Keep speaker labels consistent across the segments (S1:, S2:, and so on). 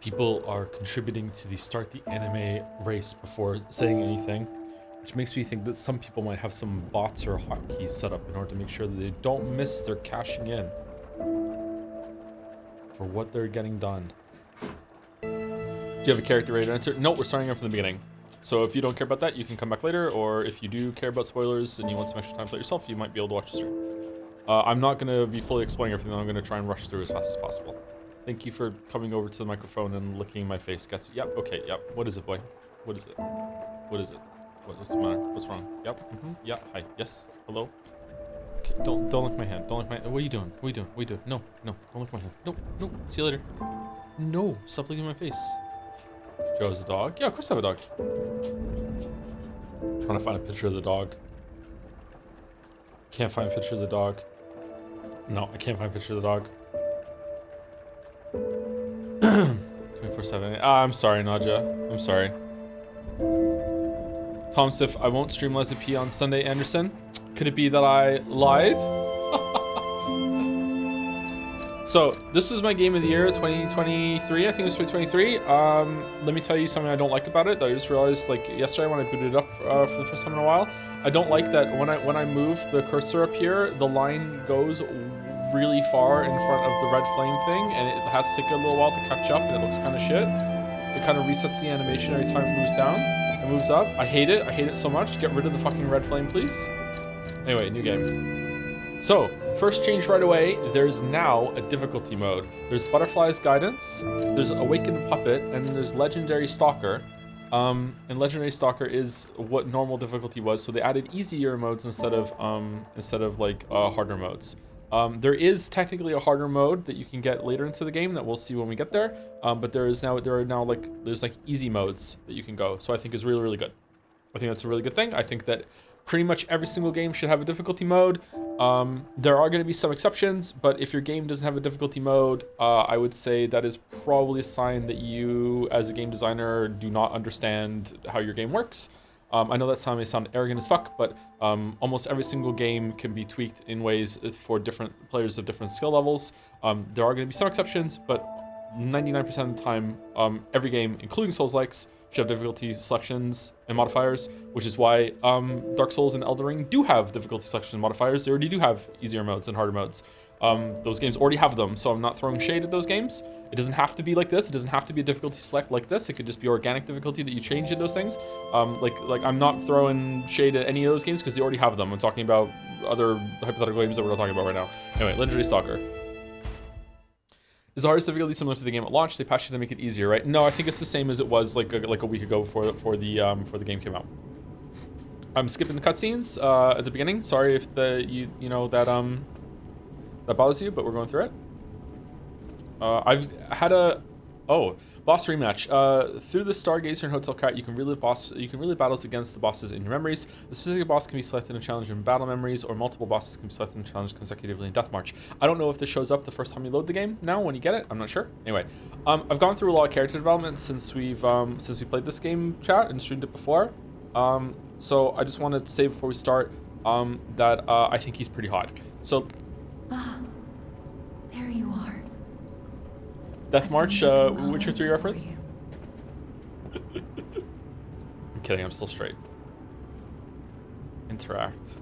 S1: People are contributing to the start the anime race before saying anything, which makes me think that some people might have some bots or hotkeys set up in order to make sure that they don't miss their cashing in for what they're getting done. Do you have a character ready to enter? No, we're starting out from the beginning. So if you don't care about that, you can come back later, or if you do care about spoilers and you want some extra time to play yourself, you might be able to watch the stream. I'm not going to be fully explaining everything. I'm going to try and rush through as fast as possible. Thank you for coming over to the microphone and licking my face. Guess. Yep. Okay. Yep. What is it, boy? What is it? What is it? What's the matter? What's wrong? Yep. Yeah. Hi. Yes. Hello. Okay. Don't lick my hand. Don't lick my. What are you doing? What are you doing? What are you doing? No. No. Don't lick my hand. No. No. See you later. No. Stop licking my face. Joe has a dog. Yeah. Of course I have a dog. I'm trying to find a picture of the dog. Can't find a picture of the dog. No, I can't find a picture of the dog. 24/7. I'm sorry, Nadja. I'm sorry. Tom Stiff, I won't stream Les P on Sunday, Anderson. Could it be that I lied? So, this was my game of the year, 2023. I think it was 2023. Let me tell you something I don't like about it that I just realized like yesterday when I booted it up for the first time in a while. I don't like that when I move the cursor up here, the line goes really far in front of the red flame thing, and it has to take a little while to catch up, and it looks kind of shit. It kind of resets the animation every time it moves down and moves up. I hate it. I hate it so much. Get rid of the fucking red flame, please. Anyway, new game. So, first change right away, there's now a difficulty mode. There's Butterfly's Guidance, there's Awakened Puppet, and there's Legendary Stalker. And Legendary Stalker is what normal difficulty was, so they added easier modes instead of like harder modes. There is technically a harder mode that you can get later into the game that we'll see when we get there. But there's like easy modes that you can go. So I think is really, really good. I think that's a really good thing. I think that pretty much every single game should have a difficulty mode. There are going to be some exceptions, but if your game doesn't have a difficulty mode, I would say that is probably a sign that you, as a game designer, do not understand how your game works. I know that may sound arrogant as fuck, but almost every single game can be tweaked in ways for different players of different skill levels. There are going to be some exceptions, but 99% of the time, every game, including Souls-likes, should have difficulty selections and modifiers, which is why Dark Souls and Elden Ring do have difficulty selection and modifiers. They already do have easier modes and harder modes. Those games already have them, so I'm not throwing shade at those games. It doesn't have to be like this. It doesn't have to be a difficulty select like this. It could just be organic difficulty that you change in those things. Like I'm not throwing shade at any of those games because they already have them. I'm talking about other hypothetical games that we're not talking about right now. Anyway, Legendary Stalker. Is the hardest difficulty similar to the game at launch? They patched it to make it easier, right? No, I think it's the same as it was like a week ago before the game came out. I'm skipping the cutscenes at the beginning. Sorry if that bothers you, but we're going through it. I've had boss rematch. Through the Stargazer and Hotel Cat, you can relive battles against the bosses in your memories. The specific boss can be selected and challenged in battle memories, or multiple bosses can be selected and challenged consecutively in Death March. I don't know if this shows up the first time you load the game now when you get it. I'm not sure. Anyway, I've gone through a lot of character development since we played this game, chat, and streamed it before. So I just wanted to say before we start that I think he's pretty hot. So
S2: there you are.
S1: Death March, Witcher 3 reference? I'm kidding, I'm still straight. Interact.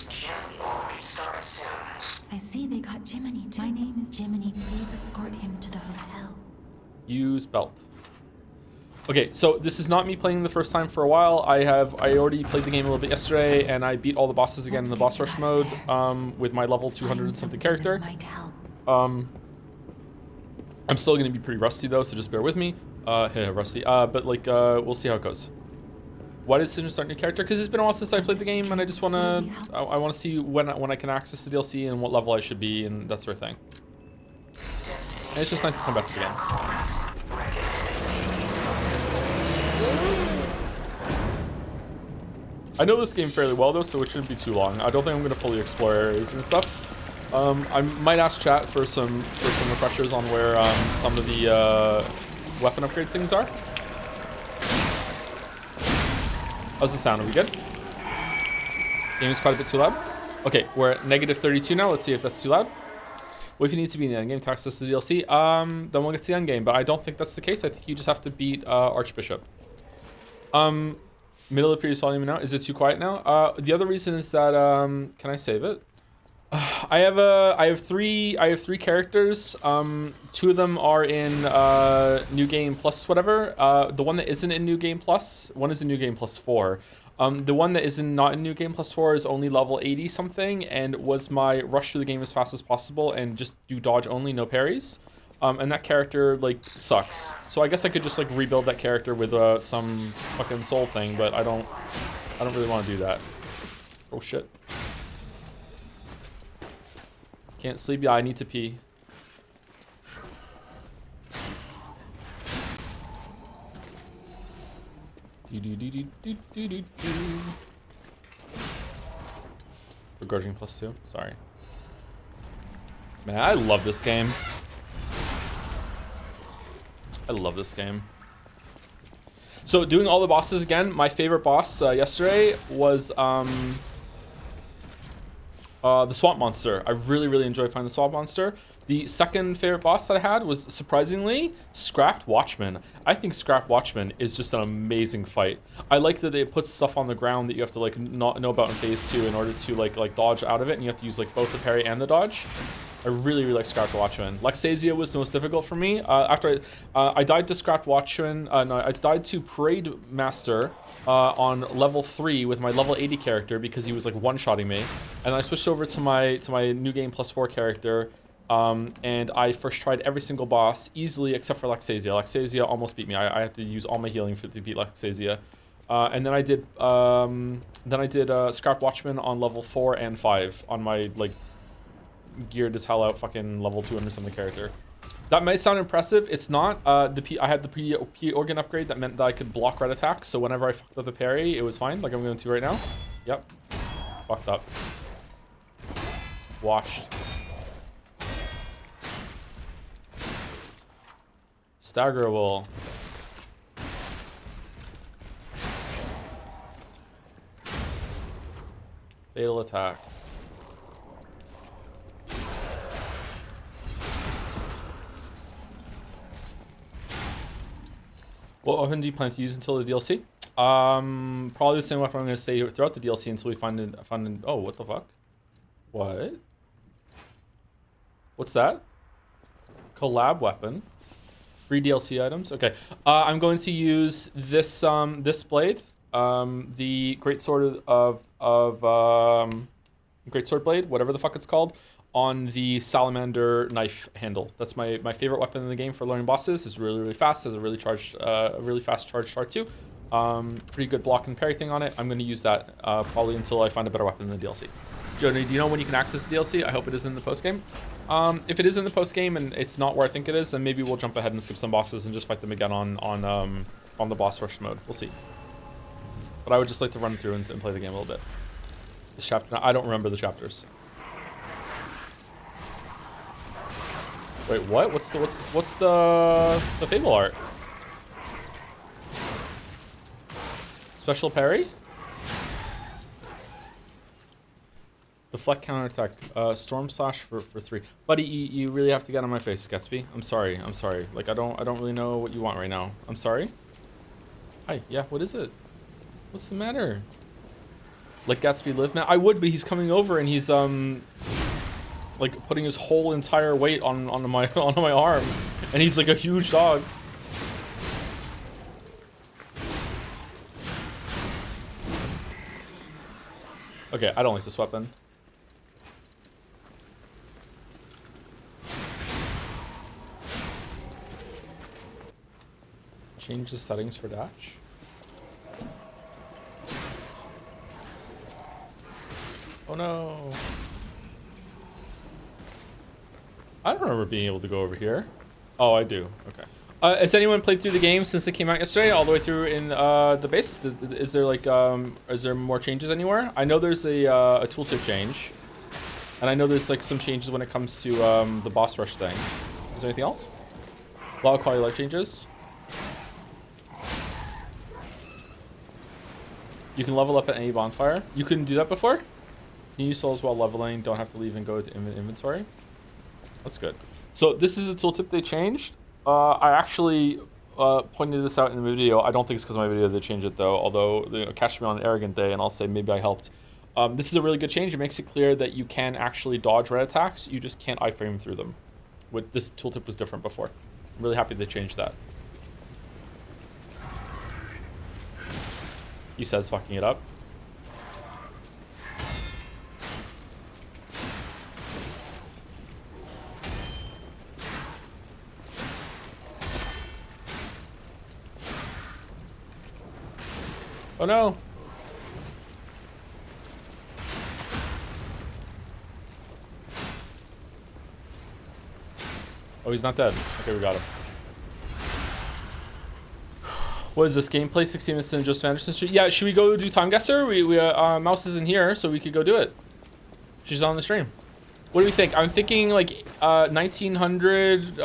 S3: Jiminy will restart soon.
S2: I see they got Jiminy too. My name is Jiminy. Please escort him to the hotel.
S1: Use belt. Okay, so this is not me playing the first time for a while. I already played the game a little bit yesterday, and I beat all the bosses again in the boss rush mode with my level 200 and something character. I'm still going to be pretty rusty though, so just bear with me. Rusty. But like, we'll see how it goes. Why did Sinjin start a new character? Because it's been a while since I played the game, and I just want to, I want to see when I can access the DLC and what level I should be and that sort of thing. And it's just nice to come back to the game. I know this game fairly well though, so it shouldn't be too long. I don't think I'm going to fully explore areas and stuff. I might ask chat for some refreshers on where some of the weapon upgrade things are. How's the sound? Are we good? Game is quite a bit too loud. Okay, we're at -32 now. Let's see if that's too loud. What if you need to be in the endgame to access the DLC? Then we'll get to the endgame, but I don't think that's the case. I think you just have to beat Archbishop. Middle of the previous volume now. Is it too quiet now? The other reason is that can I save it? I have three characters. Two of them are in New Game Plus whatever. The one that isn't in New Game Plus, one is in New Game Plus 4. The one that is not in New Game Plus 4 is only level 80 something and was my rush through the game as fast as possible and just do dodge only, no parries. And that character like sucks. So I guess I could just like rebuild that character with some fucking soul thing, but I don't really want to do that. Oh shit. Can't sleep. Yeah, I need to pee. Begrudging +2. Sorry. Man, I love this game. I love this game. So doing all the bosses again, my favorite boss yesterday was the swamp monster. I really enjoyed finding the swamp monster. The second favorite boss that I had was surprisingly Scrapped Watchman. I think Scrapped Watchman is just an amazing fight. I like that it puts stuff on the ground that you have to like not know about in phase 2 in order to like dodge out of it, and you have to use like both the parry and the dodge. I really like Scrapped Watchman. Laxasia was the most difficult for me. After I died to Scrapped Watchman, no, I died to Parade Master on level 3 with my level 80 character because he was like one-shotting me, and I switched over to my New Game Plus 4 character, and I first tried every single boss easily except for Laxasia. Laxasia almost beat me. I had to use all my healing to beat Laxasia, and then I did Scrapped Watchman on level 4 and 5 on my like geared as hell out fucking level 200 something character. That might sound impressive. It's not. I had the P organ upgrade that meant that I could block red attacks, so whenever I fucked up the parry, it was fine, like I'm going to right now. Yep. Fucked up. Washed. Staggerable. Fatal attack. What weapon do you plan to use until the DLC? Probably the same weapon I'm going to stay throughout the DLC until we find an oh, what the fuck? What? What's that? Collab weapon. Free DLC items. Okay. I'm going to use this this blade, the greatsword greatsword blade, whatever the fuck it's called, on the salamander knife handle. That's my favorite weapon in the game for learning bosses. It's really fast, has a really fast charge start too. Pretty good block and parry thing on it. I'm going to use that probably until I find a better weapon in the DLC. Jody, do you know when you can access the DLC? I hope it is in the post game. If it is in the post game and it's not where I think it is, then maybe we'll jump ahead and skip some bosses and just fight them again on the boss rush mode. We'll see. But I would just like to run through and play the game a little bit. This chapter, I don't remember the chapters. Wait, what? What's the Fable art? Special parry? Deflect counterattack. Storm slash for 3. Buddy, you really have to get on my face, Gatsby. I'm sorry. Like I don't really know what you want right now. I'm sorry. Hi, yeah, what is it? What's the matter? Let Gatsby live, man. I would, but he's coming over and he's like putting his whole entire weight onto my arm, and he's like a huge dog. Okay, I don't like this weapon. Change the settings for dash. Oh no. I don't remember being able to go over here. Oh, I do. Okay. Has anyone played through the game since it came out yesterday, all the way through in the base? Is there like is there more changes anywhere? I know there's a tooltip change, and I know there's like some changes when it comes to the boss rush thing. Is there anything else? A lot of quality of life changes. You can level up at any bonfire. You couldn't do that before? Can you use souls while leveling? Don't have to leave and go to inventory. That's good. So this is a tooltip they changed. I actually pointed this out in the video. I don't think it's because of my video they changed it though. Although, you know, catch me on an arrogant day, and I'll say maybe I helped. This is a really good change. It makes it clear that you can actually dodge red attacks. You just can't iframe through them. With this tooltip was different before. I'm really happy they changed that. He says fucking it up. Oh no. Oh, he's not dead. Okay, we got him. What is this gameplay? 16 minutes in Joseph Anderson Street. Yeah, should we go do Time Guesser? Mouse isn't here, so we could go do it. She's on the stream. What do we think? I'm thinking like 1900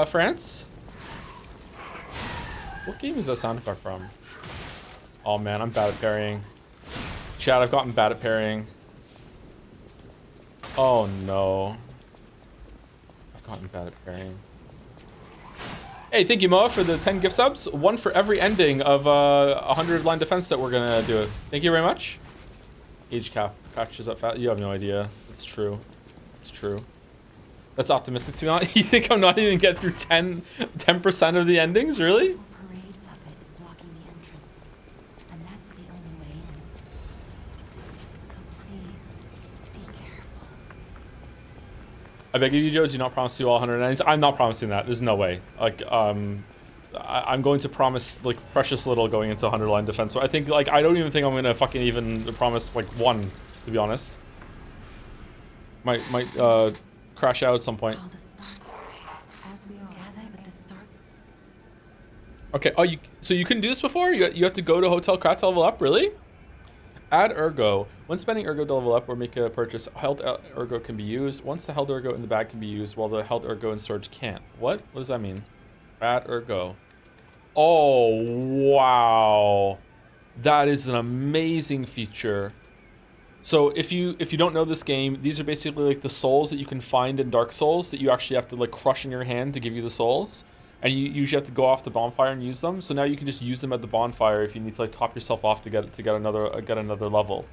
S1: France. What game is that sound effect from? Oh man, I'm bad at parrying. Chat, I've gotten bad at parrying. Oh no. I've gotten bad at parrying. Hey, thank you, Moa, for the 10 gift subs. One for every ending of 100 line defense that we're gonna do it. Thank you very much. Age cap catches up fast. You have no idea. It's true. It's true. That's optimistic to be honest. You think I'm not even get through 10% of the endings, really?
S2: Parade puppet is blocking the entrance, and that's the only way in. So please, be careful.
S1: I beg of you, Joe, do not promise to do all 190s. I'm not promising that. There's no way. Like, I'm going to promise, like, precious little going into 100 line defense. So I think, like, I don't even think I'm going to fucking even promise, like, one, to be honest. Might crash out at some point.
S2: As we all gather at the start.
S1: Okay, oh, so you couldn't do this before? You have to go to Hotel Krat to level up, really? Add Ergo. When spending Ergo to level up or make a purchase, held Ergo can be used. Once the held Ergo in the bag can be used, while the held Ergo in storage can't. What? What does that mean? Add Ergo. Oh, wow. That is an amazing feature. So if you don't know this game, these are basically like the souls that you can find in Dark Souls that you actually have to like crush in your hand to give you the souls. And you usually have to go off the bonfire and use them. So now you can just use them at the bonfire if you need to like top yourself off to get another level.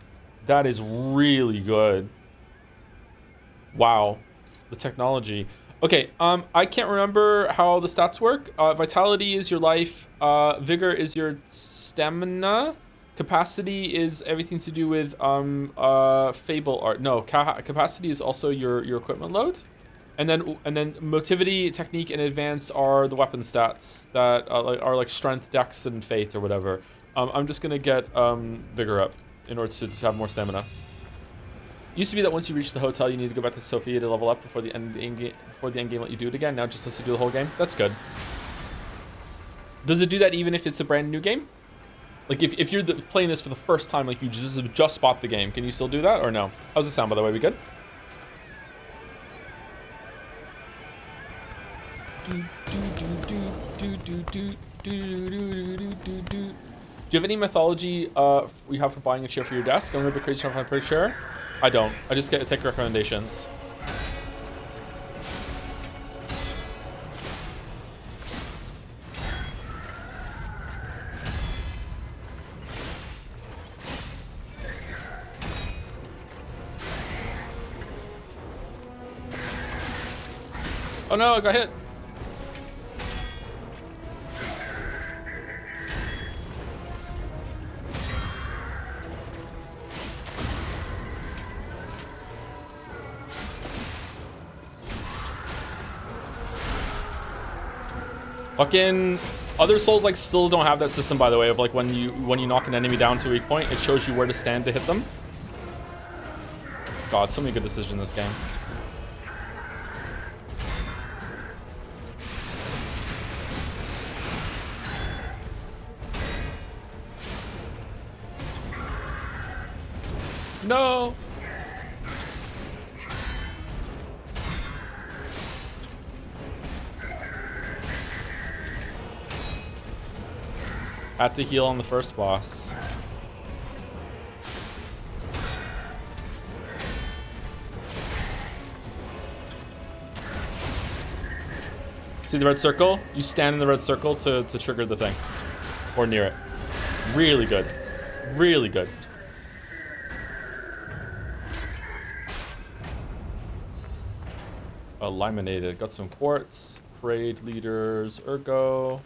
S1: That is really good. Wow, the technology. Okay, I can't remember how the stats work. Vitality is your life. Vigor is your stamina. Capacity is everything to do with fable art. No, capacity is also your equipment load. And then motivity, technique, and advance are the weapon stats that are like strength, dex, and faith or whatever. I'm just gonna get vigor up in order to have more stamina. It used to be that once you reach the hotel, you need to go back to Sophia to level up before the end game let you do it again. Now it just lets you do the whole game. That's good. Does it do that even if it's a brand new game? Like if you're playing this for the first time, like you just bought the game, can you still do that or no? How's the sound, by the way? We good? Do you have any mythology we have for buying a chair for your desk? I'm a bit crazy trying to find a pretty chair. I don't. I just get to take recommendations. Oh no, I got hit. Fucking other Souls like still don't have that system, by the way, of like when you knock an enemy down to a weak point, it shows you where to stand to hit them. God, so many good decisions in this game. No. Had to heal on the first boss. See the red circle? You stand in the red circle to trigger the thing. Or near it. Really good. Really good. Eliminated. Got some quartz. Parade leaders. Ergo.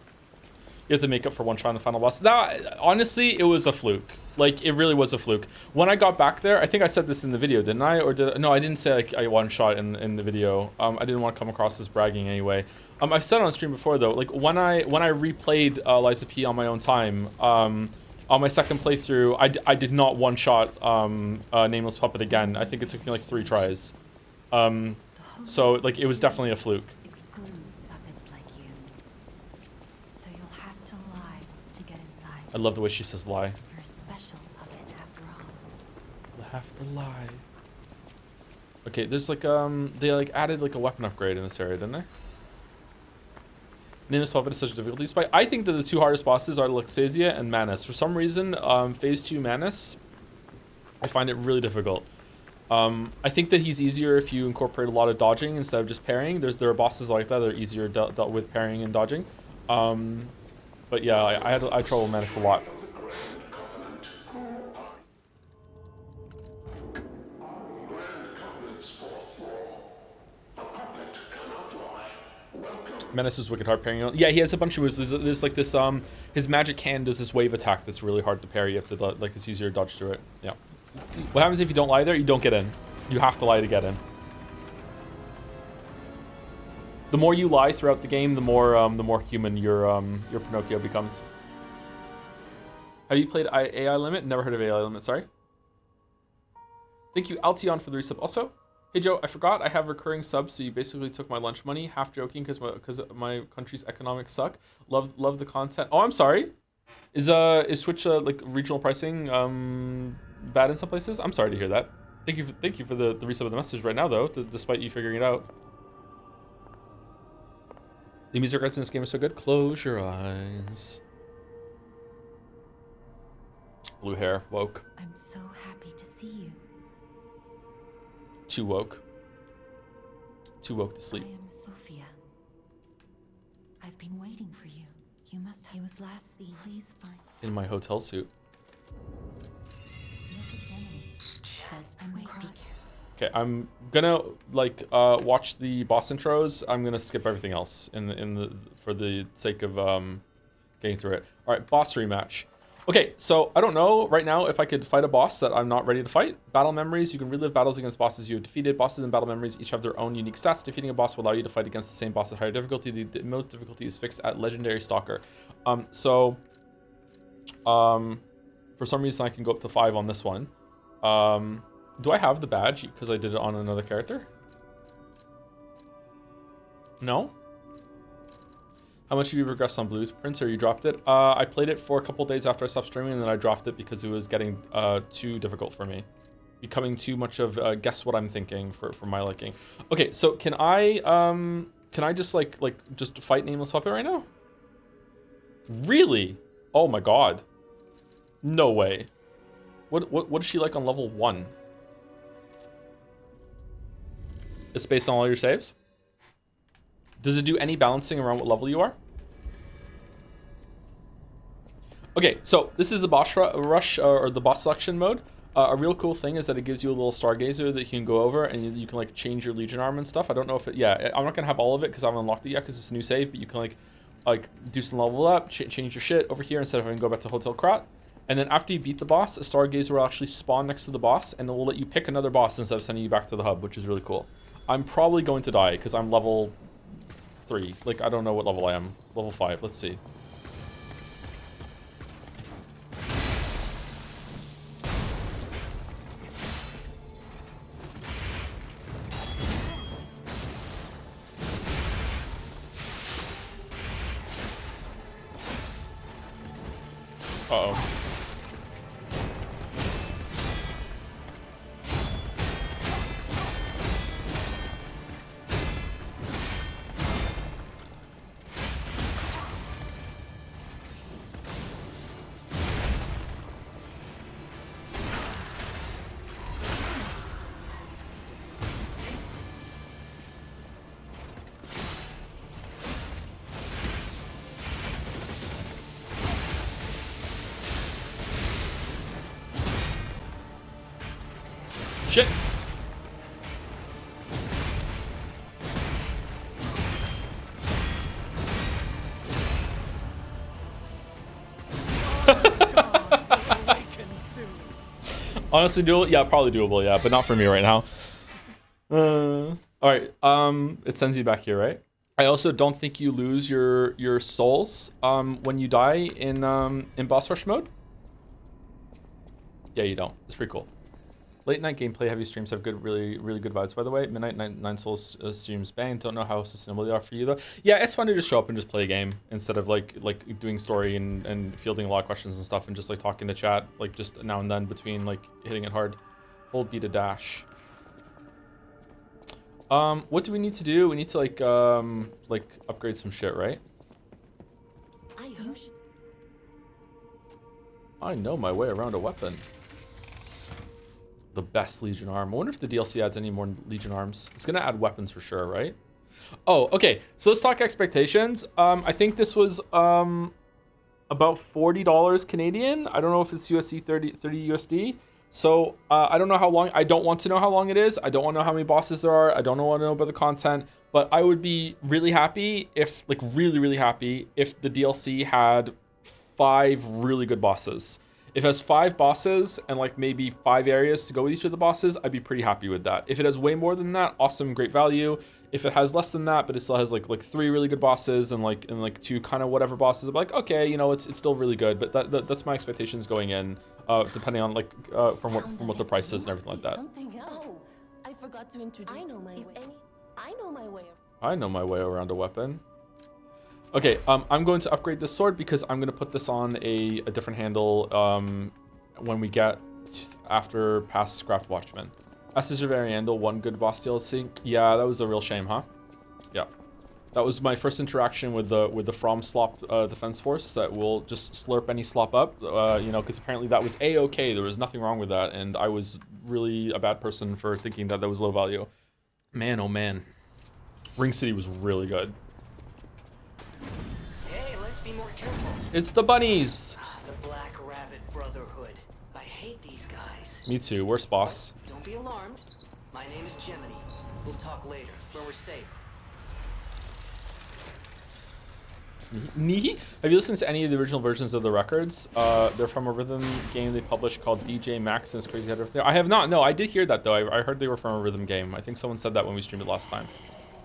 S1: You have to make up for one shot in the final boss. That, honestly, it was a fluke. Like, it really was a fluke. When I got back there, I think I said this in the video, didn't I? Or did I? No, I didn't say like I one shot in the video. I didn't want to come across as bragging anyway. I've said on stream before though, like when I replayed Liza P on my own time, on my second playthrough, I did not one shot Nameless Puppet again. I think it took me like 3 tries. So like it was definitely a fluke. I love the way she says lie.
S2: You're a special puppet after all.
S1: You'll have to lie. Okay, there's like they like added like a weapon upgrade in this area, didn't they? Nameless Puppet is such a difficulty spike. I think that the 2 hardest bosses are Laxasia and Manus. For some reason, phase 2 Manus, I find it really difficult. I think that he's easier if you incorporate a lot of dodging instead of just parrying. There are bosses like that that are easier dealt with parrying and dodging. But yeah, I had trouble with Manus a lot. Menace is wicked hard parrying. Yeah, he has a bunch of moves. There's like this, his magic hand does this wave attack that's really hard to parry. You have to, like, it's easier to dodge through it. Yeah. What happens if you don't lie there? You don't get in. You have to lie to get in. The more you lie throughout the game, the more human your Pinocchio becomes. Have you played AI Limit? Never heard of AI Limit, sorry. Thank you, Altion, for the resub. Also, hey Joe, I forgot I have recurring subs, so you basically took my lunch money. Half joking because my country's economics suck. Love the content. Oh, I'm sorry. Is Twitch like regional pricing bad in some places? I'm sorry to hear that. Thank you for the resub of the message right now though, despite you figuring it out. The music rights in this game are so good. Close your eyes. Blue hair, woke.
S2: I'm so happy to see you.
S1: Too woke. Too woke to sleep.
S2: I am Sophia. I've been waiting for you. You must have. He was last seen. Please find.
S1: In my hotel suit.
S2: Look at Jenny. I'm wait. Be careful.
S1: Okay, I'm gonna like watch the boss intros. I'm gonna skip everything else for the sake of getting through it. All right, boss rematch. Okay, so I don't know right now if I could fight a boss that I'm not ready to fight. Battle memories, you can relive battles against bosses you have defeated. Bosses and battle memories each have their own unique stats. Defeating a boss will allow you to fight against the same boss at higher difficulty. The most difficulty is fixed at Legendary Stalker. For some reason I can go up to 5 on this one. Do I have the badge because I did it on another character? No? How much have you progressed on Blueprints, or you dropped it? I played it for a couple days after I stopped streaming, and then I dropped it because it was getting too difficult for me. Becoming too much of guess what I'm thinking for my liking. Okay, so can I just just fight Nameless Puppet right now? Really? Oh my god. No way. What is she like on level 1? It's based on all your saves? Does it do any balancing around what level you are? Okay, so this is the boss rush or the boss selection mode. A real cool thing is that it gives you a little stargazer that you can go over, and you can like change your legion arm and stuff. I don't know if it, yeah, I'm not gonna have all of it because I haven't unlocked it yet because it's a new save, but you can like do some level up, change your shit over here instead of having to go back to Hotel Krat. And then after you beat the boss, a stargazer will actually spawn next to the boss, and it will let you pick another boss instead of sending you back to the hub, which is really cool. I'm probably going to die because I'm level 3. Like, I don't know what level I am. Level 5. Let's see. Uh-oh. Shit. Honestly, doable? Yeah, probably doable, yeah, but not for me right now. All right, it sends you back here, right? I also don't think you lose your souls when you die in boss rush mode. Yeah, you don't. It's pretty cool. Late night gameplay heavy streams have good, really good vibes, by the way. Midnight Nine Souls streams bang. Don't know how sustainable they are for you though. Yeah, it's fun to just show up and just play a game instead of like doing story and fielding a lot of questions and stuff and just like talking to chat like just now and then between like hitting it hard. Hold B to dash. What do we need to do? We need to like upgrade some shit, right? I know my way around a weapon. The best Legion arm. I wonder if the DLC adds any more Legion arms. It's gonna add weapons for sure, right? Oh, okay. So let's talk expectations. I think this was about $40 Canadian. I don't know if it's USD 30 USD. So I don't know how long. I don't want to know how long it is. I don't want to know how many bosses there are. I don't want to know about the content. But I would be really happy if, like, really happy if the DLC had 5 really good bosses. If it has 5 bosses and like maybe 5 areas to go with each of the bosses, I'd be pretty happy with that. If it has way more than that, awesome, great value. If it has less than that, but it still has like 3 really good bosses and like 2 kind of whatever bosses, I'm like, okay, you know, it's still really good. But that's my expectations going in, depending on like from what the price is and everything like that.
S4: Oh, I forgot to introduce. I know my way.
S1: I know my way around a weapon. Okay, I'm going to upgrade this sword because I'm going to put this on a different handle when we get after past Scrapped Watchman. As your very handle, 1 good boss DLC. Yeah, that was a real shame, huh? Yeah. That was my first interaction with the From Slop defense force that will just slurp any slop up, you know, because apparently that was A-okay. There was nothing wrong with that, and I was really a bad person for thinking that was low value. Man, oh man. Ring City was really good.
S3: Hey, let's be more careful.
S1: It's the bunnies.
S3: The Black Rabbit Brotherhood. I hate these guys.
S1: Me too. Worst boss.
S3: Don't be alarmed. My name is Gemini. We'll talk later, where we're safe.
S1: Nihi? Have you listened to any of the original versions of the records? They're from a rhythm game they published called DJ Max and it's crazy. I have not. No, I did hear that though. I heard they were from a rhythm game. I think someone said that when we streamed it last time.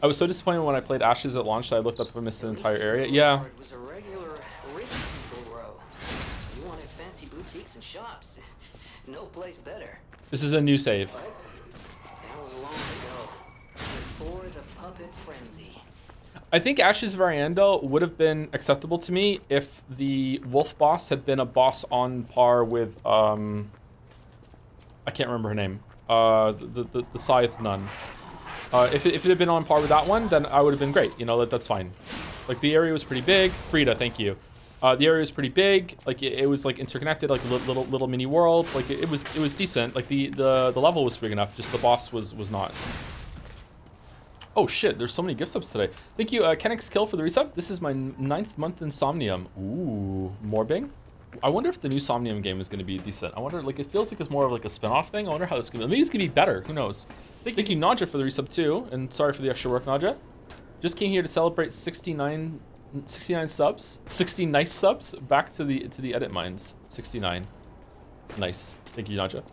S1: I was so disappointed when I played Ashes at launch that I looked up and missed the entire area. Yeah.
S3: It was a regular rich people row. You wanted fancy boutiques and shops. No place better.
S1: This is a new save.
S3: But that was long ago. Before the puppet frenzy.
S1: I think Ashes Variando would have been acceptable to me if the wolf boss had been a boss on par with I can't remember her name. The Scythe Nun. If it had been on par with that one, then I would have been great. You know, that's fine. Like, the area was pretty big. Frida, thank you. The area was pretty big. Like, it was, like, interconnected, like a little mini world. Like, it was decent. Like, the level was big enough. Just the boss was not. Oh, shit. There's so many gift subs today. Thank you, Kenix Kill, for the resub. This is my 9th month in Somnium. Ooh, Morbing. I wonder if the new Somnium game is going to be decent. I wonder, like, it feels like it's more of like a spin-off thing. I wonder how it's going to be. Maybe it's going to be better. Who knows? Thank you, Nadja, for the resub too. And sorry for the extra work, Nadja. Just came here to celebrate 69 subs. 60 nice subs. Back to the edit mines. 69. Nice. Thank you, Nadja.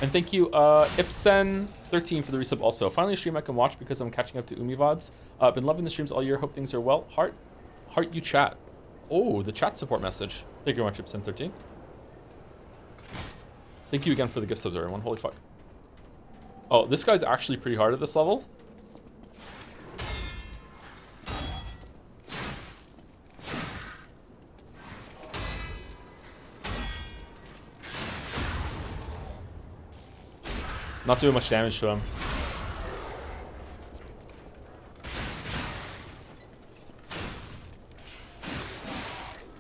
S1: And thank you, Ipsen13 for the resub also. Finally a stream I can watch because I'm catching up to Umi VODs. Been loving the streams all year. Hope things are well. Heart you chat. Oh, the chat support message. Thank you very much, Ipsen13. Thank you again for the gift subs, everyone. Holy fuck. Oh, this guy's actually pretty hard at this level. Not doing much damage to him.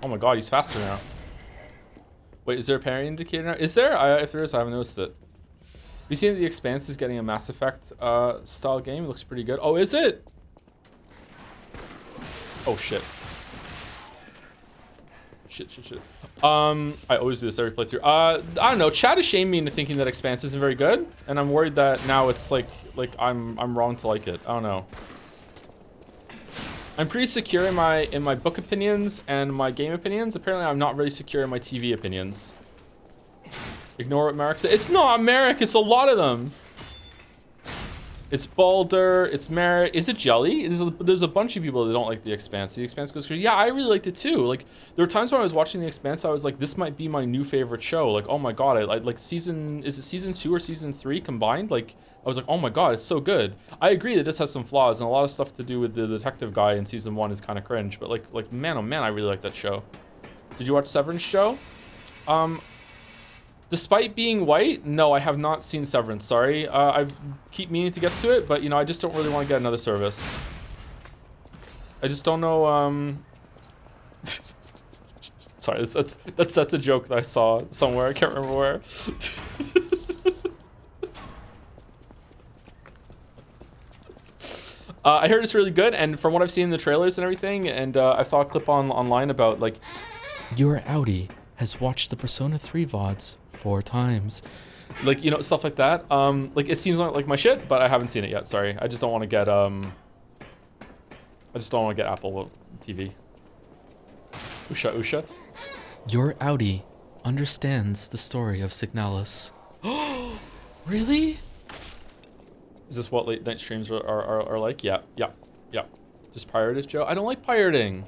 S1: Oh my god, he's faster now. Wait, is there a parry indicator now? Is there? If there is, I haven't noticed it. Have you seen that The Expanse is getting a Mass Effect style game? It looks pretty good. Oh, is it? Oh shit. Shit. I always do this every playthrough. I don't know. Chat has shamed me into thinking that Expanse isn't very good, and I'm worried that now it's like I'm wrong to like it. I don't know. I'm pretty secure in my book opinions and my game opinions. Apparently, I'm not really secure in my TV opinions. Ignore what Marek said. It's not Marek. It's a lot of them. It's Balder, it's Merritt, is it Jelly? There's a bunch of people that don't like The Expanse. The Expanse goes crazy. Yeah, I really liked it too. Like, there were times when I was watching The Expanse, I was like, this might be my new favorite show. Like, oh my god, I like is it season 2 or season 3 combined? Like, I was like, oh my god, it's so good. I agree that this has some flaws, and a lot of stuff to do with the detective guy in season 1 is kind of cringe, but like man, oh man, I really like that show. Did you watch Severance show? Despite being white, no, I have not seen Severance, sorry. I keep meaning to get to it, but, you know, I just don't really want to get another service. I just don't know, Sorry, that's a joke that I saw somewhere, I can't remember where. I heard it's really good, and from what I've seen in the trailers and everything, and I saw a clip online about, like, your Audi has watched the Persona 3 VODs 4 times. Like, you know, stuff like that. Like, it seems like my shit, but I haven't seen it yet, sorry. I just don't want to get, Apple TV. Usha. Your Audi understands the story of Signalis. Really? Is this what late night streams are like? Yeah. Just pirate it, Joe? I don't like pirating.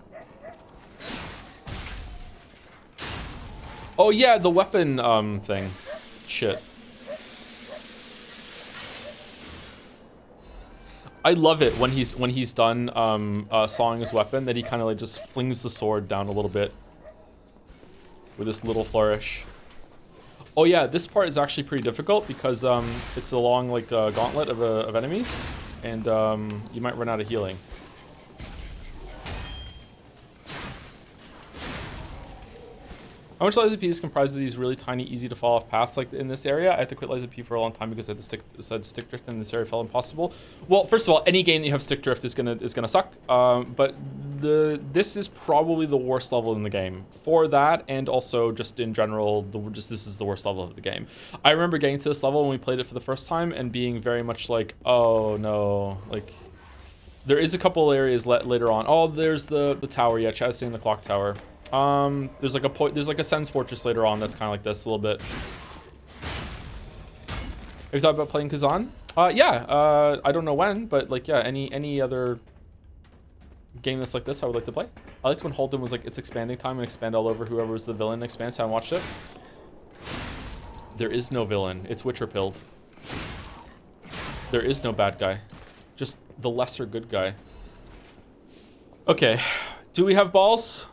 S1: Oh yeah, the weapon thing. Shit. I love it when he's done sawing his weapon that he kind of like just flings the sword down a little bit with this little flourish. Oh yeah, this part is actually pretty difficult because it's a long like gauntlet of enemies, and you might run out of healing. How much LazyP is comprised of these really tiny, easy to fall off paths like in this area? I had to quit LazyP for a long time because I had stick drift in this area felt impossible. Well, first of all, any game that you have stick drift is gonna suck. But this is probably the worst level in the game for that, and also just in general, this is the worst level of the game. I remember getting to this level when we played it for the first time and being very much like, oh no, like there is a couple areas later on. Oh, there's the tower. Yeah, Chad's saying the clock tower. There's like a Sen's Fortress later on that's kind of like this a little bit. Have you thought about playing Kazan? Yeah, I don't know when, but like, yeah, any other game that's like this I would like to play. I liked when Holden was like, it's expanding time and expand all over whoever was the villain in Expanse. I haven't watched it. There is no villain. It's Witcher pilled. There is no bad guy. Just the lesser good guy. Okay, do we have balls?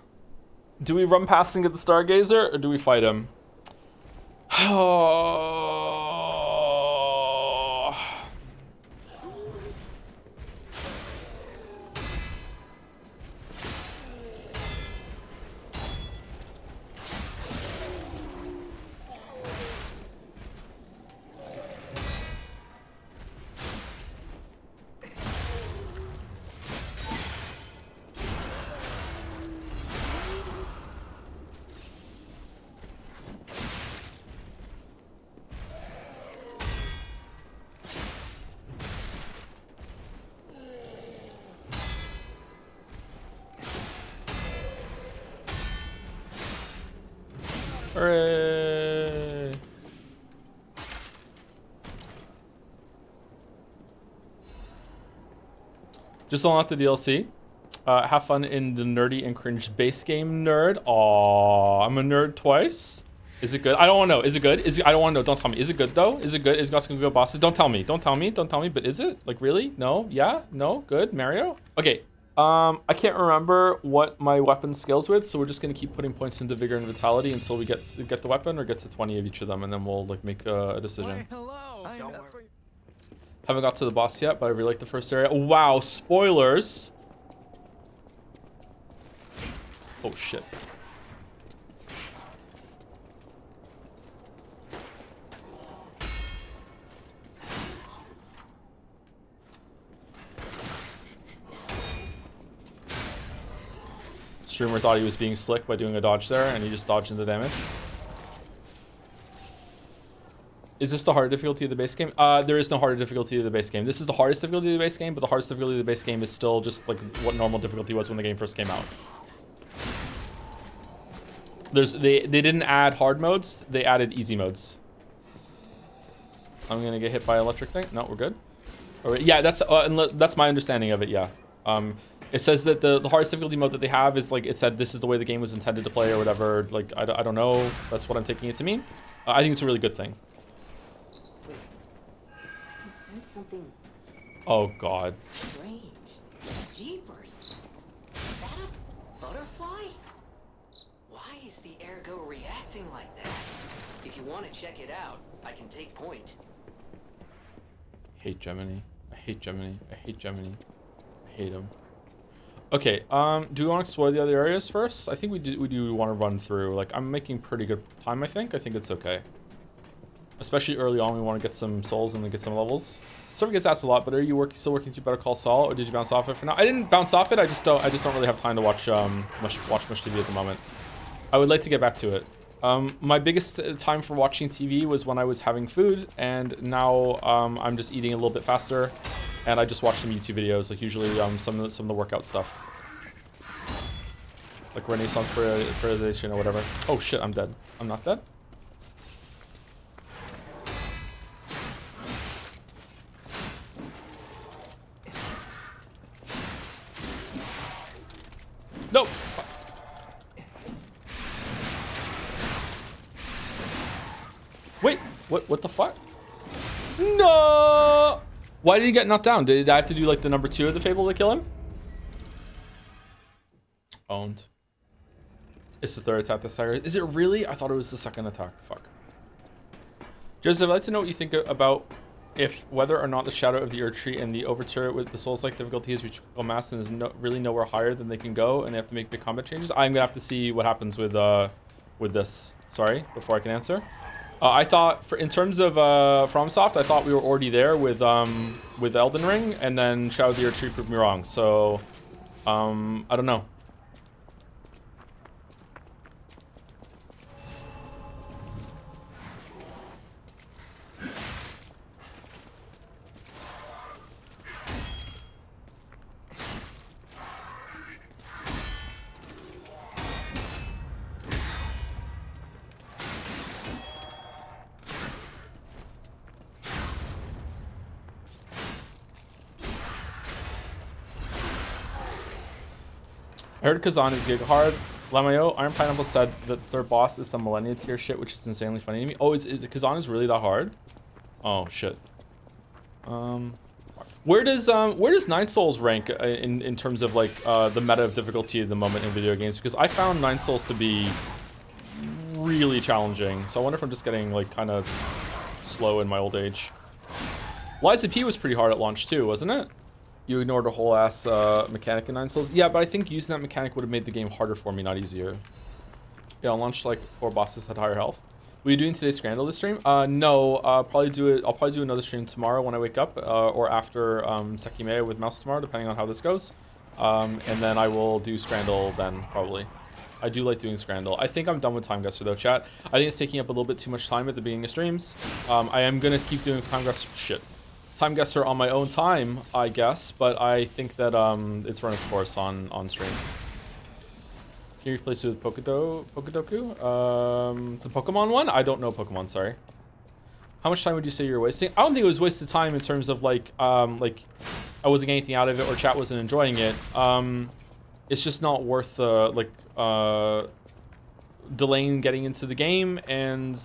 S1: Do we run past and get the Stargazer, or do we fight him? Hooray! Just unlock the DLC. Have fun in the nerdy and cringe base game, nerd. Aww, I'm a nerd twice. Is it good? I don't want to know. Is it good? I don't want to know. Don't tell me. Is it good though? Is it good? Is it got some good bosses? Don't tell me. Don't tell me. Don't tell me. But is it? Like really? No? Yeah? No? Good? Mario? Okay. I can't remember what my weapon scales with, so we're just gonna keep putting points into vigor and vitality until we get the weapon or get to 20 of each of them, and then we'll like make a decision. Haven't got to the boss yet, but I really like the first area. Wow, spoilers. Oh shit. streamer thought he was being slick by doing a dodge there, and he just dodged into damage. Is this the hard difficulty of the base game? There is no harder difficulty of the base game. This is the hardest difficulty of the base game, but the hardest difficulty of the base game is still just like what normal difficulty was when the game first came out. They didn't add hard modes, they added easy modes. I'm gonna get hit by electric thing. No, we're good. All right, yeah, that's my understanding of it. Yeah. It says that the hardest difficulty mode that they have is like it said this is the way the game was intended to play or whatever. Like I don't know. That's what I'm taking it to mean. I think it's a really good thing.
S3: Something
S1: Oh God.
S3: strange. Jeepers. Is that a butterfly? Why is the ergo reacting like that? If you want to check it out, I can take point.
S1: I hate Gemini. I hate Gemini. I hate Gemini. I hate him. Okay, do we want to explore the other areas first? I think we do want to run through. Like, I'm making pretty good time, I think. I think it's okay. Especially early on, we want to get some souls and then get some levels. Someone gets asked a lot, but are you still working through Better Call Saul, or did you bounce off it for now? I didn't bounce off it. I just don't really have time to watch much TV at the moment. I would like to get back to it. My biggest time for watching TV was when I was having food, and now I'm just eating a little bit faster, and I just watch some YouTube videos, like usually some of the workout stuff, like Renaissance periodization or whatever. Oh shit, I'm dead. I'm not dead. Nope. Wait, what the fuck? No! Why did he get knocked down? Did I have to do like the number 2 of the Fable to kill him? Owned. It's the 3rd attack this stagger. Is it really? I thought it was the 2nd attack. Fuck. Joseph, I'd like to know what you think about whether or not the Shadow of the Earth Tree and the Overture with the Souls-like difficulty has reached critical mass and is really nowhere higher than they can go, and they have to make big combat changes. I'm gonna have to see what happens with this. Sorry, before I can answer. I thought, in terms of FromSoft, I thought we were already there with Elden Ring, and then Shadow of the Earth Tree proved me wrong. So, I don't know. I heard Kazan is giga hard. Lamayo, Iron Pineapple said that their boss is some Millennia tier shit, which is insanely funny to me. Oh, Kazan is really that hard? Oh shit. Where does 9 Souls rank in terms of like the meta of difficulty at the moment in video games? Because I found 9 Souls to be really challenging. So I wonder if I'm just getting like kind of slow in my old age. Liza P was pretty hard at launch too, wasn't it? You ignored a whole ass mechanic in 9 Souls. Yeah, but I think using that mechanic would have made the game harder for me, not easier. Yeah, on launch like 4 bosses had higher health. Were you doing today's Scandal this stream? No, I'll probably do another stream tomorrow when I wake up, or after Sekime with Mouse tomorrow, depending on how this goes. And then I will do Scandal then, probably. I do like doing Scandal. I think I'm done with Time Guesser though, chat. I think it's taking up a little bit too much time at the beginning of streams. I am gonna keep doing Time Guesser on my own time, I guess, but I think that it's run its course on stream. Can you replace it with Pokedoku? The Pokemon one? I don't know Pokemon, sorry. How much time would you say you're wasting? I don't think it was wasted time in terms of like I wasn't getting anything out of it or chat wasn't enjoying it. It's just not worth delaying getting into the game, and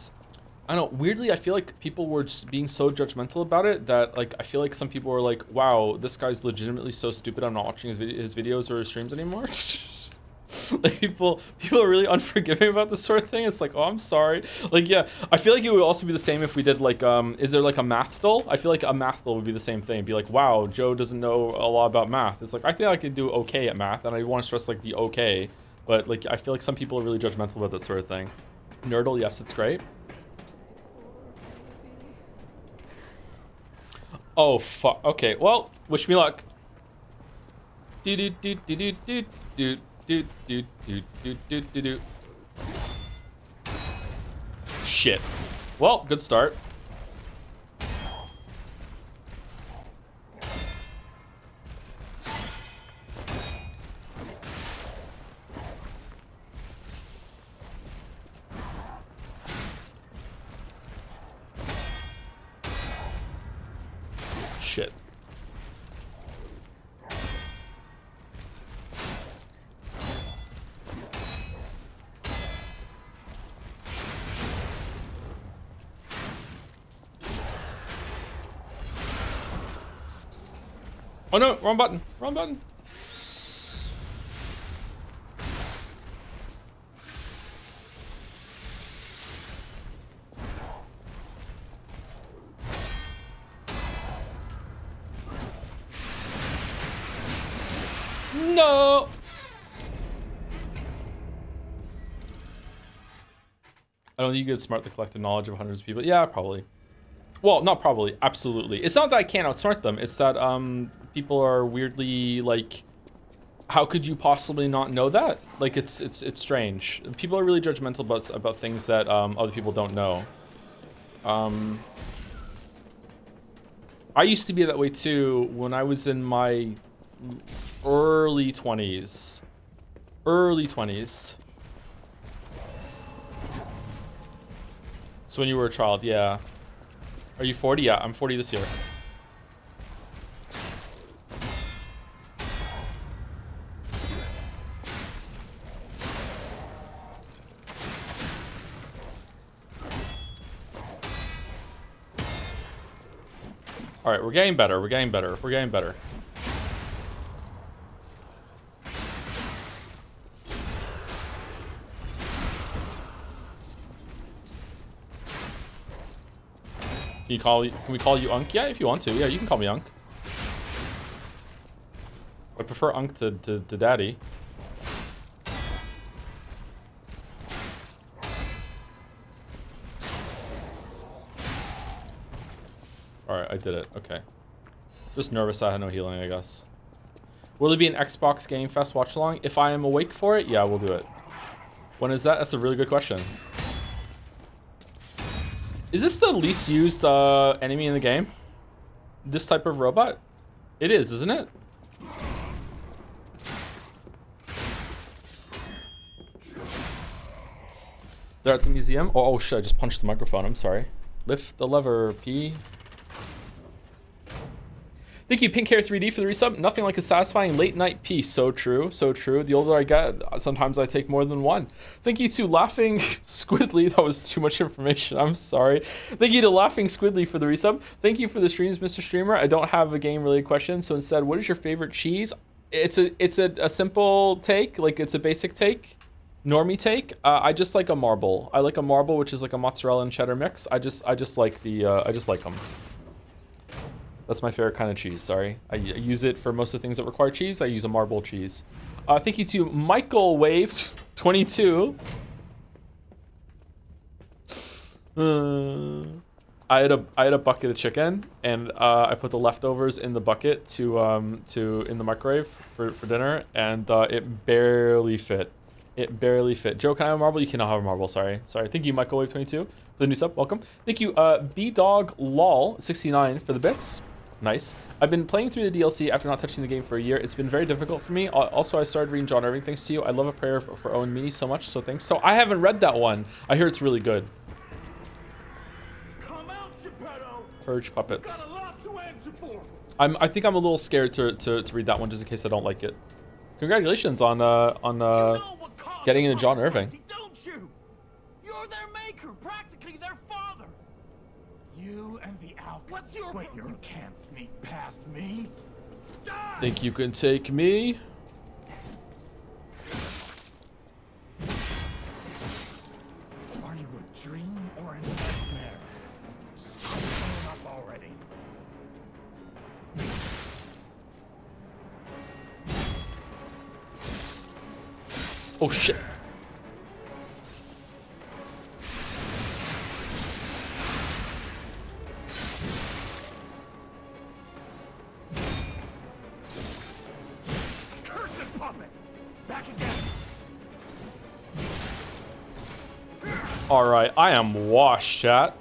S1: I don't know, weirdly I feel like people were just being so judgmental about it that like I feel like some people were like, wow, this guy's legitimately so stupid, I'm not watching his videos or his streams anymore. Like people are really unforgiving about this sort of thing. It's like, oh, I'm sorry. Like, yeah, I feel like it would also be the same if we did like is there like a math dull? I feel like a math dull would be the same thing. Be like, wow, Joe doesn't know a lot about math. It's like, I think I could do okay at math, and I want to stress like the okay, but like I feel like some people are really judgmental about that sort of thing. Nerdle, yes, it's great. Oh fuck. Okay, well, wish me luck. Do do do do do do do do do do do do do do. Shit. Well, good start. Shit. Oh no, wrong button, wrong button. No. I don't think you could smart the collective knowledge of hundreds of people. Yeah, probably. Well, not probably, absolutely. It's not that I can't outsmart them. It's that people are weirdly like, how could you possibly not know that? Like it's strange. People are really judgmental about things that other people don't know. I used to be that way too when I was in my early 20s. Early 20s. So when you were a child, yeah. Are you 40? Yeah, I'm 40 this year. All right, we're getting better. We're getting better. We're getting better. Can we call you Unk? Yeah, if you want to. Yeah, you can call me Unk. I prefer Unk to Daddy. Alright, I did it. Okay. Just nervous I had no healing, I guess. Will there be an Xbox Game Fest watch along? If I am awake for it, yeah, we'll do it. When is that? That's a really good question. Is this the least used enemy in the game? This type of robot? It is, isn't it? They're at the museum? Oh shit, I just punched the microphone. I'm sorry. Lift the lever, P. Thank you, Pink Hair 3D, for the resub. Nothing like a satisfying late night piece. So true, so true. The older I get, sometimes I take more than one. Thank you to Laughing Squidly. That was too much information. I'm sorry. Thank you to Laughing Squidly for the resub. Thank you for the streams, Mr. Streamer. I don't have a game-related question, so instead, what is your favorite cheese? It's a simple take, like it's a basic take, normie take. I just like a marble. I like a marble, which is like a mozzarella and cheddar mix. I just like them. That's my favorite kind of cheese, sorry. I use it for most of the things that require cheese. I use a marble cheese. Thank you to Michael Waves 22. I had a bucket of chicken, and I put the leftovers in the bucket to in the microwave for dinner, and it barely fit. It barely fit. Joe, can I have a marble? You cannot have a marble, sorry. Sorry. Thank you, Michael Wave 22 for the new sub. Welcome. Thank you, B-Dog Lol 69 for the bits. Nice. I've been playing through the DLC after not touching the game for a year. It's been very difficult for me. Also, I started reading John Irving thanks to you. I love A Prayer for Owen Meany so much, so thanks. So I haven't read that one. I hear it's really good.
S5: Come out, Geppetto.
S1: Purge Puppets.
S5: Got a lot to answer for.
S1: I think I'm a little scared to read that one just in case I don't like it. Congratulations on getting into John Irving.
S5: Don't you? You're their maker, practically their father. You and the Alchemist. What's your... Wait, you can't sneak past me. Die!
S1: Think you can take me?
S5: Are you a dream or a nightmare? Stop up already.
S1: Oh shit.
S5: Cursed puppet! Back again!
S1: All right, I am washed, chat.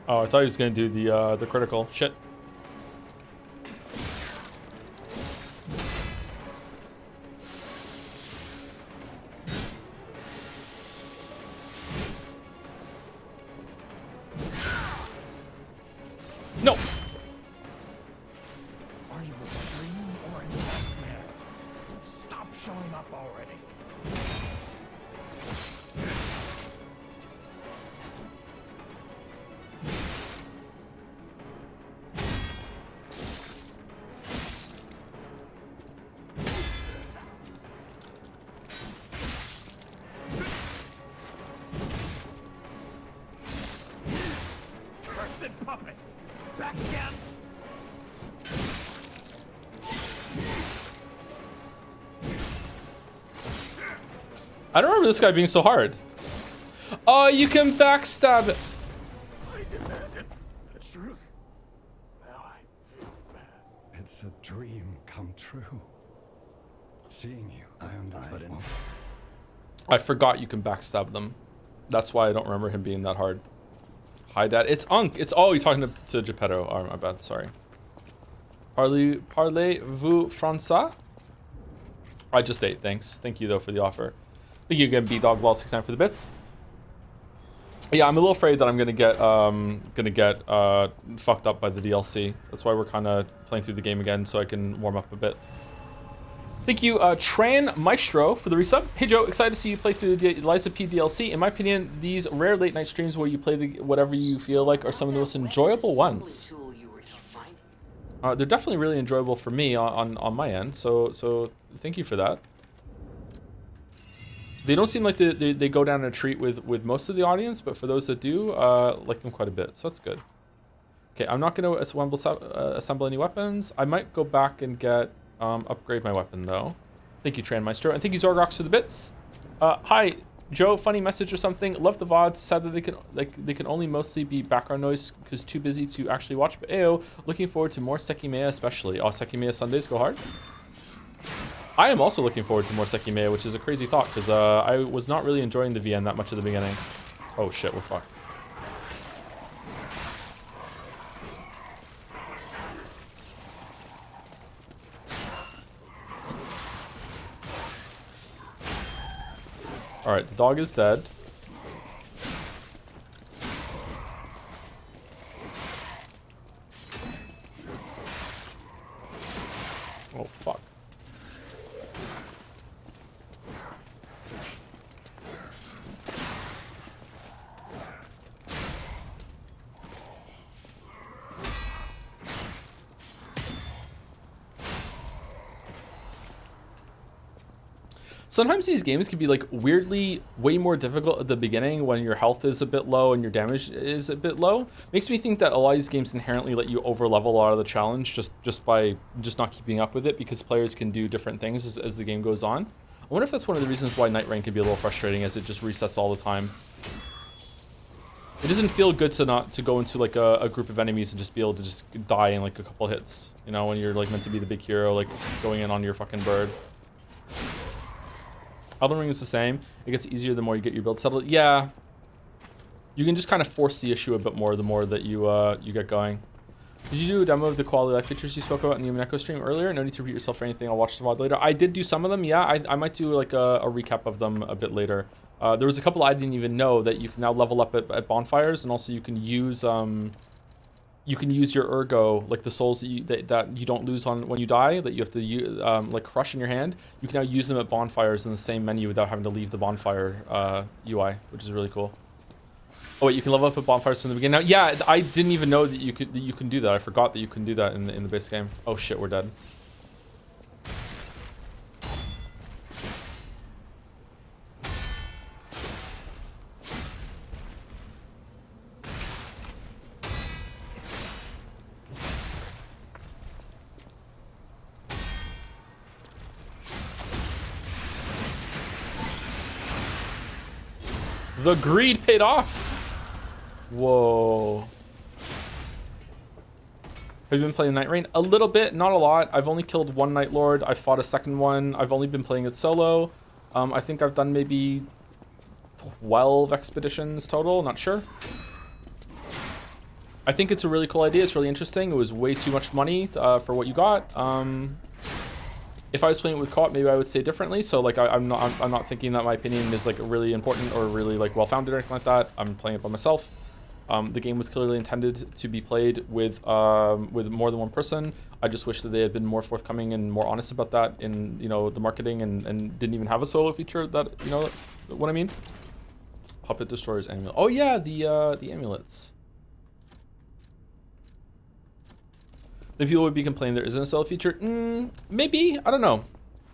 S1: Oh, I thought he was gonna do the critical. Shit. No.
S5: Are you a dream or a nightmare? Stop showing up already. Cursed puppet! Back again!
S1: I don't remember this guy being so hard. Oh, you can backstab it.
S5: I demanded the truth. Now I feel bad.
S6: It's a dream come true. Seeing you, I understand.
S1: I forgot you can backstab them. That's why I don't remember him being that hard. Hi, Dad. It's Unk. It's you're talking to Geppetto. Oh, my bad. Sorry. Parlez-vous français? I just ate. Thanks. Thank you though for the offer. Thank you again, B-Dog 69 for the bits. Yeah, I'm a little afraid that I'm gonna get fucked up by the DLC. That's why we're kind of playing through the game again, so I can warm up a bit. Thank you, Tran Maestro, for the resub. Hey Joe, excited to see you play through the Eliza P DLC. In my opinion, these rare late night streams where you play whatever you feel like are some of the most enjoyable ones. They're definitely really enjoyable for me on my end. So thank you for that. They don't seem like they go down a treat with most of the audience, but for those that do, like them quite a bit. So that's good. Okay, I'm not going to assemble any weapons. I might go back and get upgrade my weapon though. Thank you, Tran Maestro, and thank you, Zorgox, for the bits. Hi, Joe. Funny message or something. Love the VODs. Sad that they can only mostly be background noise because too busy to actually watch. But ayo, looking forward to more Sekimea, especially. Oh, Sekimea Sundays go hard. I am also looking forward to more Sekimea, which is a crazy thought because I was not really enjoying the VN that much at the beginning. Oh shit, we're fucked. All right, the dog is dead. Oh, fuck. Sometimes these games can be like weirdly way more difficult at the beginning when your health is a bit low and your damage is a bit low. Makes me think that a lot of these games inherently let you over level a lot of the challenge just by not keeping up with it because players can do different things as the game goes on. I wonder if that's one of the reasons why Night Rain can be a little frustrating as it just resets all the time. It doesn't feel good to go into like a group of enemies and just be able to just die in like a couple hits. You know, when you're like meant to be the big hero, like going in on your fucking bird. Elden Ring is the same. It gets easier the more you get your build settled. Yeah. You can just kind of force the issue a bit more the more that you get going. Did you do a demo of the quality of life features you spoke about in the Umineko stream earlier? No need to repeat yourself for anything. I'll watch the VOD later. I did do some of them. Yeah, I might do like a recap of them a bit later. There was a couple I didn't even know that you can now level up at bonfires, and also you can use your ergo, like the souls that you don't lose on when you die, that you have to like crush in your hand. You can now use them at bonfires in the same menu without having to leave the bonfire UI, which is really cool. Oh wait, you can level up at bonfires from the beginning. Now, yeah, I didn't even know that you can do that. I forgot that you can do that in the base game. Oh shit, we're dead. The greed paid off. Whoa. Have you been playing Night Rain? A little bit, not a lot. I've only killed one Night Lord. I fought a second one. I've only been playing it solo. I think I've done maybe 12 expeditions total, not sure. I think it's a really cool idea. It's really interesting. It was way too much money for what you got. If I was playing it with co-op, maybe I would say differently. So like I'm not thinking that my opinion is like really important or really like well-founded or anything like that. I'm playing it by myself. The game was clearly intended to be played with more than one person. I just wish that they had been more forthcoming and more honest about that in, you know, the marketing and didn't even have a solo feature that, you know what I mean? Puppet Destroyer's amulet. Oh yeah, the amulets. The people would be complaining there isn't a solo feature. Maybe, I don't know.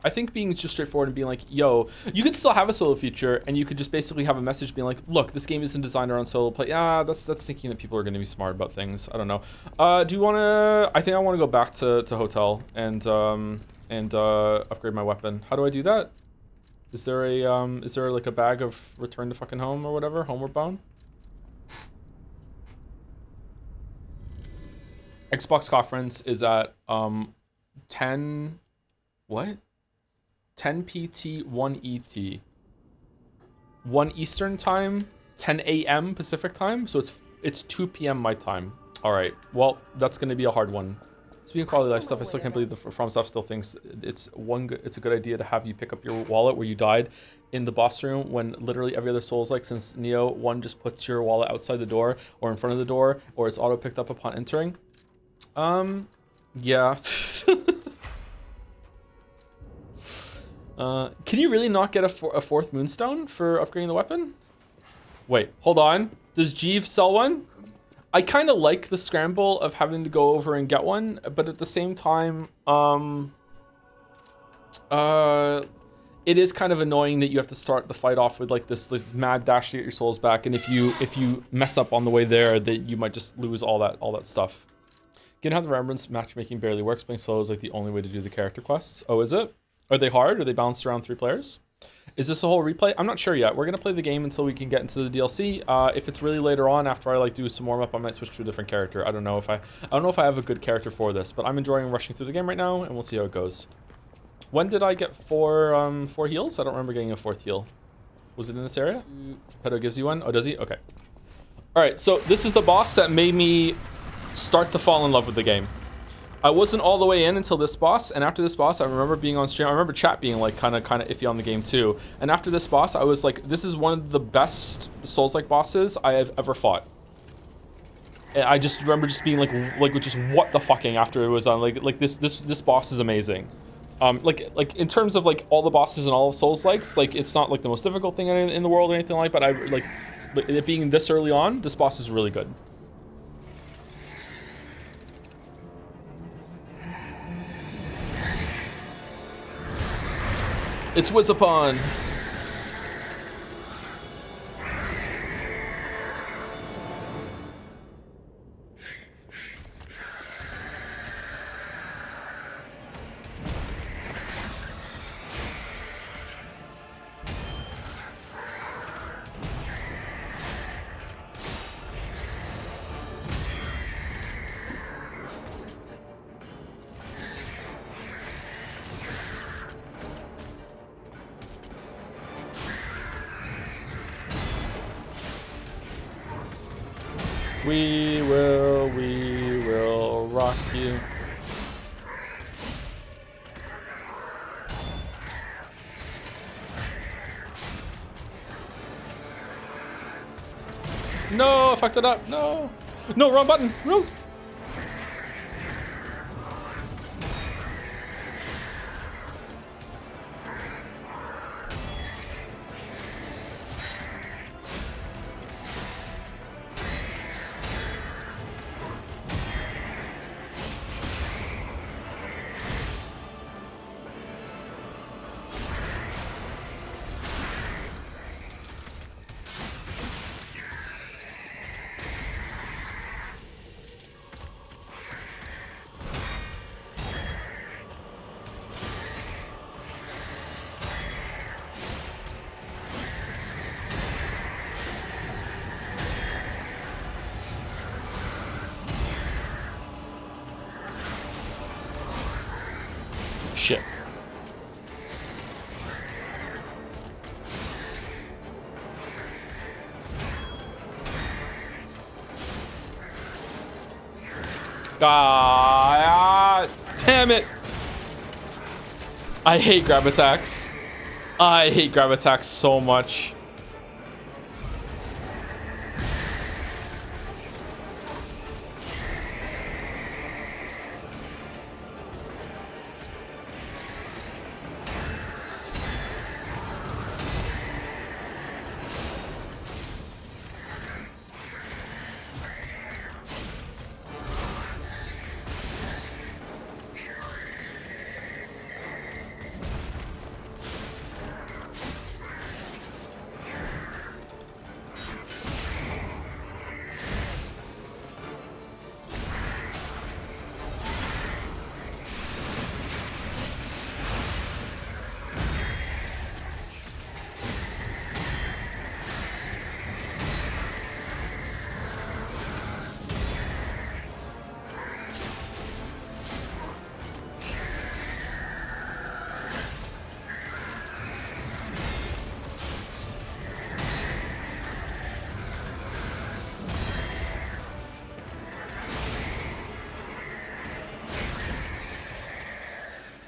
S1: I think being just straightforward and being like, yo, you could still have a solo feature and you could just basically have a message being like, look, this game isn't designed around solo play. Yeah, that's thinking that people are going to be smart about things. I don't know. Do you want to, I think I want to go back to Hotel and upgrade my weapon. How do I do that? Is there like a bag of return to fucking home or whatever? Homeward Bound? Xbox conference is at 10 PT 1 ET 1 Eastern time, 10 a.m. Pacific time, so it's 2 p.m. my time. All right, well, that's gonna be a hard one. Speaking of quality of life stuff, I still can't believe the From Stuff still thinks it's a good idea to have you pick up your wallet where you died in the boss room when literally every other Souls-like since Neo 1 just puts your wallet outside the door or in front of the door or it's auto picked up upon entering. Yeah. Can you really not get a fourth moonstone for upgrading the weapon? Wait, hold on. Does Jeeves sell one? I kind of like the scramble of having to go over and get one, but at the same time, it is kind of annoying that you have to start the fight off with like this mad dash to get your souls back, and if you mess up on the way there, that you might just lose all that stuff. Given how the Remembrance matchmaking barely works, playing solo is like the only way to do the character quests. Oh, is it? Are they hard? Are they balanced around 3 players? Is this a whole replay? I'm not sure yet. We're gonna play the game until we can get into the DLC. If it's really later on after I like do some warm up, I might switch to a different character. I don't know if I have a good character for this, but I'm enjoying rushing through the game right now, and we'll see how it goes. When did I get 4 heals? I don't remember getting a 4th heal. Was it in this area? Pedo gives you one. Oh, does he? Okay. All right. So this is the boss that made me start to fall in love with the game. I wasn't all the way in until this boss, and after this boss, I remember being on stream. I remember chat being like kind of iffy on the game too. And after this boss, I was like, this is one of the best Souls-like bosses I have ever fought. And I just remember just being like just what the fucking after it was done. Like this boss is amazing. Like in terms of like all the bosses and all of Souls-likes, like it's not like the most difficult thing in the world or anything like. But I like it being this early on, this boss is really good. It's Wizapon. We will rock you. No, I fucked it up. No, wrong button. No. God damn it. I hate grab attacks. I hate grab attacks so much.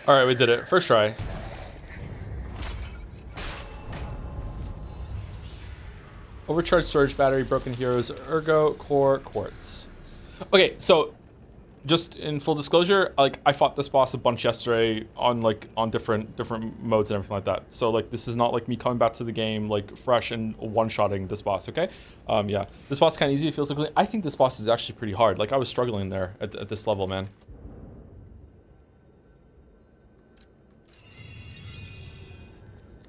S1: All right, we did it. First try. Overcharged storage battery, broken heroes, ergo, core, quartz. Okay, so just in full disclosure, like I fought this boss a bunch yesterday on different modes and everything like that. So like this is not like me coming back to the game like fresh and one-shotting this boss, okay? Yeah, this boss is kind of easy. It feels like I think this boss is actually pretty hard. Like I was struggling there at this level, man.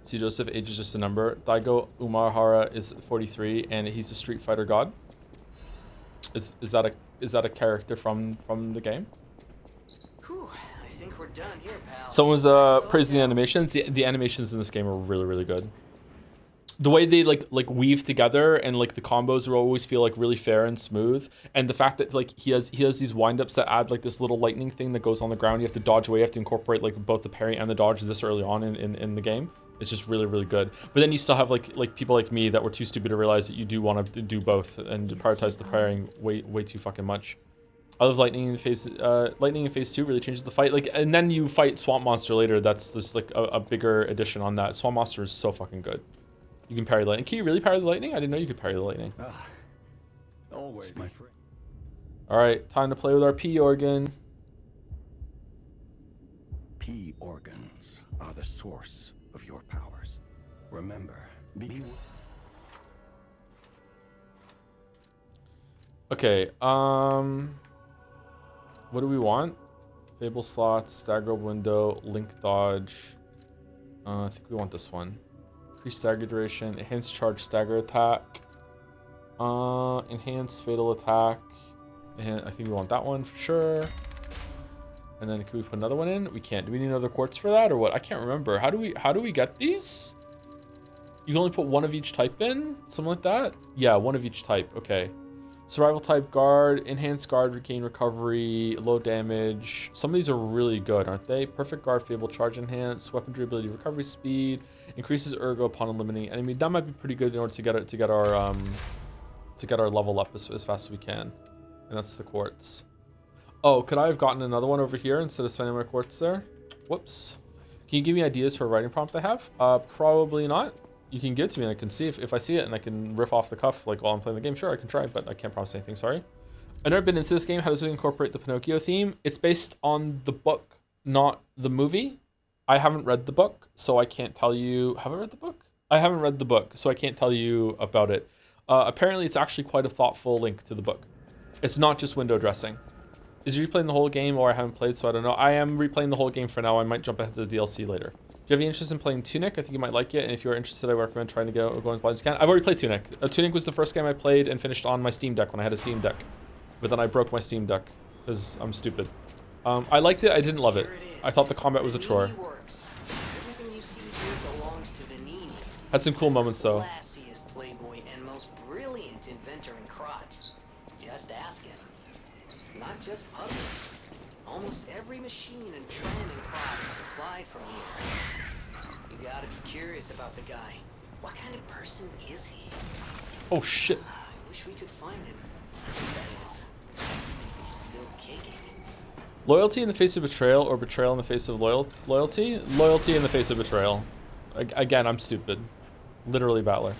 S1: See, Joseph, age is just a number. Daigo Umahara is 43, and he's a Street Fighter god. Is that a character from the game?
S3: Whew, I think we're done here, pal.
S1: Someone was praising the animations. The animations in this game are really good. The way they like weave together and like the combos will always feel like really fair and smooth. And the fact that like he has these windups that add like this little lightning thing that goes on the ground. You have to dodge away. You have to incorporate like both the parry and the dodge this early on in the game. It's just really good. But then you still have like people like me that were too stupid to realize that you do want to do both and prioritize the parrying way too fucking much. I love lightning in phase 2 really changes the fight. Like, and then you fight Swamp Monster later. That's just like a bigger addition on that. Swamp Monster is so fucking good. You can parry lightning. Can you really parry the lightning? I didn't know you could parry the lightning.
S6: Always, my friend.
S1: All right, time to play with our P organ.
S6: P organs are the source of your powers. Remember, be.
S1: Okay, what do we want? Fable slots, stagger window, link dodge. I think we want this one. Increase stagger duration, enhanced charge stagger attack. Enhanced fatal attack. And I think we want that one for sure. And then can we put another one in? We can't. Do we need another quartz for that or what? I can't remember. How do we get these? You can only put one of each type in? Something like that? Yeah, one of each type. Okay. Survival type guard, enhanced guard, regain recovery, low damage. Some of these are really good, aren't they? Perfect guard, fable charge enhance, weaponry ability, recovery speed, increases ergo upon eliminating enemy. That might be pretty good in order to get our level up as fast as we can. And that's the quartz. Oh, could I have gotten another one over here instead of spending my quartz there? Whoops. Can you give me ideas for a writing prompt I have? Probably not. You can give it to me and I can see if I see it and I can riff off the cuff like while I'm playing the game. Sure, I can try, but I can't promise anything, sorry. I've never been into this game. How does it incorporate the Pinocchio theme? It's based on the book, not the movie. I haven't read the book, so I can't tell you. Have I read the book? I haven't read the book, so I can't tell you about it. Apparently, it's actually quite a thoughtful link to the book. It's not just window dressing. Is he replaying the whole game or I haven't played, so I don't know. I am replaying the whole game for now. I might jump ahead to the DLC later. Do you have any interest in playing Tunic? I think you might like it. And if you're interested, I recommend trying to go as blind as you can. I've already played Tunic. Tunic was the first game I played and finished on my Steam Deck when I had a Steam Deck. But then I broke my Steam Deck because I'm stupid. I liked it. I didn't love it. I thought the combat was a chore.
S3: Everything you see here belongs to Vanini.
S1: Had some cool moments though.
S3: Classiest playboy and most brilliant inventor in Krot. Just ask him. Not just puppets. Almost every machine and tram in Krot is supplied from here. You gotta be curious about the guy. What kind of person is he?
S1: Oh shit.
S3: I wish we could find him. That is, if he's still kicking.
S1: Loyalty in the face of betrayal, or betrayal in the face of loyalty? Loyalty in the face of betrayal. Again, I'm stupid. Literally battler.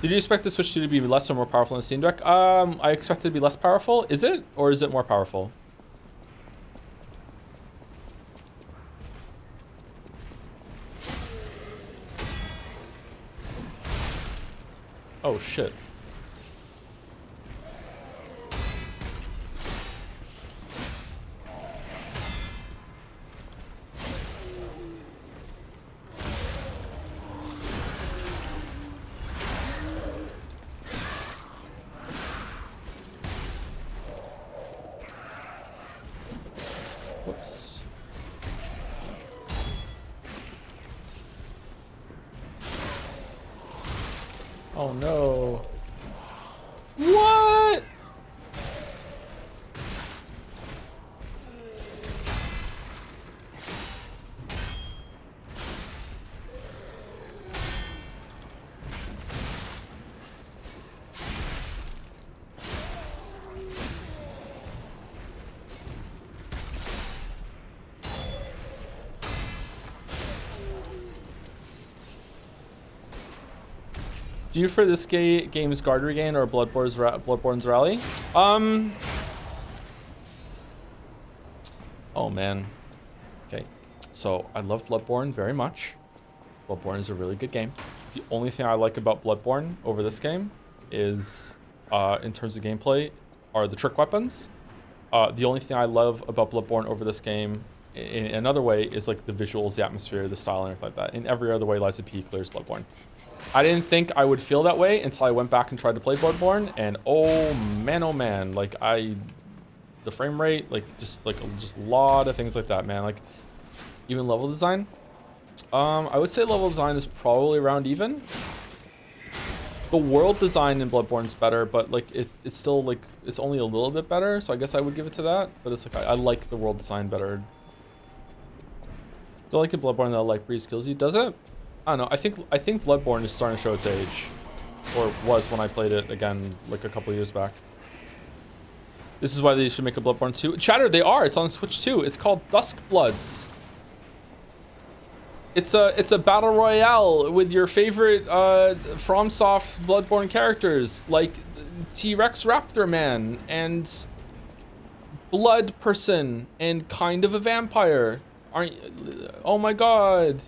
S1: Did you expect the Switch 2 to be less or more powerful than the Steam Deck? I expect it to be less powerful. Is it? Or is it more powerful? Oh, shit. Whoops. Oh no. What? Do you prefer this game's guard regain or Bloodborne's rally? Oh man. Okay, so I love Bloodborne very much. Bloodborne is a really good game. The only thing I like about Bloodborne over this game is, in terms of gameplay, are the trick weapons. The only thing I love about Bloodborne over this game, in another way, is like the visuals, the atmosphere, the style, and everything like that. In every other way, Lies of P clears Bloodborne. I didn't think I would feel that way until I went back and tried to play Bloodborne, and oh man, like the frame rate, just a lot of things like that, man. Like even level design. I would say level design is probably around even. The world design in Bloodborne's better, but like it's still like it's only a little bit better, so I guess I would give it to that. But it's like I like the world design better. Do I like a Bloodborne that like breeze kills you? Does it? I don't know. I think Bloodborne is starting to show its age, or was when I played it again like a couple years back. This is why they should make a Bloodborne 2. Chatter, they are. It's on Switch 2. It's called Dusk Bloods. It's a battle royale with your favorite FromSoft Bloodborne characters like T-Rex Raptor Man and Blood Person and kind of a vampire. Oh my god.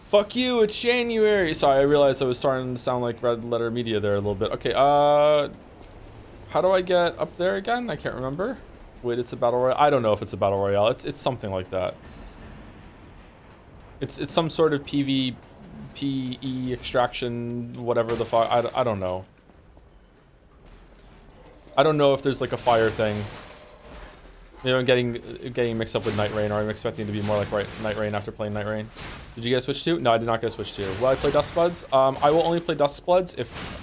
S1: Fuck you, it's January. Sorry, I realized I was starting to sound like Red Letter Media there a little bit. Okay, how do I get up there again? I can't remember. Wait, it's a battle royale. I don't know if it's a battle royale. It's something like that. It's some sort of PvPe extraction, whatever the fuck. I don't know. I don't know if there's like a fire thing. Maybe I'm getting mixed up with Night Rain, or I'm expecting it to be more like Night Rain after playing Night Rain. Did you get a Switch 2? No, I did not get a Switch 2. Will I play Dusk Bloods? I will only play Dusk Bloods if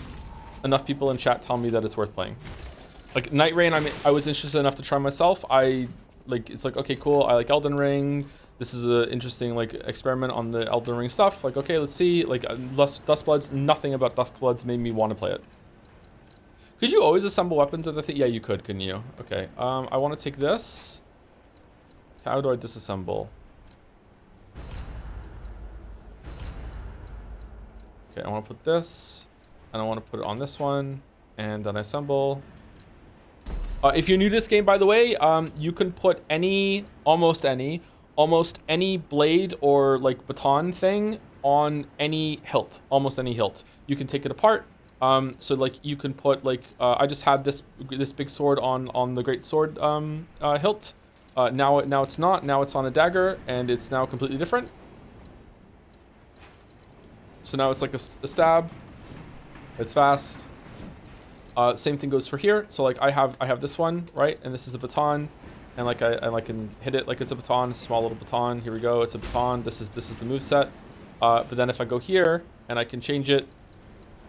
S1: enough people in chat tell me that it's worth playing. Like Night Rain, I was interested enough to try myself. It's like, okay, cool. I like Elden Ring. This is an interesting like experiment on the Elden Ring stuff. Like, okay, let's see. Like Dusk Bloods, nothing about Dusk Bloods made me want to play it. Could you always assemble weapons in the thing? Yeah, you could, couldn't you? Okay, I want to take this. How do I disassemble? Okay, I want to put this, and I want to put it on this one, and then I assemble. If you're new to this game, by the way, you can put almost any blade or like baton thing on any hilt, almost any hilt. You can take it apart. So like you can put like I just had this big sword on the great sword hilt. Now it's not. Now it's on a dagger, and it's now completely different. So now it's like a stab. It's fast. Same thing goes for here. So like I have this one, right, and this is a baton, and like I can hit it like it's a baton, a small little baton. Here we go. It's a baton. This is the moveset. But then if I go here and I can change it.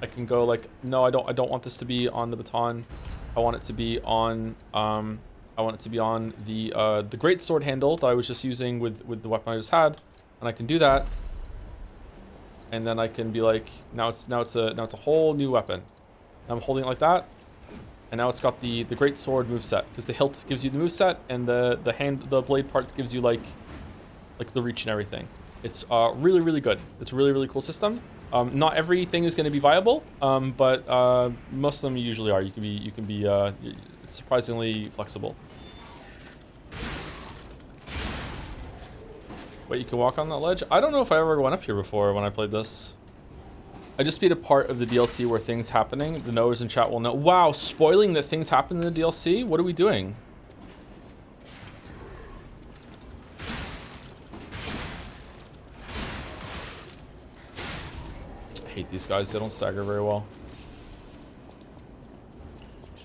S1: I can go like, no, I don't want this to be on the baton. I want it to be on the great sword handle that I was just using with the weapon I just had, and I can do that. And then I can be like, now it's a whole new weapon. I'm holding it like that, And now it's got the great sword moveset, because the hilt gives you the moveset, and the blade part gives you like the reach and everything. It's really, really good. It's a really, really cool system. Not everything is going to be viable, but most of them usually are. You can be surprisingly flexible. Wait, you can walk on that ledge? I don't know if I ever went up here before when I played this. I just beat a part of the DLC where things happening. The knowers in chat will know. Wow, spoiling that things happen in the DLC? What are we doing? I hate these guys. They don't stagger very well.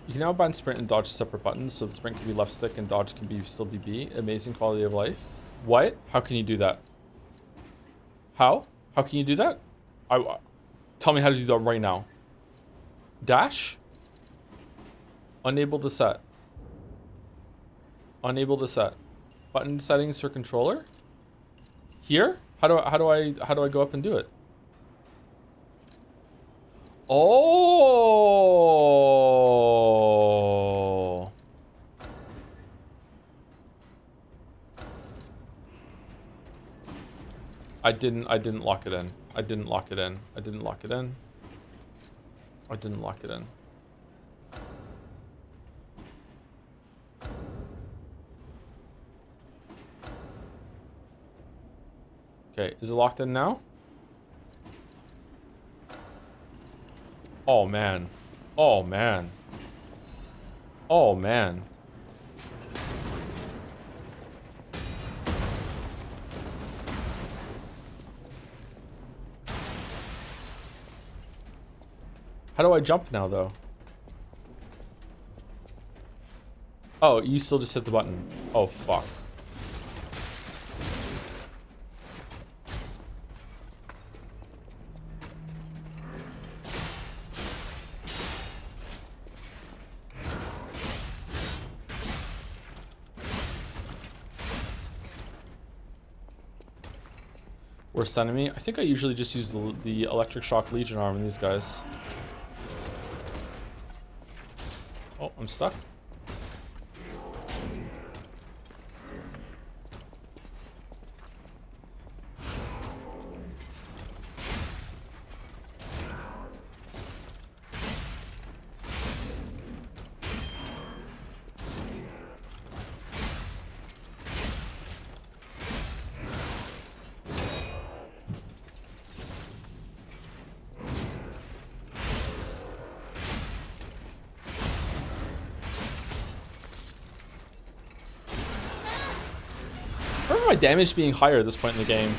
S1: You can now bind sprint and dodge separate buttons, so the sprint can be left stick and dodge can be still be B. Amazing quality of life. What? How can you do that? How? How can you do that? Tell me how to do that right now. Dash? Unable to set. Unable to set. Button settings for controller? Here? How do I go up and do it? Oh. I didn't lock it in. I didn't lock it in. I didn't lock it in. I didn't lock it in. Okay, is it locked in now? Oh man. Oh man. Oh man. How do I jump now, though? Oh, you still just hit the button. Oh, fuck. Worst enemy? I think I usually just use the electric shock legion arm in these guys. Oh, I'm stuck. My damage being higher at this point in the game.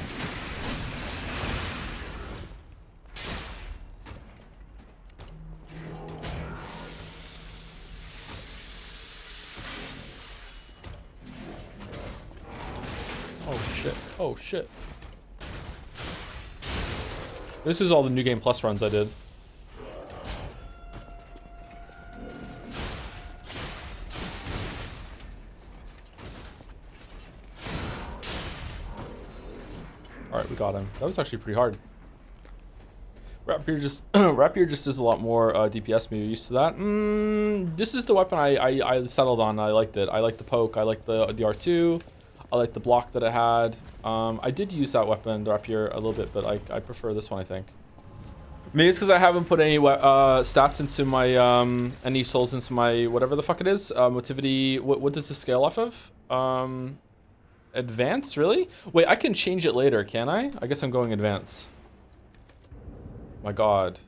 S1: Oh shit. Oh shit. This is all the New Game Plus runs I did. Got him. That was actually pretty hard. Rapier just is a lot more DPS. Maybe used to that. This is the weapon I settled on. I liked it. I like the poke. I like the R2. I like the block that it had. I did use that weapon, the Rapier, a little bit, but I prefer this one, I think. Maybe it's because I haven't put any stats into my any souls into my whatever the fuck it is. Motivity. What does this scale off of? Advance, really? Wait, I can change it later, can I? I guess I'm going advance. My god.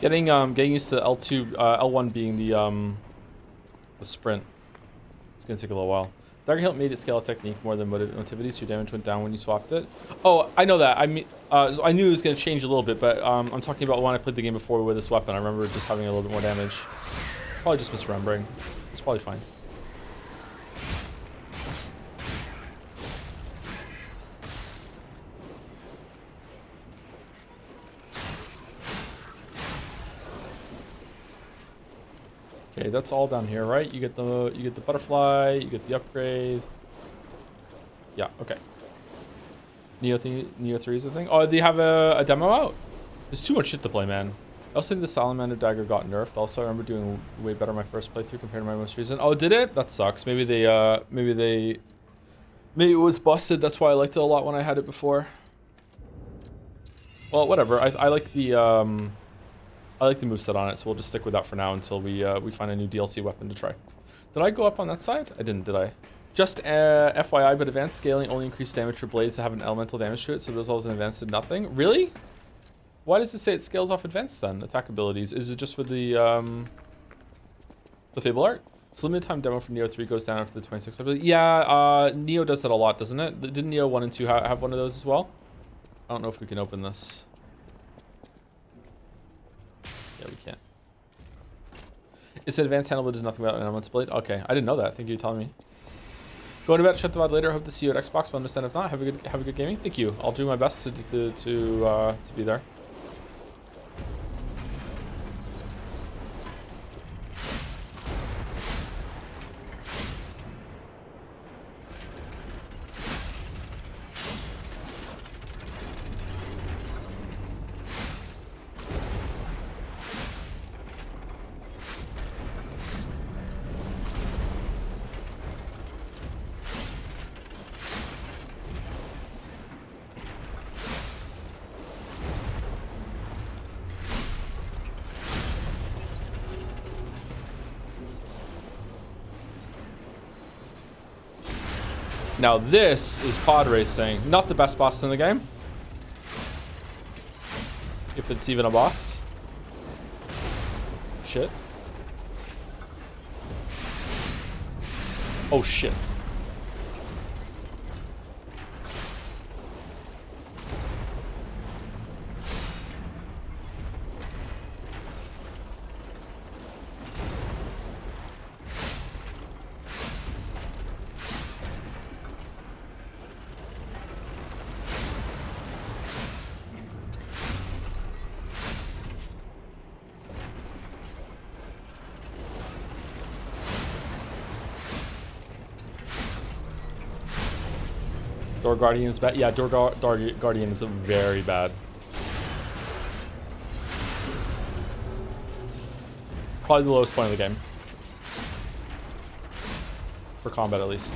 S1: Getting used to L2, L1 being the sprint. It's gonna take a little while. Dagger Hilt made it scale a technique more than motivity, so your damage went down when you swapped it. Oh, I know that. I mean, I knew it was going to change a little bit, but I'm talking about when I played the game before with this weapon. I remember just having a little bit more damage. Probably just misremembering. It's probably fine. Okay, that's all down here, right? You get the butterfly, you get the upgrade. Yeah, okay. Neo 3 is a thing. Oh, they have a demo out? There's too much shit to play, man. I also think the Salamander dagger got nerfed. Also, I remember doing way better my first playthrough compared to my most recent. Oh, did it? That sucks. Maybe it was busted. That's why I liked it a lot when I had it before. Well, whatever. I like the moveset on it, so we'll just stick with that for now until we find a new DLC weapon to try. Did I go up on that side? I didn't, did I? Just FYI, but advanced scaling only increased damage for blades that have an elemental damage to it, so those levels in advanced did nothing. Really? Why does it say it scales off advanced then? Attack abilities. Is it just for the Fable art? So limited time demo for Neo 3 goes down after the 26th, I believe. Yeah, Neo does that a lot, doesn't it? Didn't Neo 1 and 2 have one of those as well? I don't know if we can open this. Yeah, we can't. It's an advanced handle, but does nothing about an elemental blade. Okay, I didn't know that. Thank you for telling me. Going to bed, shut the VOD later. Hope to see you at Xbox, but understand if not. Have a good gaming. Thank you. I'll do my best to be there. Now this is pod racing, not the best boss in the game. If it's even a boss. Shit. Oh shit. Door Guardian is bad. Yeah, Door Guardian is very bad. Probably the lowest point of the game. For combat, at least.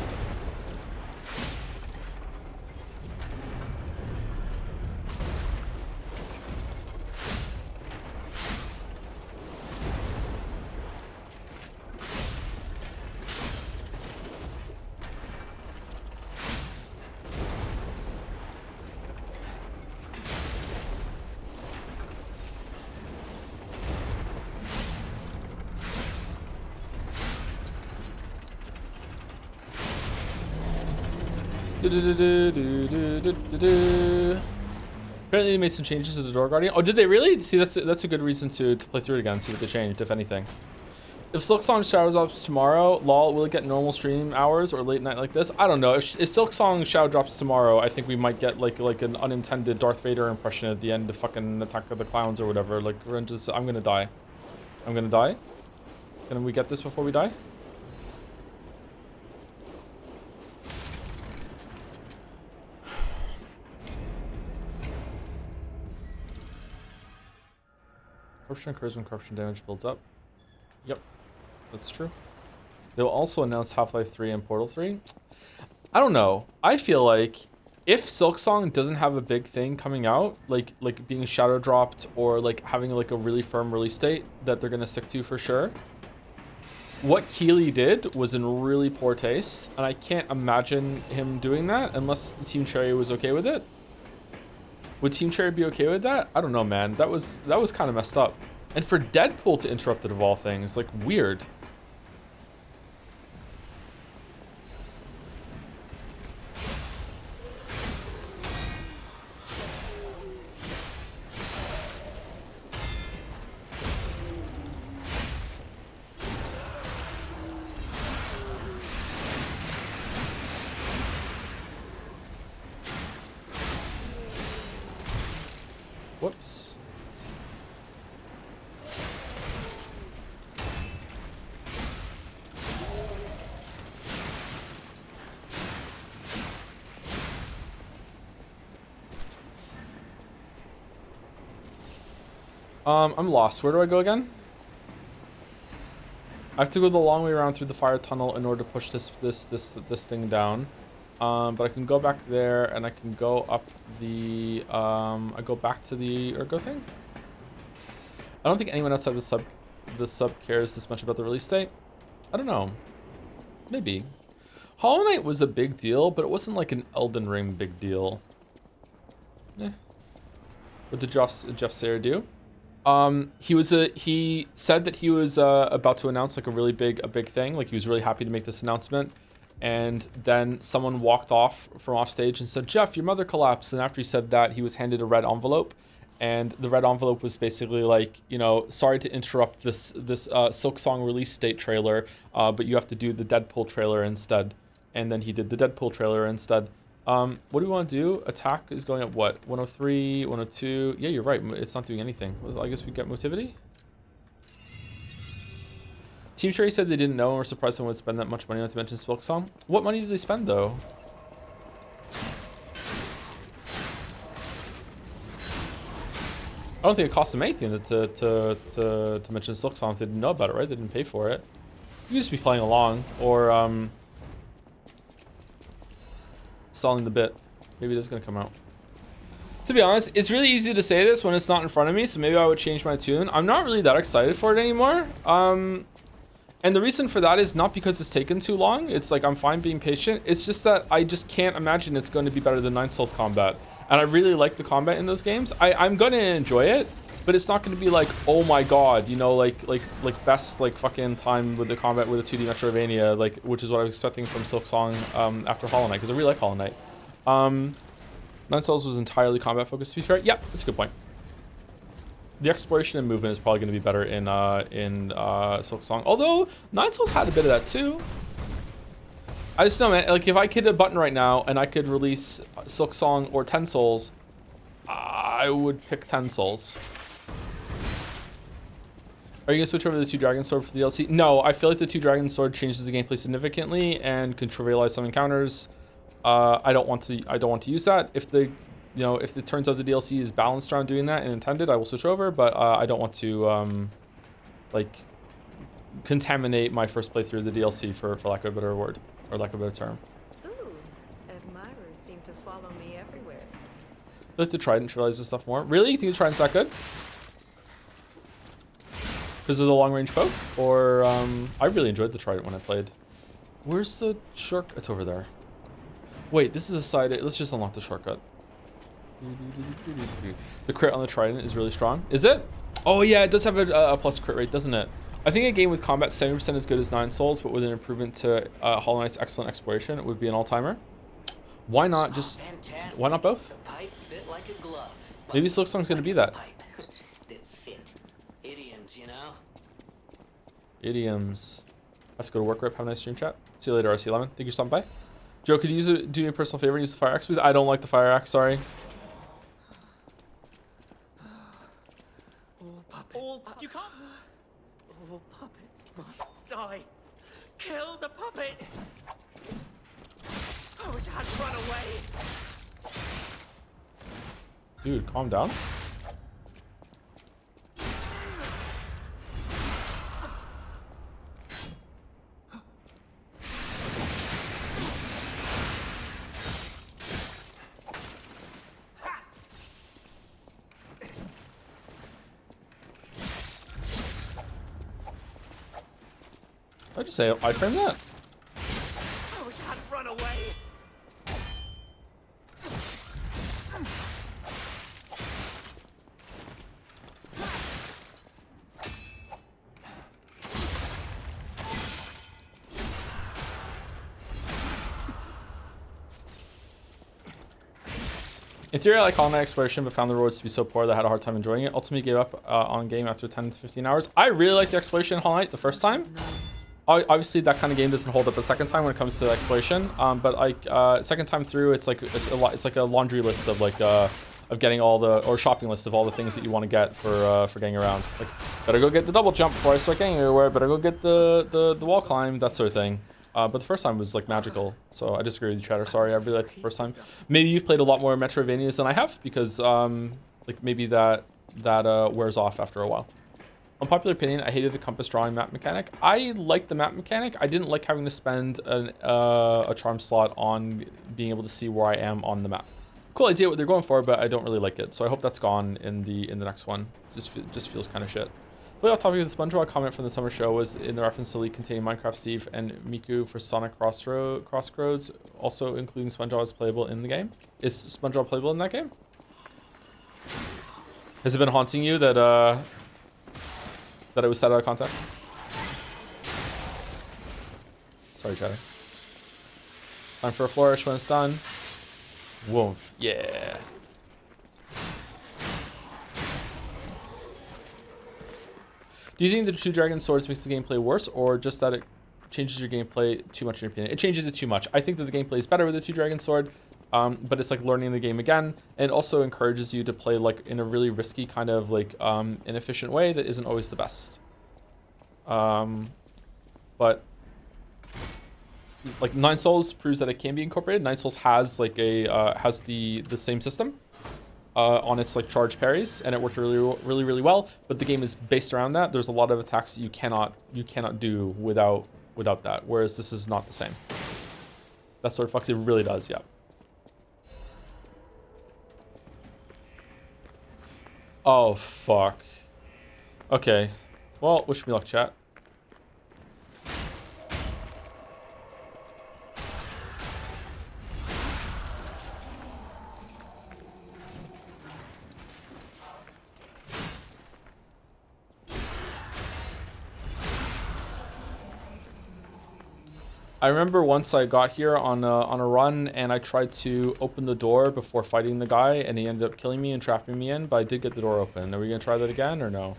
S1: Apparently they made some changes to the Door Guardian. Oh, did they really? See, that's a good reason to play through it again, see what they changed, if anything. If Silksong Shadow drops tomorrow, lol, will it get normal stream hours or late night like this? I don't know. If Silksong Shadow drops tomorrow, I think we might get like an unintended Darth Vader impression at the end of fucking Attack of the Clowns or whatever. Like, we're into this. I'm gonna die. I'm gonna die. Can we get this before we die? Corruption occurs when corruption damage builds up. Yep, that's true. They'll also announce Half-Life 3 and Portal 3. I don't know. I feel like if Silksong doesn't have a big thing coming out, like being shadow dropped or like having like a really firm release date that they're gonna stick to for sure, what Keeley did was in really poor taste, and I can't imagine him doing that unless Team Cherry was okay with it. Would Team Cherry be okay with that? I don't know, man. That was kind of messed up. And for Deadpool to interrupt it of all things, like, weird. Whoops. I'm lost. Where do I go again? I have to go the long way around through the fire tunnel in order to push this thing down. But I can go back there and I can go up the I go back to the Ergo thing. I don't think anyone outside the sub cares this much about the release date. I don't know. Maybe. Hollow Knight was a big deal, but it wasn't like an Elden Ring big deal. Eh. What did Jeff Sayer do? He said that he was about to announce like a big thing. Like he was really happy to make this announcement. And then someone walked off from off stage and said, "Jeff, your mother collapsed." And after he said that, he was handed a red envelope. And the red envelope was basically like, you know, sorry to interrupt this Silksong release date trailer, but you have to do the Deadpool trailer instead. And then he did the Deadpool trailer instead. What do we want to do? Attack is going at what? 103, 102. Yeah, you're right. It's not doing anything. I guess we get motivity. Team Cherry said they didn't know and were surprised someone would spend that much money, not to mention Silksong. What money did they spend though? I don't think it cost them anything to mention Silksong if they didn't know about it, right? They didn't pay for it. You could just be playing along or selling the bit. Maybe that's gonna come out. To be honest, it's really easy to say this when it's not in front of me, so maybe I would change my tune. I'm not really that excited for it anymore. And the reason for that is not because it's taken too long. It's like I'm fine being patient. It's just that I just can't imagine it's going to be better than Nine Souls combat. And I really like the combat in those games. I'm going to enjoy it, but it's not going to be like, oh my god, you know, like best like fucking time with the combat with a 2D Metroidvania, like, which is what I was expecting from Silksong after Hollow Knight, because I really like Hollow Knight. Nine Souls was entirely combat focused, to be fair. Yep, that's a good point. The exploration and movement is probably going to be better in Silksong. Although Nine Souls had a bit of that too. I just know, man. Like if I hit a button right now and I could release Silksong or 10 Souls, I would pick 10 Souls. Are you gonna switch over to the 2 Dragon Sword for the DLC? No, I feel like the 2 Dragon Sword changes the gameplay significantly and can trivialize some encounters. I don't want to use that. If it turns out the DLC is balanced around doing that and intended, I will switch over, but I don't want to like contaminate my first playthrough of the DLC for lack of a better word or lack of a better term.
S7: Ooh, admirers seem to follow me everywhere.
S1: I feel like the Trident trivializes stuff more. Really? You think the Trident's that good? Because of the long range poke? Or I really enjoyed the Trident when I played. Where's the shortcut? It's over there. Wait, this is a side. Let's just unlock the shortcut. The crit on the Trident is really strong. Is it? Oh yeah, it does have a plus crit rate, doesn't it? I think a game with combat 70% as good as Nine Souls, but with an improvement to Hollow Knight's excellent exploration, it would be an all-timer. Why not just? Why not both?
S3: The pipe fit like a glove.
S1: Maybe Silksong's gonna be that.
S3: Pipe that fit. Idioms, you know.
S1: Idioms. Let's go to work, Rip. Have a nice stream chat. See you later, RC11. Thank you for stopping by. Joe, could you do me a personal favor and use the fire axe, please? I don't like the fire axe, sorry.
S5: You can't. All puppets must die. Kill the puppet. I wish I had run away.
S1: Dude, calm down. I just say I frame that.
S5: I wish I had run away.
S1: In theory, I like Hollow Knight Exploration, but found the rewards to be so poor that I had a hard time enjoying it. Ultimately gave up on game after 10 to 15 hours. I really liked the Exploration in Hollow Knight the first time. Obviously, that kind of game doesn't hold up the second time when it comes to exploration. But like second time through, it's like a laundry list of like of getting all the or shopping list of all the things that you want to get for getting around. Like, better go get the double jump before I start getting everywhere. Better go get the wall climb, that sort of thing. But the first time was like magical. So I disagree with you, Chatter. Sorry, I really liked the first time. Maybe you've played a lot more Metroidvanias than I have because like maybe that that wears off after a while. Unpopular opinion, I hated the compass drawing map mechanic. I liked the map mechanic. I didn't like having to spend a charm slot on being able to see where I am on the map. Cool idea what they're going for, but I don't really like it. So I hope that's gone in the next one. Just feels kind of shit. Fully off topic of the SpongeBob comment from the summer show was in the reference to the leak containing Minecraft Steve and Miku for Sonic Crossroads, also including SpongeBob as playable in the game. Is SpongeBob playable in that game? Has it been haunting you that it was set out of context? Sorry, Chatter. Time for a flourish when it's done. Woof. Yeah. Do you think the two dragon swords makes the gameplay worse, or just that it changes your gameplay too much in your opinion? It changes it too much. I think that the gameplay is better with the two dragon sword, but it's like learning the game again. And it also encourages you to play like in a really risky kind of like inefficient way that isn't always the best. But like Nine Souls proves that it can be incorporated. Nine Souls has like a has the same system on its like charge parries, and it worked really well. But the game is based around that. There's a lot of attacks that you cannot do without that. Whereas this is not the same. That sort of fucks. It really does, yeah. Oh fuck. Okay. Well, wish me luck, chat. I remember once I got here on a run and I tried to open the door before fighting the guy and he ended up killing me and trapping me in, but I did get the door open. Are we gonna try that again or no?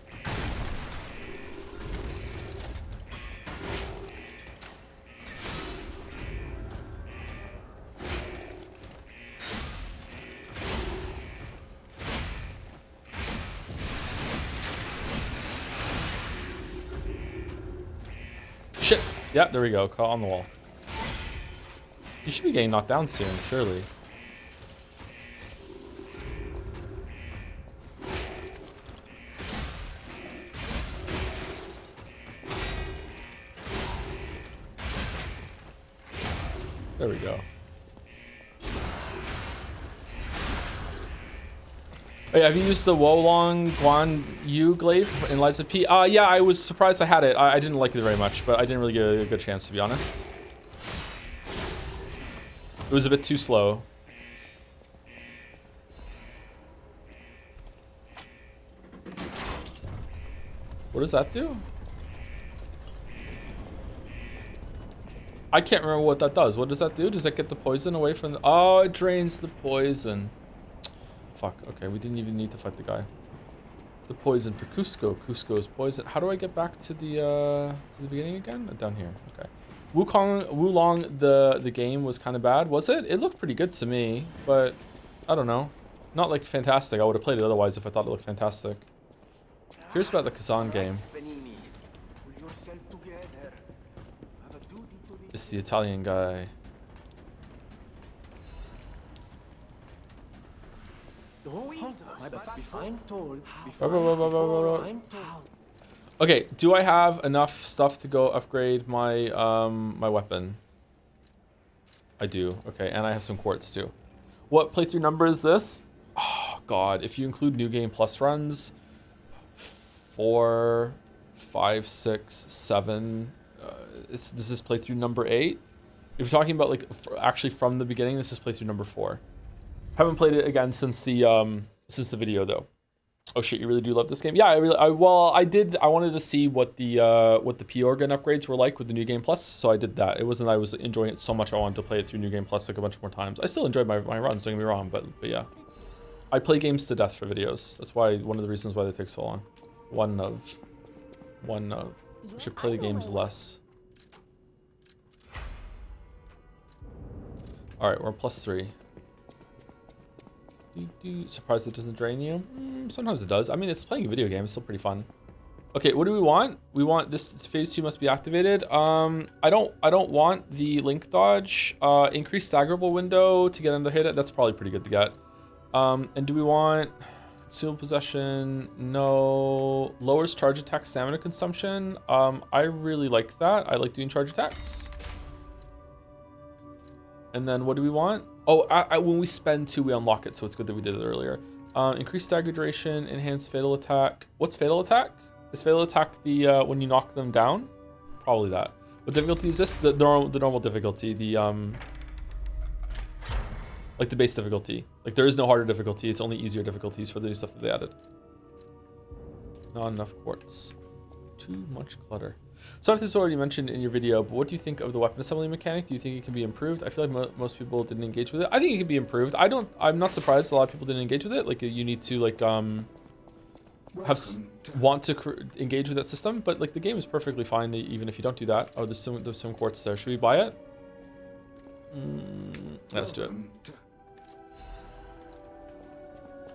S1: Shit. Yeah, there we go. Caught on the wall. You should be getting knocked down soon, surely. There we go. Wait, have you used the Wolong Guan Yu glaive in Liza P? Yeah, I was surprised I had it. I didn't like it very much, but I didn't really get a good chance, to be honest. It was a bit too slow. What does that do? I can't remember what that does. What does that do? Does that get the poison away from the... Oh, it drains the poison. Fuck, okay, we didn't even need to fight the guy. The poison for Cusco. Cusco is poison. How do I get back to the beginning again? Down here, okay. Wulong, the game was kind of bad, was it? It looked pretty good to me, but I don't know. Not like fantastic. I would have played it otherwise if I thought it looked fantastic. Curious about the Kazan game. It's the Italian guy. Okay, do I have enough stuff to go upgrade my my weapon? I do. Okay, and I have some quartz too. What playthrough number is this? Oh god, if you include New Game Plus runs, 4, 5, 6, 7. This is playthrough number 8. If you're talking about like actually from the beginning, this is playthrough number 4. Haven't played it again since the video though. Oh shit, you really do love this game? Yeah, I did. I wanted to see what the P organ upgrades were like with the New Game Plus, so I did that. It wasn't that I was enjoying it so much I wanted to play it through New Game Plus like a bunch more times. I still enjoyed my runs, don't get me wrong, but yeah. I play games to death for videos. That's why one of the reasons why they take so long. One of. I should play the games less. Alright, we're +3. Surprised it doesn't drain you? Sometimes it does. I mean, it's playing a video game. It's still pretty fun. Okay, what do we want? We want this phase 2 must be activated. I don't want the link dodge. Increase staggerable window to get under hit it. That's probably pretty good to get. And do we want Seal possession, no. Lowers charge attack stamina consumption. I really like that. I like doing charge attacks. And then what do we want? Oh, when we spend 2, we unlock it, so it's good that we did it earlier. Increased stagger duration, enhanced fatal attack. What's fatal attack? Is fatal attack the when you knock them down? Probably that. What difficulty is this? The normal difficulty. The like the base difficulty. Like there is no harder difficulty. It's only easier difficulties for the new stuff that they added. Not enough quartz. Too much clutter. So if this is already mentioned in your video, but what do you think of the weapon assembly mechanic? Do you think it can be improved? I feel like most people didn't engage with it. I think it can be improved. I'm not surprised a lot of people didn't engage with it. Like you need to like want to engage with that system, but like the game is perfectly fine even if you don't do that. Oh, there's some quartz there. Should we buy it? Let's do it.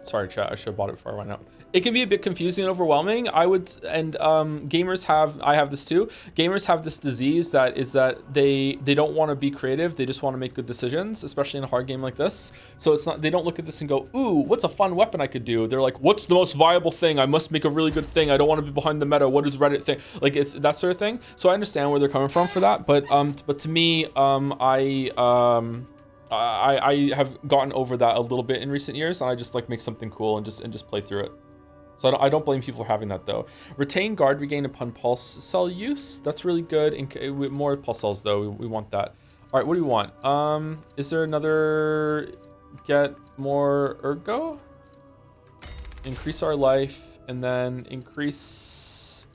S1: Sorry, chat. I should have bought it before I went out. It can be a bit confusing and overwhelming. I have this too. Gamers have this disease that is that they don't want to be creative. They just want to make good decisions, especially in a hard game like this. So it's not, they don't look at this and go, ooh, what's a fun weapon I could do? They're like, what's the most viable thing? I must make a really good thing. I don't want to be behind the meta. What is Reddit thing? Like it's that sort of thing. So I understand where they're coming from for that. But to me, I have gotten over that a little bit in recent years, and I just like make something cool and just play through it. So I don't blame people for having that though. Retain guard regain upon pulse cell use. That's really good. With more pulse cells though, we want that. All right, what do we want? Is there another get more ergo? Increase our life, and then increase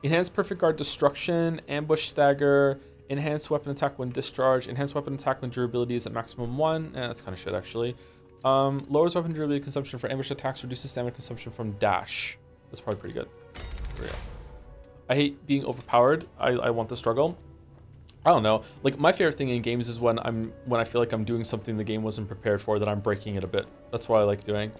S1: enhance perfect guard destruction, ambush stagger, enhance weapon attack when discharged, enhance weapon attack when durability is at maximum 1. That's kind of shit actually. Lowers weapon durability consumption for ambush attacks, reduces stamina consumption from dash. That's probably pretty good. There we go. I hate being overpowered. I want the struggle. I don't know. Like my favorite thing in games is when I feel like I'm doing something the game wasn't prepared for, that I'm breaking it a bit. That's what I like doing.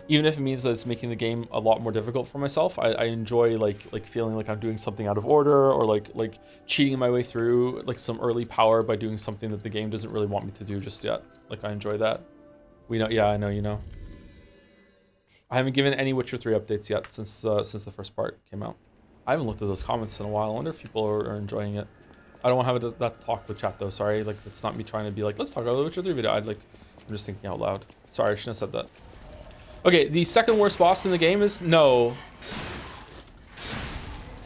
S1: Even if it means that it's making the game a lot more difficult for myself, I enjoy like feeling like I'm doing something out of order, or like cheating my way through like some early power by doing something that the game doesn't really want me to do just yet. Like I enjoy that. We know, yeah, I know, you know. I haven't given any Witcher 3 updates yet since the first part came out. I haven't looked at those comments in a while. I wonder if people are enjoying it. I don't want to have that talk with chat though. Sorry, like it's not me trying to be like, let's talk about the Witcher 3 video. I'm just thinking out loud. Sorry, I shouldn't have said that. Okay, the second worst boss in the game is no.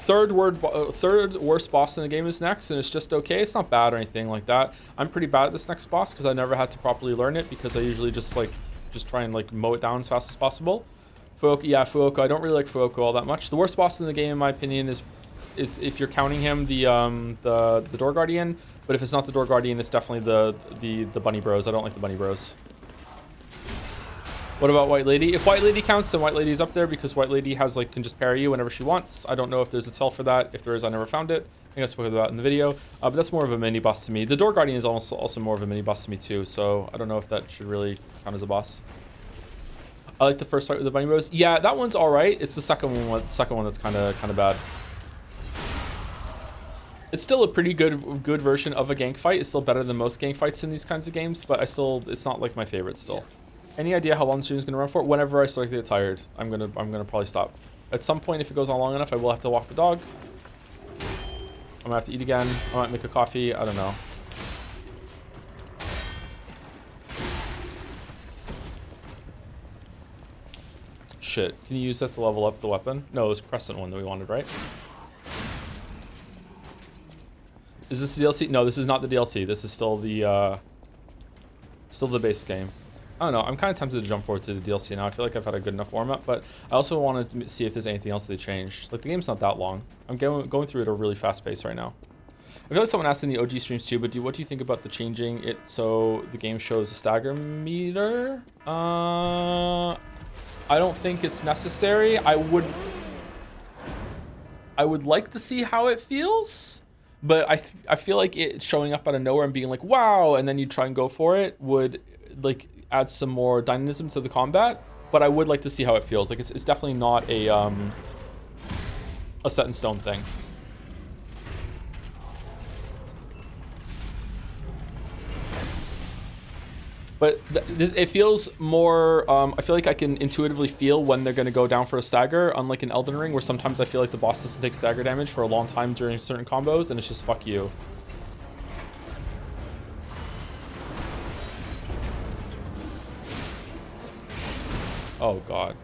S1: Third worst boss in the game is next, and it's just okay. It's not bad or anything like that. I'm pretty bad at this next boss because I never had to properly learn it, because I usually just try and like mow it down as fast as possible. Fuoco, yeah, Fuoco. I don't really like Fuoco all that much. The worst boss in the game, in my opinion, is if you're counting him the Door Guardian. But if it's not the Door Guardian, it's definitely the Bunny Bros. I don't like the Bunny Bros. What about White Lady? If White Lady counts, then White Lady's up there, because White Lady has can just parry you whenever she wants. I don't know if there's a tell for that. If there is, I never found it. I think I spoke about that in the video. But that's more of a mini boss to me. The Door Guardian is also more of a mini boss to me too. So I don't know if that should really count as a boss. I like the first fight with the Bunny Bros. Yeah, that one's all right. It's the second one that's kind of bad. It's still a pretty good version of a gank fight. It's still better than most gank fights in these kinds of games, but it's not like my favorite still. Any idea how long the stream is gonna run for? Whenever I start to get tired, I'm gonna probably stop. At some point, if it goes on long enough, I will have to walk the dog. I'm gonna have to eat again. I might make a coffee. I don't know. Shit. Can you use that to level up the weapon? No, it was Crescent one that we wanted, right? Is this the DLC? No, this is not the DLC. This is still the base game. I don't know. I'm kind of tempted to jump forward to the DLC now. I feel like I've had a good enough warm-up, but I also wanted to see if there's anything else they changed. Like, the game's not that long. I'm going through it at a really fast pace right now. I feel like someone asked in the OG streams too, but what do you think about the changing it so the game shows a stagger meter? I don't think it's necessary. I would like to see how it feels, but I feel like it showing up out of nowhere and being like, wow, and then you try and go for it would like add some more dynamism to the combat. But I would like to see how it feels. Like it's definitely not a set in stone thing. But it feels more, I feel like I can intuitively feel when they're going to go down for a stagger, unlike in Elden Ring, where sometimes I feel like the boss doesn't take stagger damage for a long time during certain combos, and it's just fuck you. Oh, God.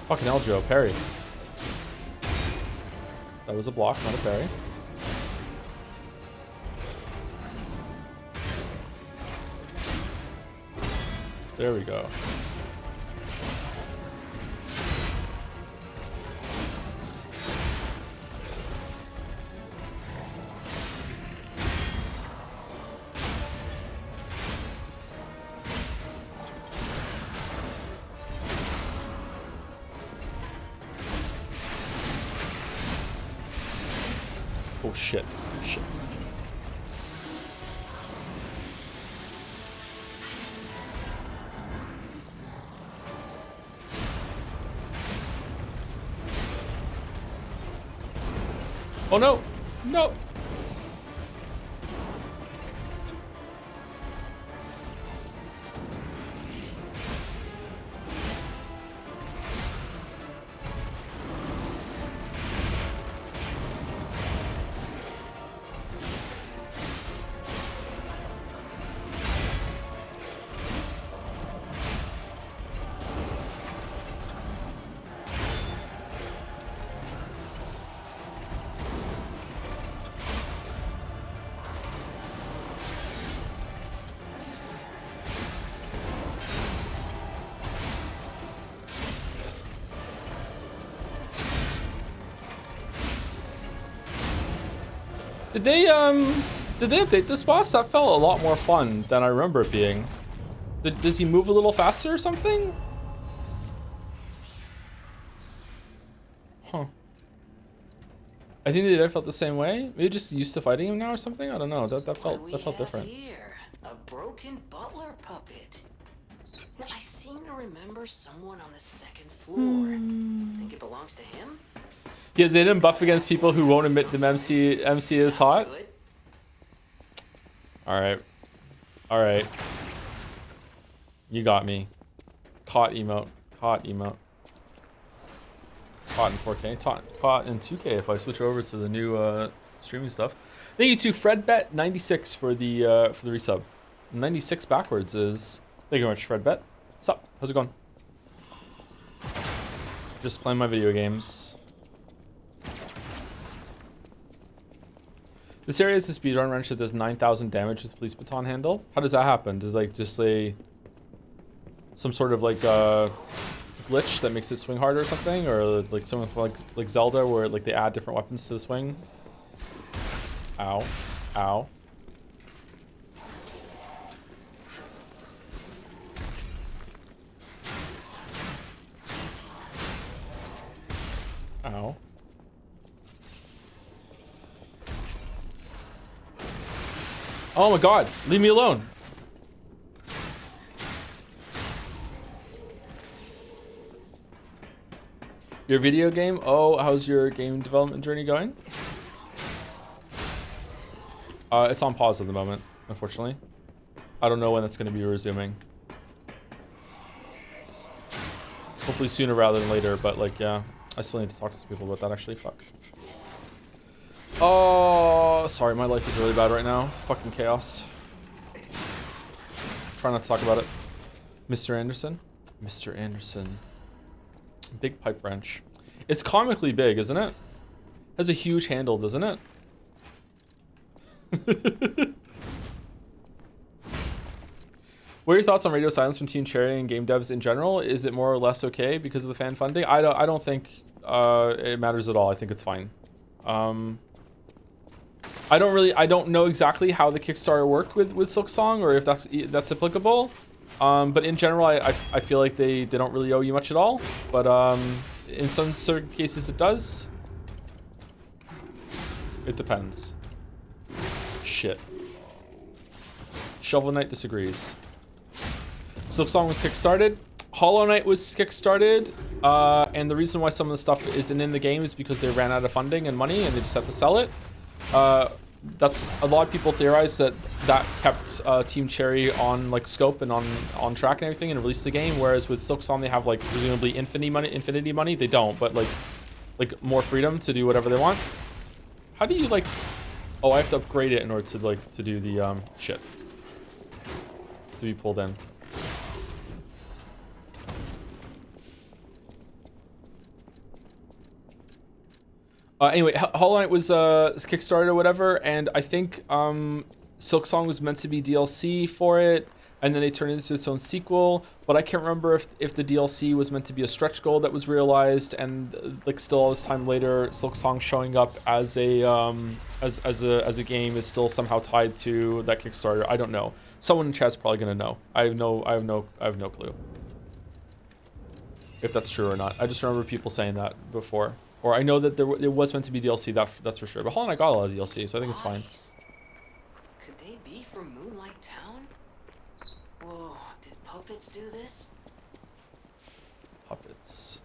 S1: Fucking hell, Joe. Parry. That was a block, not a parry. There we go. Oh shit. Oh shit. Oh no! No! Did they update this boss? That felt a lot more fun than I remember it being. Does he move a little faster or something? Huh. I think they felt the same way. Maybe just used to fighting him now or something. I don't know. That felt different.
S3: Here? A broken butler puppet. I seem to remember someone on the second floor. Think it belongs to him?
S1: Yeah, they didn't buff against people who won't admit them MC is hot. Alright. Alright. You got me. Caught emote. Caught emote. Caught in 4K. Caught in 2K if I switch over to the new streaming stuff. Thank you to FredBet96 for the resub. 96 backwards is... Thank you very much, FredBet. What's up? How's it going? Just playing my video games. This area is a speedrun wrench that does 9,000 damage with police baton handle. How does that happen? Does like just say some sort of like glitch that makes it swing harder or something, or like something like Zelda where like they add different weapons to the swing? Ow, ow. Ow. Oh my god, leave me alone. Your video game? Oh, how's your game development journey going? It's on pause at the moment, unfortunately. I don't know when that's going to be resuming. Hopefully sooner rather than later, but like, yeah. I still need to talk to some people about that, actually. Fuck. Oh, sorry, my life is really bad right now. Fucking chaos. Try not to talk about it. Mr. Anderson? Mr. Anderson. Big pipe wrench. It's comically big, isn't it? Has a huge handle, doesn't it? What are your thoughts on radio silence from Team Cherry and game devs in general? Is it more or less okay because of the fan funding? I don't think it matters at all. I think it's fine. I don't know exactly how the Kickstarter worked with Silksong, or if that's applicable. But in general, I feel like they don't really owe you much at all. But in some certain cases it does. It depends. Shit. Shovel Knight disagrees. Silksong was kickstarted. Hollow Knight was kickstarted. And the reason why some of the stuff isn't in the game is because they ran out of funding and money and they just had to sell it. That's a lot of people theorize that kept Team Cherry on like scope and on track and everything and released the game. Whereas with Silksong, they have like presumably infinity money. They don't, but like more freedom to do whatever they want. How do you like? Oh, I have to upgrade it in order to do the shit to be pulled in. Anyway, Hollow Knight was Kickstarter or whatever, and I think Silksong was meant to be DLC for it, and then they turned it into its own sequel. But I can't remember if the DLC was meant to be a stretch goal that was realized, and like still all this time later, Silksong showing up as a game is still somehow tied to that Kickstarter. I don't know. Someone in chat's probably gonna know. I have no clue if that's true or not. I just remember people saying that before. Or I know that it was meant to be DLC, that's for sure. But Hollow Knight got a lot of DLC, so I think it's fine.
S3: Could they be from Moonlight Town? Whoa, did puppets do this?
S1: Puppets.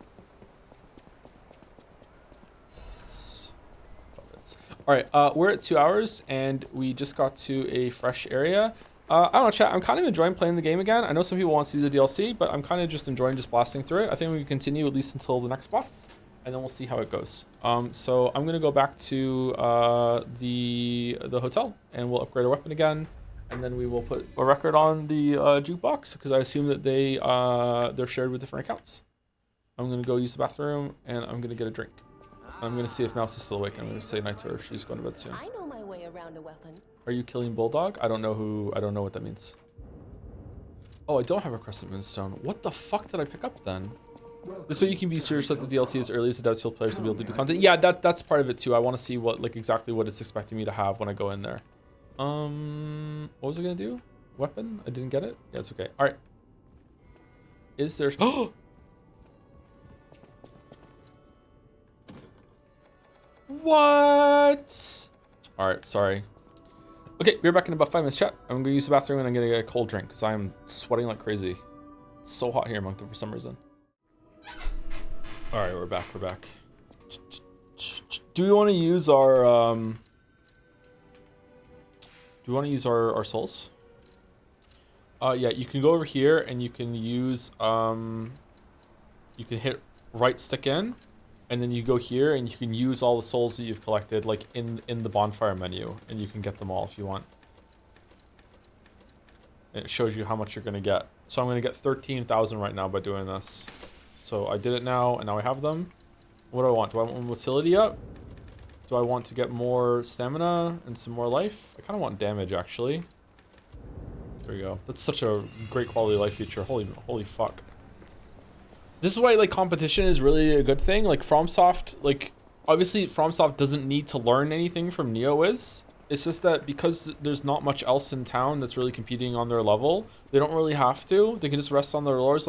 S1: Alright, we're at 2 hours, and we just got to a fresh area. I don't know, chat, I'm kind of enjoying playing the game again. I know some people want to see the DLC, but I'm kind of just enjoying just blasting through it. I think we can continue at least until the next boss. And then we'll see how it goes. So I'm gonna go back to the hotel, and we'll upgrade our weapon again, and then we will put a record on the jukebox because I assume that they're shared with different accounts. I'm gonna go use the bathroom, and I'm gonna get a drink. I'm gonna see if Mouse is still awake. I'm gonna say night to her. She's going to bed soon.
S4: I know my way around a weapon.
S1: Are you killing Bulldog? I don't know what that means. Oh, I don't have a Crescent Moonstone. What the fuck did I pick up then? This way you can be serious that the DLC as early as the devs feel players will be able to do the content. Yeah, that's part of it too. I want to see exactly what it's expecting me to have when I go in there. What was I gonna do? Weapon? I didn't get it? Yeah, it's okay. Alright. Is there... Oh! What? Alright, sorry. Okay, we're back in about 5 minutes, chat. I'm gonna use the bathroom and I'm gonna get a cold drink because I'm sweating like crazy. It's so hot here in Moncton for some reason. All right, we're back. Do we want to use our souls? Yeah, you can go over here and you can use you can hit right stick in, and then you go here and you can use all the souls that you've collected like in the bonfire menu, and you can get them all if you want. And it shows you how much you're gonna get. So I'm gonna get 13,000 right now by doing this. So I did it now, and now I have them. What do I want? Do I want motility up? Do I want to get more stamina and some more life? I kind of want damage, actually. There we go. That's such a great quality of life feature. Holy fuck. This is why, like, competition is really a good thing. Like, FromSoft, like, obviously, FromSoft doesn't need to learn anything from NeoWiz. It's just that because there's not much else in town that's really competing on their level, they don't really have to. They can just rest on their laurels.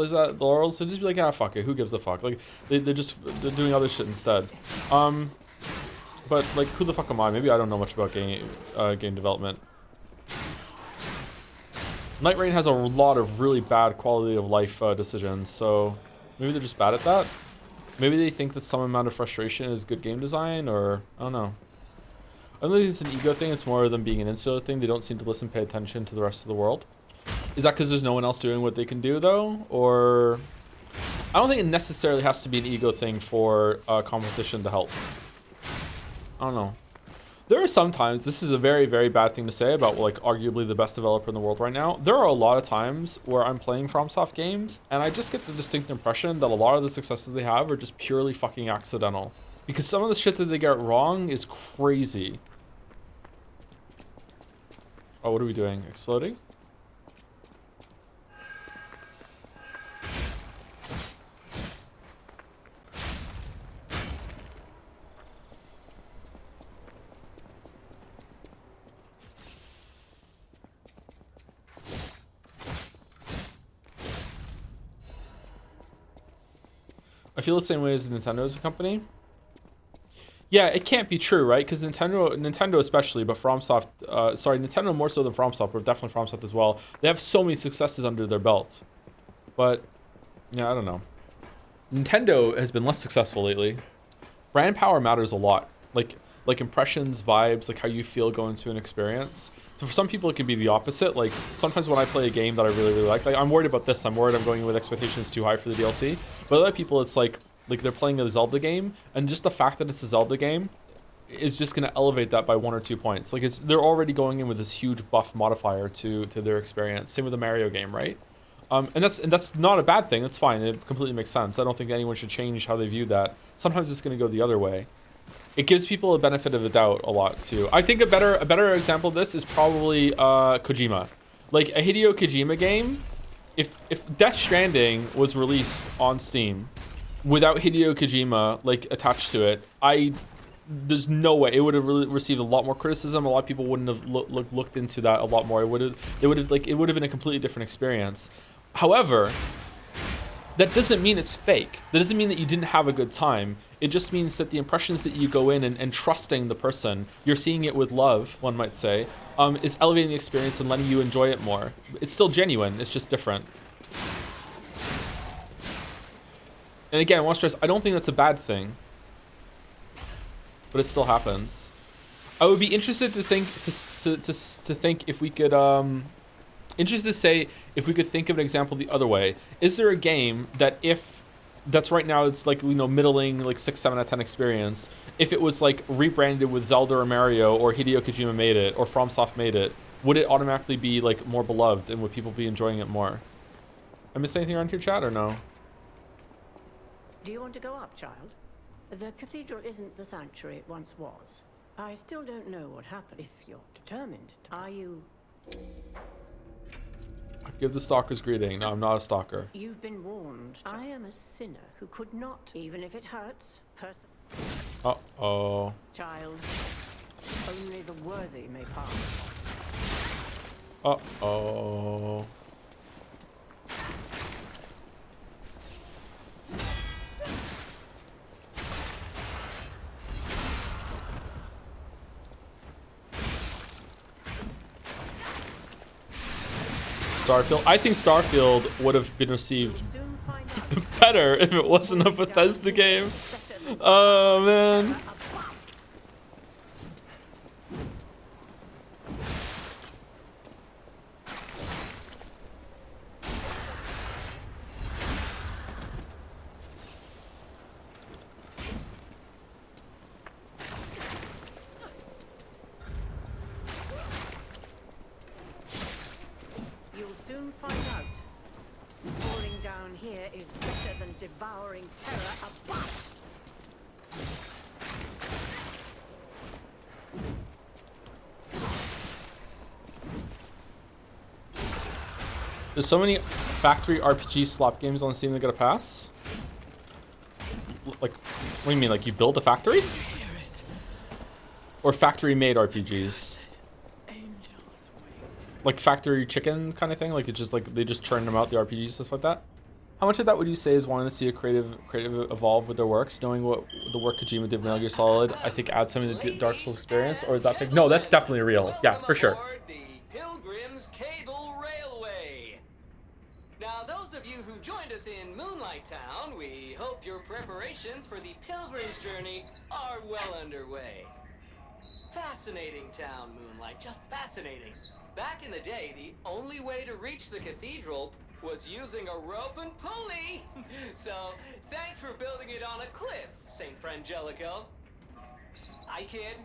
S1: And just be like, ah, fuck it. Who gives a fuck? Like, they're doing other shit instead. But like, who the fuck am I? Maybe I don't know much about game development. Night Rain has a lot of really bad quality of life decisions, so maybe they're just bad at that. Maybe they think that some amount of frustration is good game design, or I don't know. I don't think it's an ego thing, it's more of them being an insular thing. They don't seem to listen, pay attention to the rest of the world. Is that because there's no one else doing what they can do, though? Or... I don't think it necessarily has to be an ego thing for competition to help. I don't know. There are some times, this is a very, very bad thing to say about, like, arguably the best developer in the world right now. There are a lot of times where I'm playing FromSoft games, and I just get the distinct impression that a lot of the successes they have are just purely fucking accidental. Because some of the shit that they get wrong is crazy. Oh, what are we doing? Exploding? I feel the same way as Nintendo as a company. Yeah, it can't be true, right? Because Nintendo especially, but FromSoft, sorry, Nintendo more so than FromSoft, but definitely FromSoft as well. They have so many successes under their belt. But, yeah, I don't know. Nintendo has been less successful lately. Brand power matters a lot. Like impressions, vibes, like how you feel going to an experience. So for some people, it can be the opposite. Like sometimes when I play a game that I really, really like I'm worried about this. I'm worried I'm going in with expectations too high for the DLC. But other people, it's like they're playing a Zelda game, and just the fact that it's a Zelda game is just going to elevate that by 1 or 2 points. Like they're already going in with this huge buff modifier to their experience. Same with the Mario game, right? And that's not a bad thing. That's fine. It completely makes sense. I don't think anyone should change how they view that. Sometimes it's going to go the other way. It gives people a benefit of the doubt a lot too. I think a better example of this is probably Kojima. Like a Hideo Kojima game, if Death Stranding was released on Steam without Hideo Kojima like attached to it, there's no way it would have received a lot more criticism. A lot of people wouldn't have looked into that a lot more. It would have been a completely different experience. However, that doesn't mean it's fake. That doesn't mean that you didn't have a good time. It just means that the impressions that you go in and trusting the person, you're seeing it with love, one might say, is elevating the experience and letting you enjoy it more. It's still genuine, it's just different. And again, I want to stress, I don't think that's a bad thing, but it still happens. I would be interested to think if we could, interested to say if we could think of an example the other way. Is there a game that that's right now it's like, you know, middling, like 6, 7 out of 10 experience, if it was like rebranded with Zelda or Mario, or Hideo Kojima made it, or FromSoft made it, would it automatically be like more beloved and would people be enjoying it more? I missed anything around here, chat, or no?
S4: Do you want to go up, child? The cathedral isn't the sanctuary it once was. I still don't know what happened. If you're determined, are you?
S1: Give the stalker's greeting. No, I'm not a stalker.
S4: You've been warned. I am a sinner who could not, even if it hurts,
S1: Uh-oh.
S4: Child, only the worthy may pass.
S1: Uh-oh. Starfield. I think Starfield would have been received better if it wasn't a Bethesda game. Oh man.
S4: Devouring terror above.
S1: There's so many factory RPG slop games on Steam that got a pass. Like, what do you mean? Like you build a factory? Or factory-made RPGs? Like factory chicken kind of thing? Like it just like they just churn them out, the RPGs, stuff like that? How much of that would you say is wanting to see a creative evolve with their works, knowing what the work Kojima did with Metal Gear Solid, I think adds something to the Dark Souls experience, or is that fake? No, that's definitely real. Yeah, for sure.
S3: The Pilgrim's Cable Railway. Now, those of you who joined us in Moonlight Town, we hope your preparations for the Pilgrim's journey are well underway. Fascinating town, Moonlight, just fascinating. Back in the day, the only way to reach the cathedral was using a rope and pulley. So, thanks for building it on a cliff, Saint Frangelico. I kid.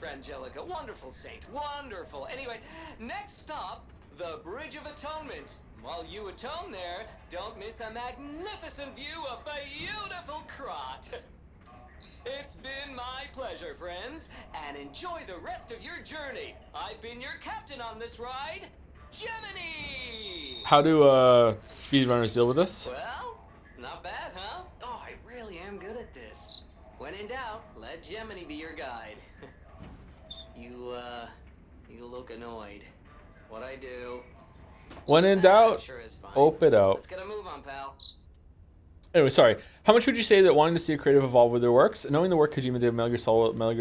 S3: Frangelico, wonderful saint, wonderful. Anyway, next stop, the Bridge of Atonement. While you atone there, don't miss a magnificent view of beautiful Krot. It's been my pleasure, friends, and enjoy the rest of your journey. I've been your captain on this ride, Gemini!
S1: How do speedrunners deal with this?
S3: Well, not bad, huh? Oh, I really am good at this. When in doubt, let Gemini be your guide. You look annoyed. What I do?
S1: When in doubt,
S3: Sure is fine.
S1: ope it out.
S3: Let's get a move on, pal.
S1: Anyway, sorry. How much would you say that wanting to see a creative evolve with their works, knowing the work Kojima did with Metal Gear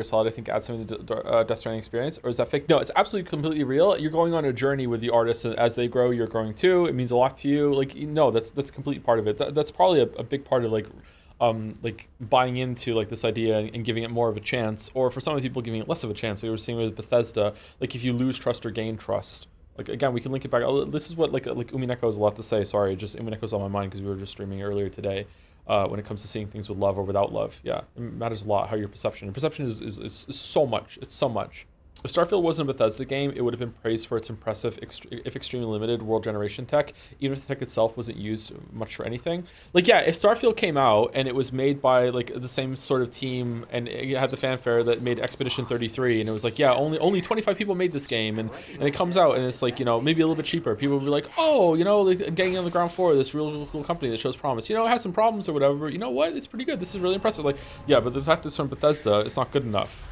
S1: Solid, I think adds something to the Death Stranding experience, or is that fake? No, it's absolutely completely real. You're going on a journey with the artists, and as they grow, you're growing too. It means a lot to you. Like, no, that's completely part of it. That's probably a big part of like buying into like this idea and giving it more of a chance, or for some people giving it less of a chance. Like we were seeing with Bethesda, like if you lose trust or gain trust. Like again, we can link it back. This is what like Umineko has a lot to say. Sorry, just Umineko's on my mind because we were just streaming earlier today. When it comes to seeing things with love or without love, yeah, it matters a lot how your perception. Your perception is so much. It's so much. If Starfield wasn't a Bethesda game, it would have been praised for its impressive, if extremely limited, world generation tech, even if the tech itself wasn't used much for anything. Like, yeah, if Starfield came out and it was made by, like, the same sort of team, and it had the fanfare that made Expedition 33, and it was like, yeah, only 25 people made this game, and it comes out, and it's, like, you know, maybe a little bit cheaper. People would be like, oh, you know, like, getting on the ground floor of this real cool company that shows promise. You know, it has some problems or whatever, but you know what? It's pretty good. This is really impressive. Like, yeah, but the fact that it's from Bethesda, it's not good enough.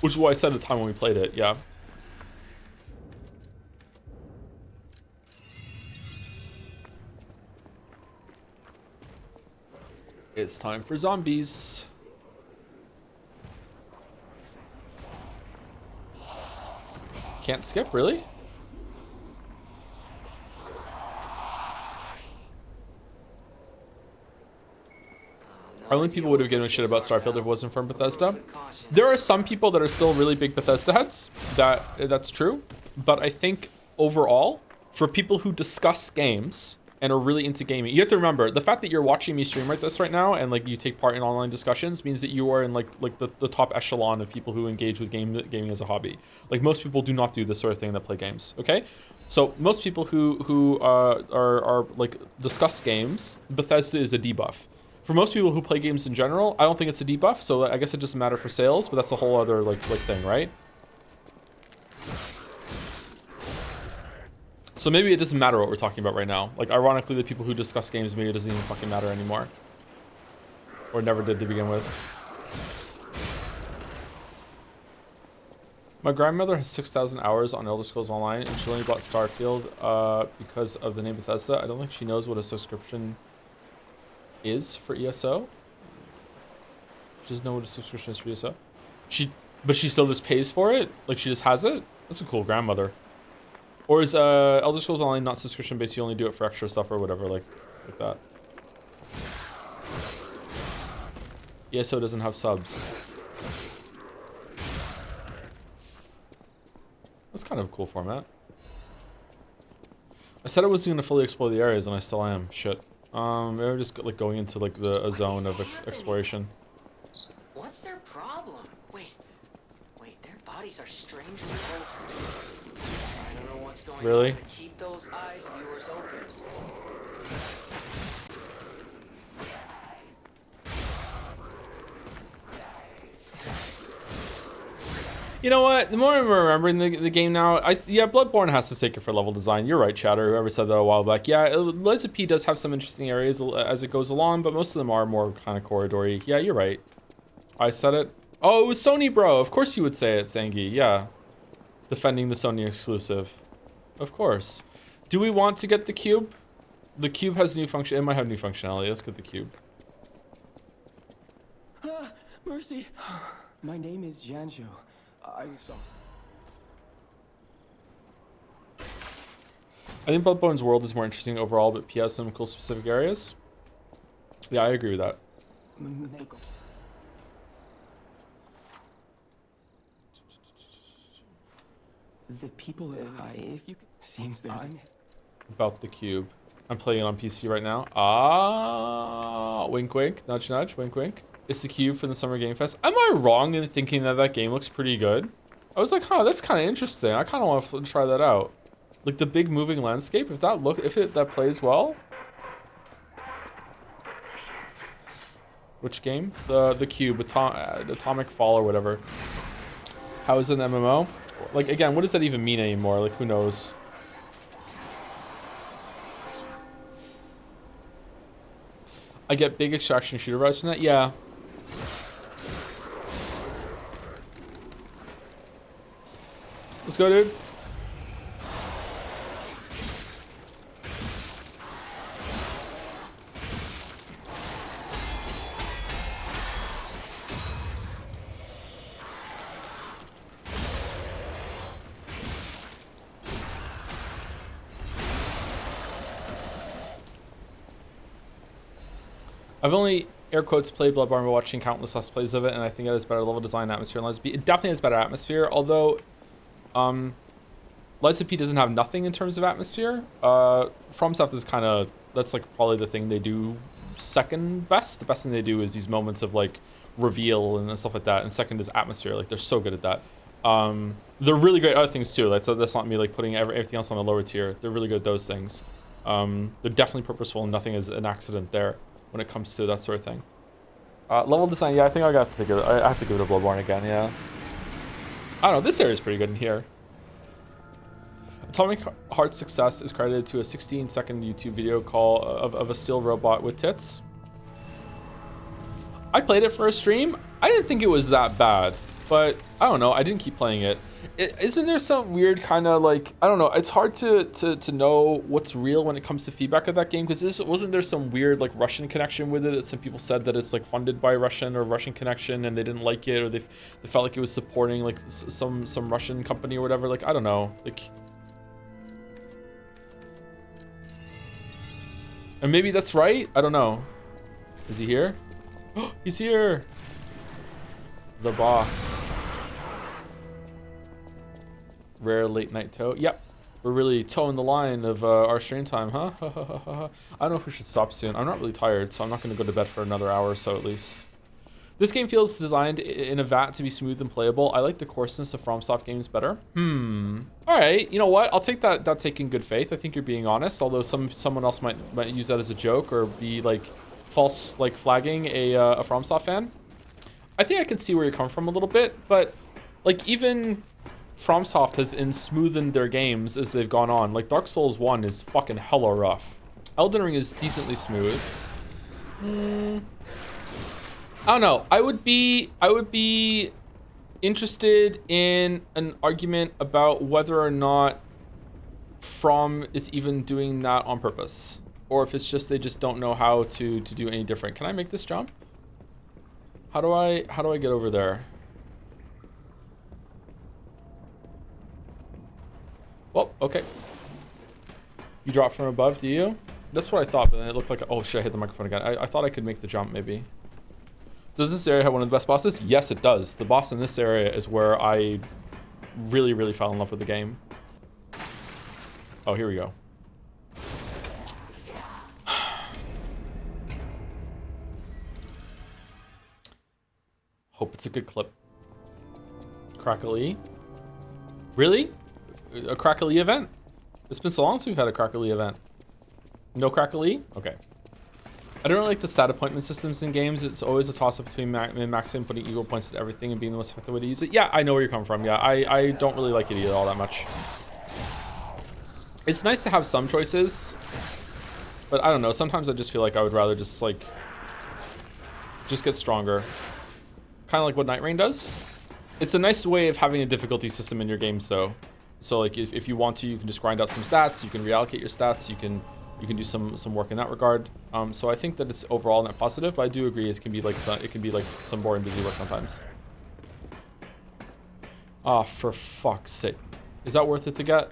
S1: Which is what I said at the time when we played it, yeah. It's time for zombies. Can't skip, really? Probably people would have given a shit about Starfield if it wasn't from Bethesda. There are some people that are still really big Bethesda heads. That's true. But I think overall, for people who discuss games and are really into gaming, you have to remember the fact that you're watching me stream like this right now and like you take part in online discussions means that you are in like the top echelon of people who engage with gaming as a hobby. Like most people do not do this sort of thing that play games. Okay. So most people who are like discuss games, Bethesda is a debuff. For most people who play games in general, I don't think it's a debuff, so I guess it doesn't matter for sales, but that's a whole other like thing, right? So maybe it doesn't matter what we're talking about right now. Like, ironically, the people who discuss games, maybe it doesn't even fucking matter anymore. Or never did to begin with. My grandmother has 6,000 hours on Elder Scrolls Online, and she only bought Starfield because of the name Bethesda. I don't think she knows what a subscription is for ESO. She doesn't know what a subscription is for ESO. But she still just pays for it? Like she just has it? That's a cool grandmother. Or is Elder Scrolls Online not subscription based? You only do it for extra stuff or whatever, like that. ESO doesn't have subs. That's kind of a cool format. I said I wasn't going to fully explore the areas, and I still am. Shit. Maybe I'm just like going into like a zone of exploration.
S3: What's their problem? Wait, their bodies are strangely altered. I don't know what's going
S1: Really?
S3: on, but keep those eyes of yours open.
S1: You know what? The more I'm remembering the game now, yeah, Bloodborne has to take it for level design. You're right, Chatter. Whoever said that a while back. Yeah, Liza P does have some interesting areas as it goes along, but most of them are more kind of corridory. Yeah, you're right. I said it. Oh, it was Sony, bro. Of course you would say it, Zangi. Yeah. Defending the Sony exclusive. Of course. Do we want to get the cube? The cube has new function. It might have new functionality. Let's get the cube.
S8: Mercy. My name is Janjo. I
S1: think Bloodborne's world is more interesting overall, but P has some cool specific areas. Yeah, I agree with that.
S8: The people if you seems there's
S1: about the cube. I'm playing it on PC right now. Ah, wink wink, nudge nudge, wink wink. It's the cube from the Summer Game Fest. Am I wrong in thinking that that game looks pretty good? I was like, huh, that's kind of interesting. I kind of want to try that out. Like the big moving landscape, if that plays well. Which game? The cube, Atomic Fall or whatever. How is it an MMO? Like again, what does that even mean anymore? Like who knows? I get big extraction shooter vibes from that. Yeah. Let's go, dude. I've only, air quotes, played Bloodborne by watching countless Let's Plays of it, and I think it has better level design, atmosphere, and Lies of P. It definitely has better atmosphere, although Lies of P doesn't have nothing in terms of atmosphere. FromSoft is kind of, that's like probably the thing they do second best. The best thing they do is these moments of like reveal and stuff like that, and second is atmosphere. Like they're so good at that. They're really great at other things too. Like, so that's not me like putting everything else on a lower tier. They're really good at those things. They're definitely purposeful, and nothing is an accident there when it comes to that sort of thing. Level design, yeah, I think I have to give it. I have to give it a Bloodborne again. Yeah. I don't know. This area is pretty good in here. Atomic Heart's success is credited to a 16-second YouTube video call of a still robot with tits. I played it for a stream. I didn't think it was that bad, but I don't know. I didn't keep playing it. Isn't there some weird kind of like, I don't know. It's hard to know what's real when it comes to feedback of that game, because wasn't there some weird like Russian connection with it that some people said that it's like funded by Russian or Russian connection and they didn't like it, or they felt like it was supporting like some Russian company or whatever. Like, I don't know. Like, and maybe that's right. I don't know. Is he here? He's here. The boss. Rare late night toe. Yep. We're really towing the line of our stream time, huh? I don't know if we should stop soon. I'm not really tired, so I'm not going to go to bed for another hour or so at least. This game feels designed in a vat to be smooth and playable. I like the coarseness of FromSoft games better. All right. You know what? I'll take that take in good faith. I think you're being honest, although someone else might use that as a joke or be like false like flagging a FromSoft fan. I think I can see where you come from a little bit, but like even FromSoft has smoothened their games as they've gone on. Like Dark Souls 1 is fucking hella rough. Elden Ring is decently smooth. I don't know. I would be interested in an argument about whether or not From is even doing that on purpose, or if it's just they just don't know how to do any different. Can I make this jump? How do I get over there? Well, okay. You drop from above, do you? That's what I thought, but then it looked like, oh shit, I hit the microphone again. I thought I could make the jump maybe. Does this area have one of the best bosses? Yes, it does. The boss in this area is where I really, really fell in love with the game. Oh, here we go. Hope it's a good clip. Crackly. Really? A Crackly event? It's been so long since we've had a Crackly event. No Crackly? Okay. I don't really like the stat appointment systems in games. It's always a toss-up between maxing, putting equal points to everything, and being the most effective way to use it. Yeah, I know where you're coming from. Yeah, I don't really like it either all that much. It's nice to have some choices, but I don't know. Sometimes I just feel like I would rather just like, just get stronger. Kind of like what Night Rain does. It's a nice way of having a difficulty system in your games though. So like if you want to, you can just grind out some stats, you can reallocate your stats, you can do some work in that regard. So I think that it's overall net positive, but I do agree it can be like some boring busy work sometimes. Ah, for fuck's sake. Is that worth it to get?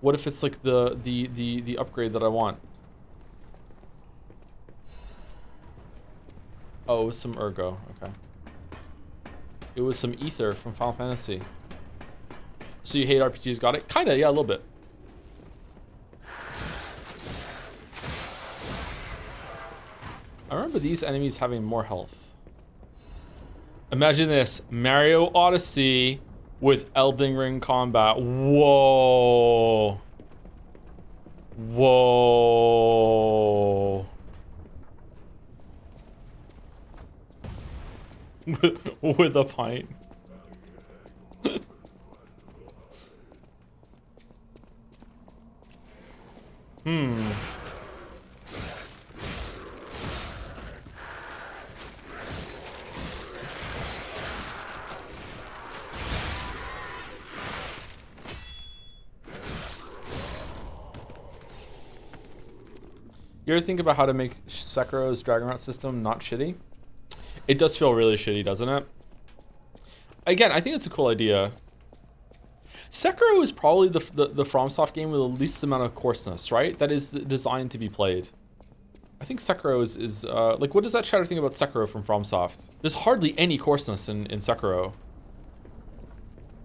S1: What if it's like the upgrade that I want? Oh, it was some Ergo. Okay. It was some Ether from Final Fantasy. So you hate RPGs, got it? Kinda, yeah, a little bit. I remember these enemies having more health. Imagine this, Mario Odyssey with Elden Ring combat. Whoa. Whoa. With a pint. You ever think about how to make Sekiro's Dragon Route system not shitty? It does feel really shitty, doesn't it? Again, I think it's a cool idea. Sekiro is probably the FromSoft game with the least amount of coarseness, right? That is designed to be played. I think Sekiro is like, what does that shadow think about Sekiro from FromSoft? There's hardly any coarseness in Sekiro.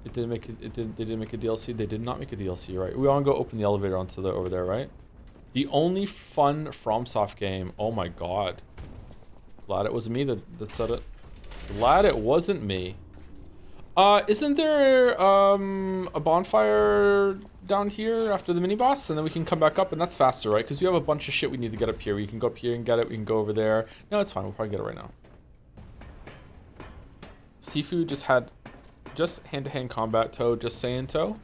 S1: It didn't make it. They didn't make a DLC. They did not make a DLC. You're right. We want to go open the elevator onto the over there, right? The only fun FromSoft game. Oh my god. Glad it wasn't me that said it. Glad it wasn't me. Isn't there a bonfire down here after the mini boss, and then we can come back up, and that's faster, right? Because we have a bunch of shit we need to get up here. We can go up here and get it. We can go over there. No, it's fine. We'll probably get it right now. Seafood just had hand-to-hand combat. Toad, just saying, Toe.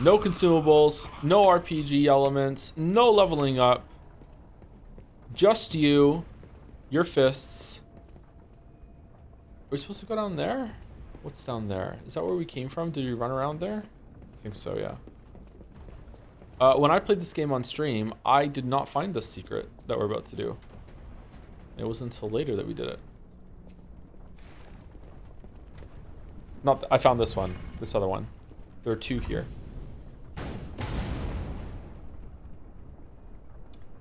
S1: No consumables, no RPG elements, no leveling up. Just you, your fists. Are we supposed to go down there? What's down there? Is that where we came from? Did we run around there? I think so, yeah. When I played this game on stream, I did not find this secret that we're about to do. It wasn't until later that we did it. I found this one, this other one. There are two here.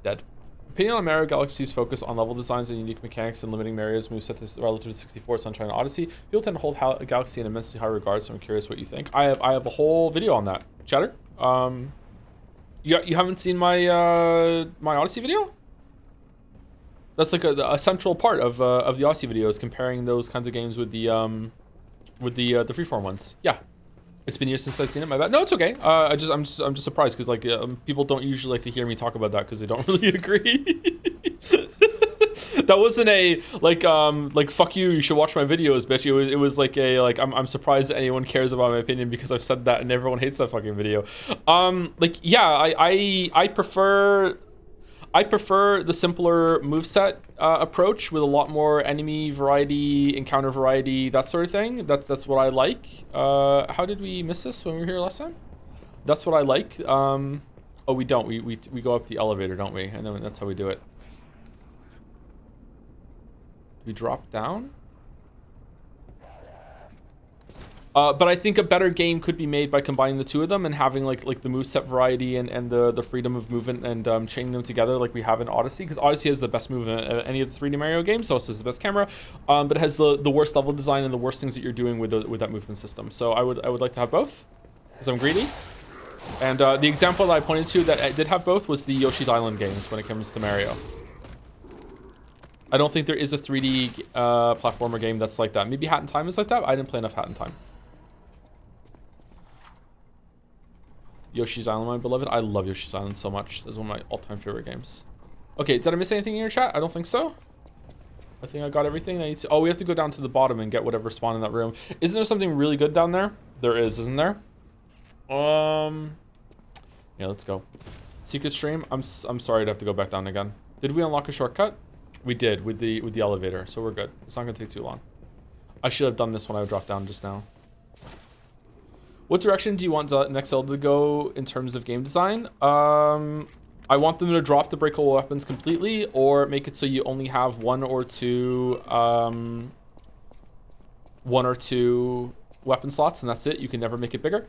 S1: Dead. Opinion on Mario Galaxy's focus on level designs and unique mechanics and limiting Mario's moveset to relative to 64, Sunshine, and Odyssey. People tend to hold Galaxy in immensely high regard, so I'm curious what you think. I have a whole video on that. Chatter? You haven't seen my my Odyssey video? That's like a central part of the Odyssey videos, comparing those kinds of games with the freeform ones. Yeah. It's been years since I've seen it. My bad. No, it's okay. I'm just surprised because like people don't usually like to hear me talk about that because they don't really agree. That wasn't a like fuck you. You should watch my videos, bitch. It was like a like I'm surprised that anyone cares about my opinion because I've said that and everyone hates that fucking video. Like yeah, I prefer the simpler moveset approach with a lot more enemy variety, encounter variety, that sort of thing. That's what I like. How did we miss this when we were here last time? That's what I like. Oh, we don't. We go up the elevator, don't we? And then that's how we do it. Do we drop down? But I think a better game could be made by combining the two of them and having like the moveset variety and the freedom of movement and chaining them together like we have in Odyssey, because Odyssey has the best movement of any of the 3D Mario games. So also has the best camera, but it has the worst level design and the worst things that you're doing with that movement system. So I would like to have both, because I'm greedy. And the example that I pointed to that did have both was the Yoshi's Island games when it comes to Mario. I don't think there is a 3D platformer game that's like that. Maybe Hat in Time is like that, but I didn't play enough Hat in Time. Yoshi's Island, my beloved. I love Yoshi's Island so much. It's one of my all-time favorite games. Okay, did I miss anything in your chat? I don't think so. I think I got everything I need to. Oh, we have to go down to the bottom and get whatever spawned in that room. Isn't there something really good down there? There is, isn't there? Yeah, let's go. Secret stream. I'm sorry to have to go back down again. Did we unlock a shortcut? We did with the elevator, so we're good. It's not gonna take too long. I should have done this when I dropped down just now. What direction do you want next Zelda to go in terms of game design? I want them to drop the breakable weapons completely, or make it so you only have one or two weapon slots, and that's it. You can never make it bigger.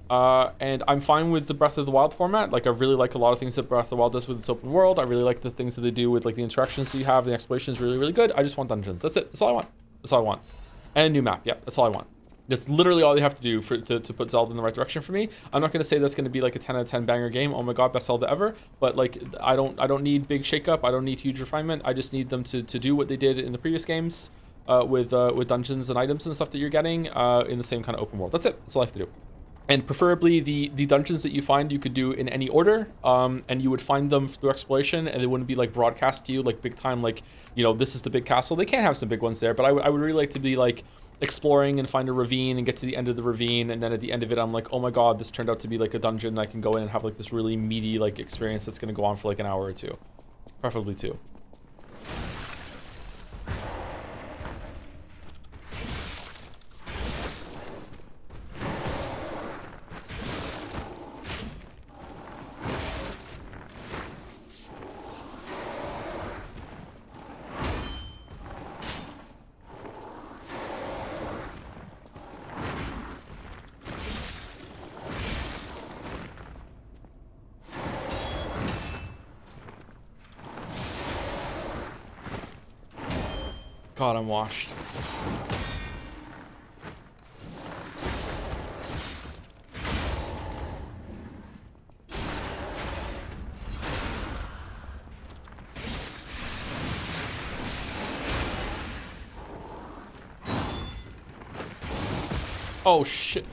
S1: And I'm fine with the Breath of the Wild format. Like, I really like a lot of things that Breath of the Wild does with its open world. I really like the things that they do with like the interactions that you have. The exploration is really, really good. I just want dungeons. That's it. That's all I want. That's all I want. And a new map. Yeah, that's all I want. That's literally all they have to do to put Zelda in the right direction for me. I'm not going to say that's going to be like a 10 out of 10 banger game. Oh my god, best Zelda ever. But like, I don't need big shakeup. I don't need huge refinement. I just need them to do what they did in the previous games with dungeons and items and stuff that you're getting in the same kind of open world. That's it. That's all I have to do. And preferably the dungeons that you find you could do in any order, and you would find them through exploration, and they wouldn't be like broadcast to you like big time, like, you know, this is the big castle. They can have some big ones there, but I would really like to be like exploring and find a ravine and get to the end of the ravine, and then at the end of it I'm like, oh my god, this turned out to be like a dungeon. I can go in and have like this really meaty like experience that's going to go on for like an hour or two, preferably 2. God, I'm washed. Oh shit.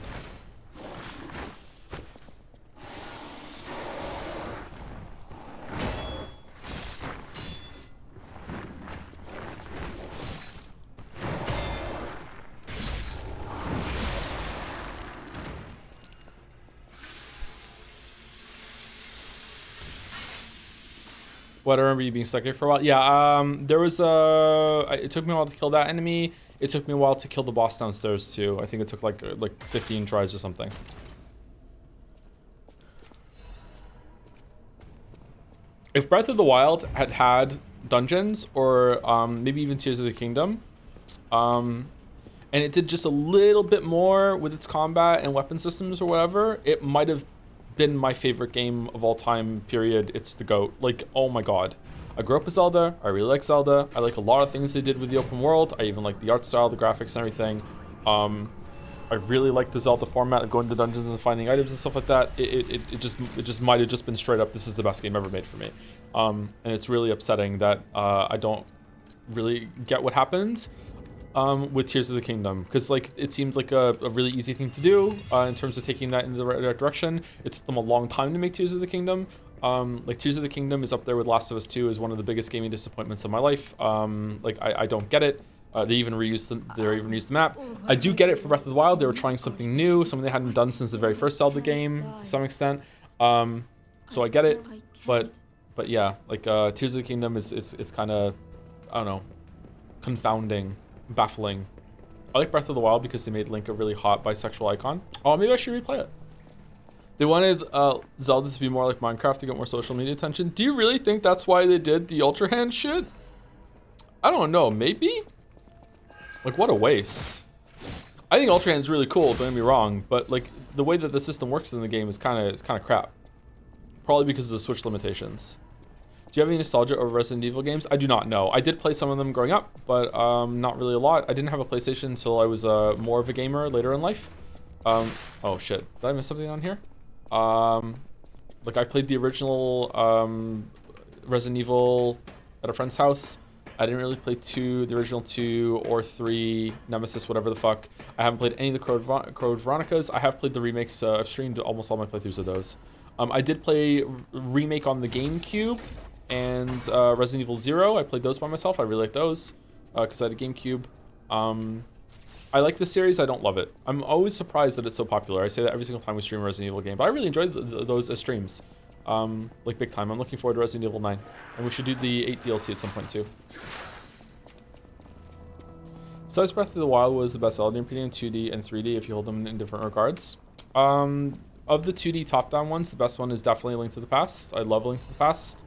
S1: What, I remember you being stuck here for a while. Yeah, there was it took me a while to kill that enemy. It took me a while to kill the boss downstairs too. I think it took like 15 tries or something. If Breath of the Wild had dungeons, or maybe even Tears of the Kingdom, and it did just a little bit more with its combat and weapon systems or whatever, it might have been my favorite game of all time, period. It's the GOAT. Like, oh my god. I grew up with Zelda. I really like Zelda. I like a lot of things they did with the open world. I even like the art style, the graphics and everything. I really like the Zelda format of going to dungeons and finding items and stuff like that. It just might have just been straight up, this is the best game ever made for me. And it's really upsetting that I don't really get what happens with Tears of the Kingdom, because like it seems like a really easy thing to do in terms of taking that in the right direction. It took them a long time to make Tears of the Kingdom. Like Tears of the Kingdom is up there with Last of Us 2 as one of the biggest gaming disappointments of my life. Like I don't get it. They even reused the map. I do get it for Breath of the Wild. They were trying something new, something they hadn't done since the very first Zelda game to some extent. So I get it, but yeah, like Tears of the Kingdom is kind of, I don't know, confounding, baffling. I like Breath of the Wild because they made Link a really hot bisexual icon. Oh, maybe I should replay it. They wanted Zelda to be more like Minecraft to get more social media attention. Do you really think that's why they did the Ultra Hand shit? I don't know, maybe? Like, what a waste. I think Ultra Hand's really cool, don't get me wrong, but like the way that the system works in the game is kind of crap. Probably because of the Switch limitations. Do you have any nostalgia over Resident Evil games? I do not know. I did play some of them growing up, but not really a lot. I didn't have a PlayStation until I was more of a gamer later in life. Oh shit, did I miss something on here? Like I played the original Resident Evil at a friend's house. I didn't really play the original 2 or 3, Nemesis, whatever the fuck. I haven't played any of the Code Veronicas. I have played the remakes. I've streamed almost all my playthroughs of those. I did play remake on the GameCube and Resident Evil 0. I played those by myself. I really like those because I had a GameCube. I like this series. I don't love it. I'm always surprised that it's so popular. I say that every single time we stream a Resident Evil game, but I really enjoyed those as streams. Like big time. I'm looking forward to Resident Evil 9. And we should do the 8 DLC at some point too. Besides Breath of the Wild was the best Zelda, in 2D and 3D if you hold them in different regards. Of the 2D top-down ones, the best one is definitely Link to the Past. I love Link to the Past.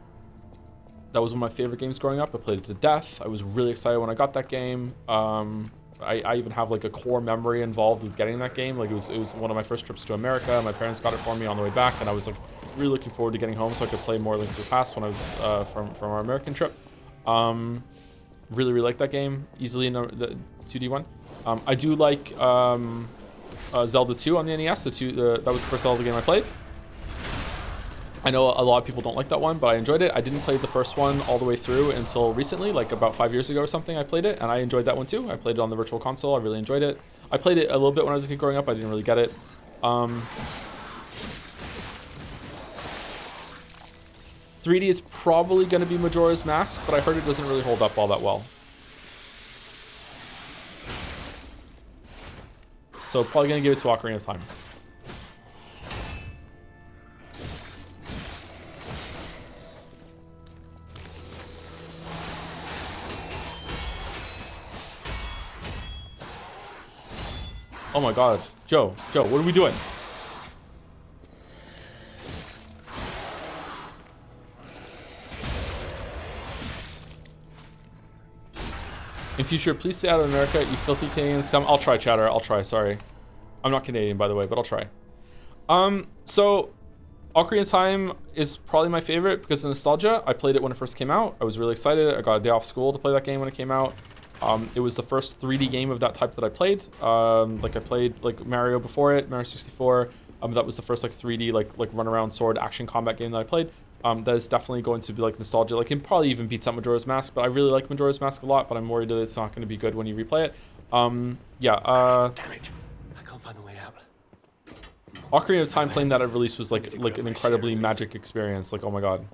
S1: That was one of my favorite games growing up. I played it to death. I was really excited when I got that game. I even have like a core memory involved with getting that game. Like it was one of my first trips to America. My parents got it for me on the way back, and I was like really looking forward to getting home so I could play more Link to the Past when I was from our American trip. Really like that game. Easily the 2D one. I do like Zelda 2 on the NES. That was the first Zelda game I played. I know a lot of people don't like that one, but I enjoyed it. I didn't play the first one all the way through until recently, like about 5 years ago or something. I played it, and I enjoyed that one too. I played it on the Virtual Console. I really enjoyed it. I played it a little bit when I was a kid growing up. I didn't really get it. 3D is probably going to be Majora's Mask, but I heard it doesn't really hold up all that well. So probably going to give it to Ocarina of Time. Oh my god. Joe, what are we doing? In future, please stay out of America, you filthy Canadian scum. I'll try, chatter. I'll try, sorry. I'm not Canadian, by the way, but I'll try. So Ocarina of Time is probably my favorite because of nostalgia. I played it when it first came out. I was really excited. I got a day off school to play that game when it came out. It was the first 3D game of that type that I played. Like I played like Mario before it, Mario 64. That was the first like 3D like run around sword action combat game that I played. That is definitely going to be like nostalgia. Like it probably even beats out Majora's Mask, but I really like Majora's Mask a lot. But I'm worried that it's not going to be good when you replay it. Yeah.
S9: Damn it! I can't find the way out.
S1: Ocarina of Time playing that at release was like an incredibly magic experience. Like oh my god,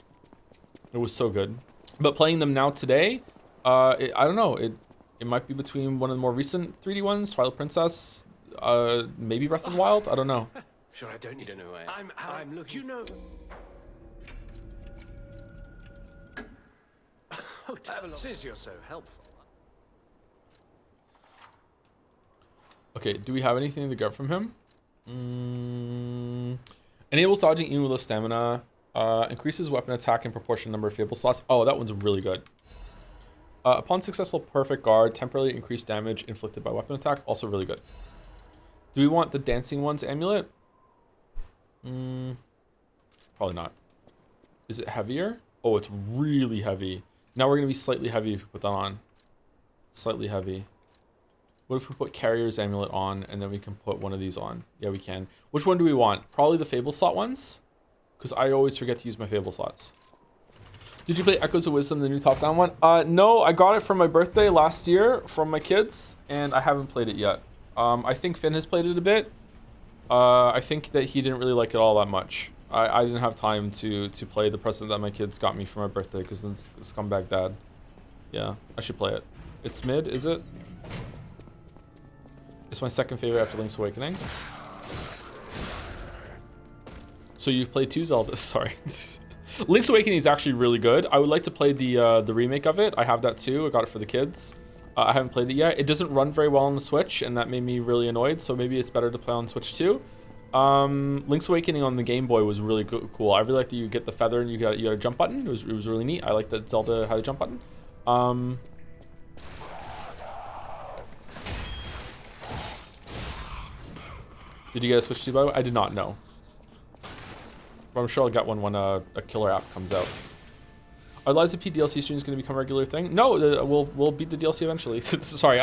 S1: it was so good. But playing them now today, I don't know. It might be between one of the more recent 3D ones, Twilight Princess, maybe Breath of the Wild. I don't know.
S9: Sure, I don't need to know. I'm looking. You know. Oh, since you're so helpful.
S1: Okay, do we have anything to get from him? Enables dodging even with low stamina. Increases weapon attack in proportion number of Fable slots. Oh, that one's really good. Upon successful perfect guard, temporarily increased damage inflicted by weapon attack. Also really good. Do we want the Dancing One's amulet? Probably not. Is it heavier? Oh, it's really heavy. Now we're going to be slightly heavy if we put that on. Slightly heavy. What if we put Carrier's amulet on and then we can put one of these on? Yeah, we can. Which one do we want? Probably the Fable slot ones? Because I always forget to use my Fable slots. Did you play Echoes of Wisdom, the new top-down one? No, I got it for my birthday last year from my kids, and I haven't played it yet. I think Finn has played it a bit. I think that he didn't really like it all that much. I didn't have time to play the present that my kids got me for my birthday because it's scumbag dad. Yeah, I should play it. It's mid, is it? It's my second favorite after Link's Awakening. So you've played 2 Zeldas, sorry. Link's Awakening is actually really good. I would like to play the remake of it. I have that too. I got it for the kids. I haven't played it yet. It doesn't run very well on the Switch, and that made me really annoyed. So maybe it's better to play on Switch too. Link's Awakening on the Game Boy was really cool. I really liked that you get the feather and you got a jump button. It was really neat. I like that Zelda had a jump button. Did you get a Switch 2 by the way? I did not know. But I'm sure I'll get one when a killer app comes out. Are Lies of P DLC streams going to become a regular thing? No, we'll beat the DLC eventually. Sorry,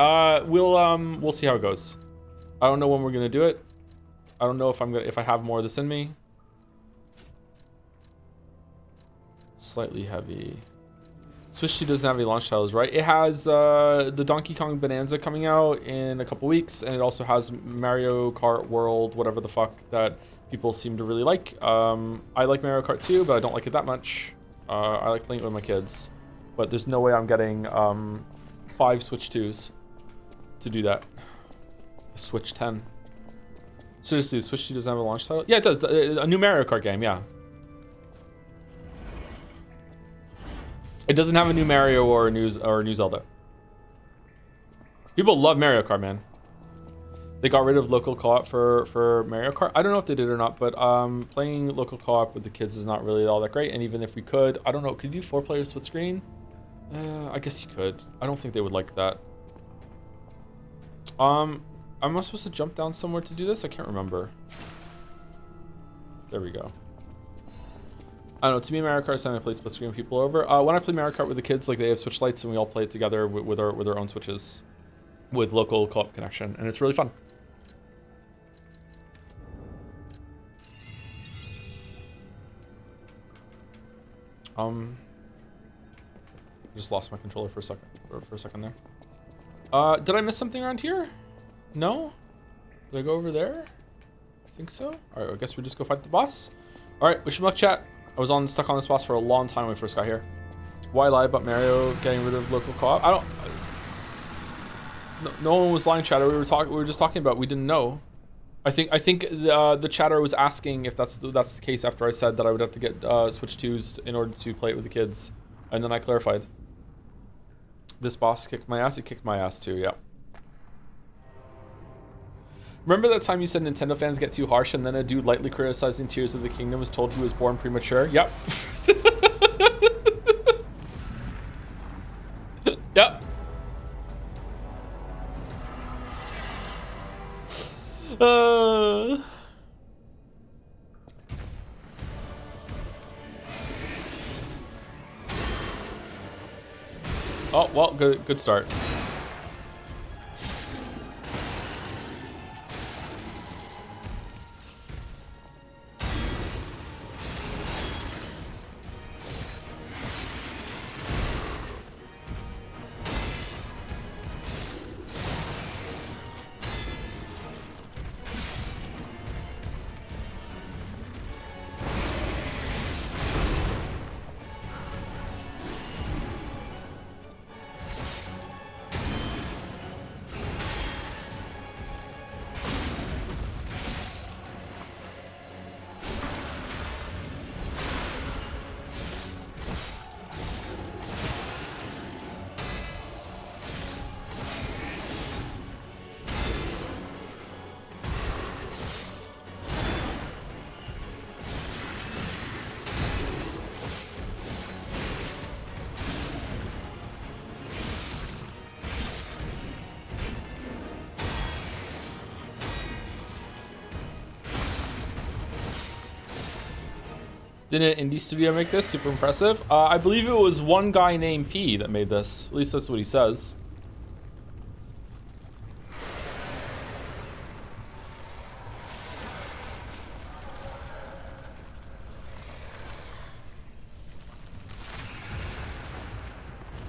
S1: we'll see how it goes. I don't know when we're gonna do it. I don't know if I have more of this in me. Slightly heavy. Switch 2 doesn't have any launch titles, right? It has the Donkey Kong Bonanza coming out in a couple weeks, and it also has Mario Kart World, whatever the fuck that people seem to really like. I like Mario Kart 2, but I don't like it that much. I like playing it with my kids, but there's no way I'm getting 5 Switch 2s to do that. Switch 10. Seriously, Switch 2 doesn't have a launch title? Yeah, it does. A new Mario Kart game, yeah. It doesn't have a new Mario or a new Zelda. People love Mario Kart, man. They got rid of local co-op for Mario Kart. I don't know if they did or not, but playing local co-op with the kids is not really all that great. And even if we could, I don't know, could you do 4-player split screen? I guess you could. I don't think they would like that. Am I supposed to jump down somewhere to do this? I can't remember. There we go. I don't know, to me Mario Kart is something I play split screen with people over. When I play Mario Kart with the kids, like they have Switch lights and we all play it together with our own Switches with local co-op connection, and it's really fun. I just lost my controller for a second there. Did I miss something around here? No? Did I go over there? I think so. All right, I guess we just go fight the boss. All right, wish me luck, chat. I was stuck on this boss for a long time when we first got here. Why lie about Mario getting rid of local co-op? No one was lying, chatter. We were just talking about. We didn't know. I think the chatter was asking if that's the case after I said that I would have to get Switch 2s in order to play it with the kids, and then I clarified. This boss kicked my ass. It kicked my ass too. Yeah. Remember that time you said Nintendo fans get too harsh, and then a dude lightly criticizing Tears of the Kingdom was told he was born premature? Yep. Yep. Oh, well, good start. Didn't an indie studio make this? Super impressive. I believe it was one guy named P that made this. At least that's what he says.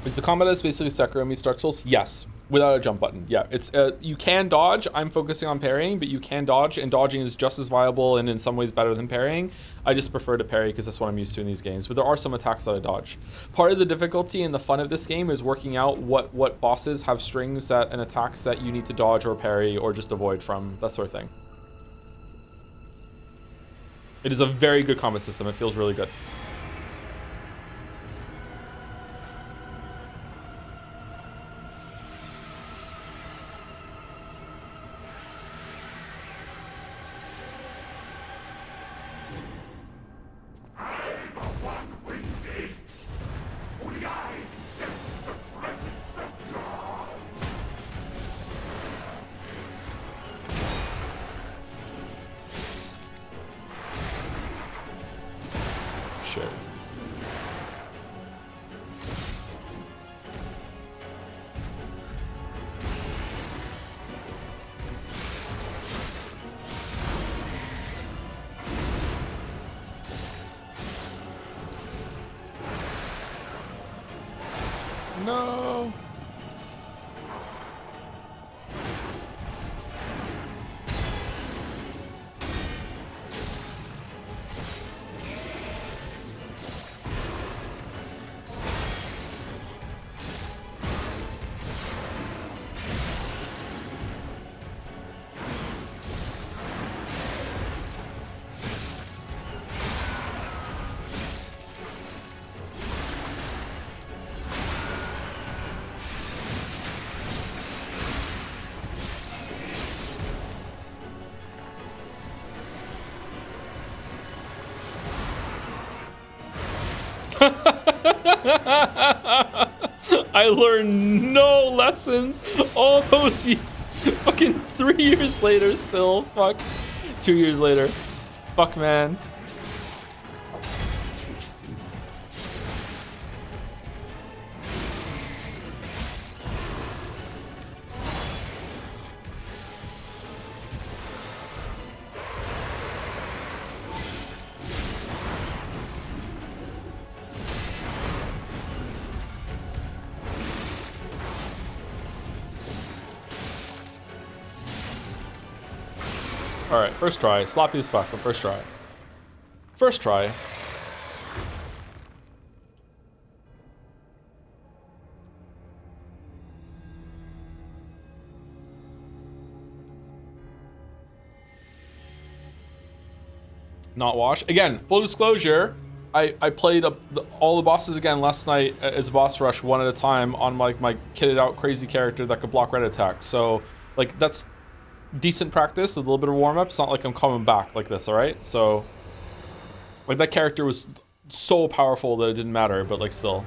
S1: Is the combat as basically Sekiro meets Dark Souls? Yes, without a jump button. Yeah, it's you can dodge. I'm focusing on parrying, but you can dodge, and dodging is just as viable and in some ways better than parrying. I just prefer to parry because that's what I'm used to in these games, but there are some attacks that I dodge. Part of the difficulty and the fun of this game is working out what bosses have strings that and attacks that you need to dodge or parry or just avoid from, that sort of thing. It is a very good combat system. It feels really good. No. I learned no lessons all those fucking 3 years later still. Fuck. 2 years later. Fuck, man. Alright, first try. Sloppy as fuck, but first try. First try. Not wash. Again, full disclosure, I played all the bosses again last night as a boss rush one at a time on my kitted out crazy character that could block red attacks. So, like, that's decent practice, a little bit of warm-up. It's not like I'm coming back like this, all right? So, like, that character was so powerful that it didn't matter, but, like, still.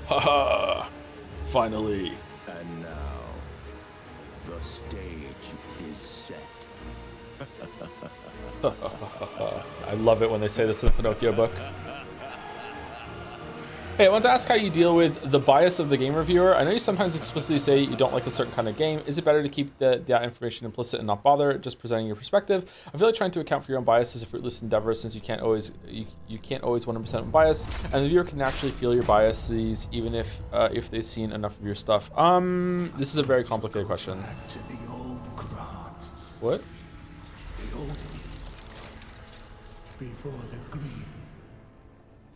S1: Haha! Finally.
S6: And now, the stage is set.
S1: I love it when they say this in the Pinocchio book. Hey, I want to ask how you deal with the bias of the game reviewer. I know you sometimes explicitly say you don't like a certain kind of game. Is it better to keep that information implicit and not bother just presenting your perspective? I feel like trying to account for your own bias is a fruitless endeavor since you can't always 100% bias, and the viewer can naturally feel your biases even if they've seen enough of your stuff. This is a very complicated question. What?
S5: Before the green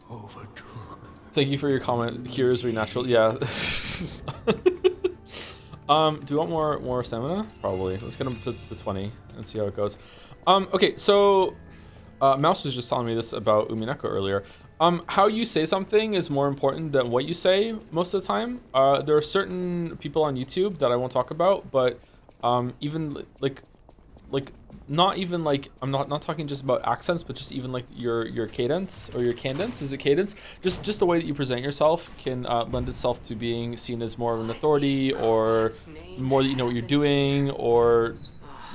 S5: overtook.
S1: Thank you for your comment. Cures be natural. Yeah. Do you want more stamina? Probably. Let's get him to 20 and see how it goes. Okay, so Mouse was just telling me this about Umineko earlier. How you say something is more important than what you say most of the time. There are certain people on YouTube that I won't talk about, but even like like not even like I'm not talking just about accents, but just even like your cadence or your cadence. Is it cadence? Just the way that you present yourself can lend itself to being seen as more of an authority, or more that you know what you're doing, or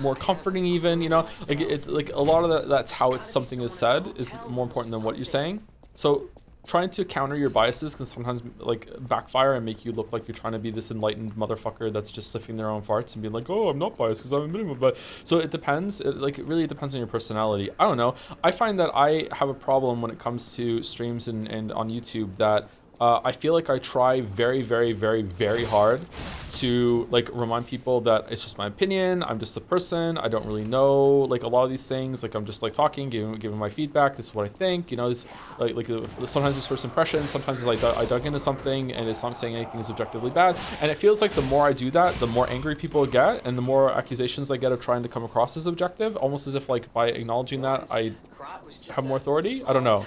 S1: more comforting even, you know, like like a lot of that's how something is said is more important than what you're saying. So trying to counter your biases can sometimes like backfire and make you look like you're trying to be this enlightened motherfucker that's just sniffing their own farts and being like, oh, I'm not biased because I'm admitting my bias. So it depends. It really depends on your personality. I don't know. I find that I have a problem when it comes to streams and on YouTube that I feel like I try very, very, very, very hard to like remind people that it's just my opinion. I'm just a person. I don't really know like a lot of these things. Like I'm just like talking, giving my feedback. This is what I think. You know, this like sometimes it's first impression. Sometimes it's like I dug into something and it's not saying anything is objectively bad. And it feels like the more I do that, the more angry people get and the more accusations I get of trying to come across as objective. Almost as if like by acknowledging that I have more authority. I don't know.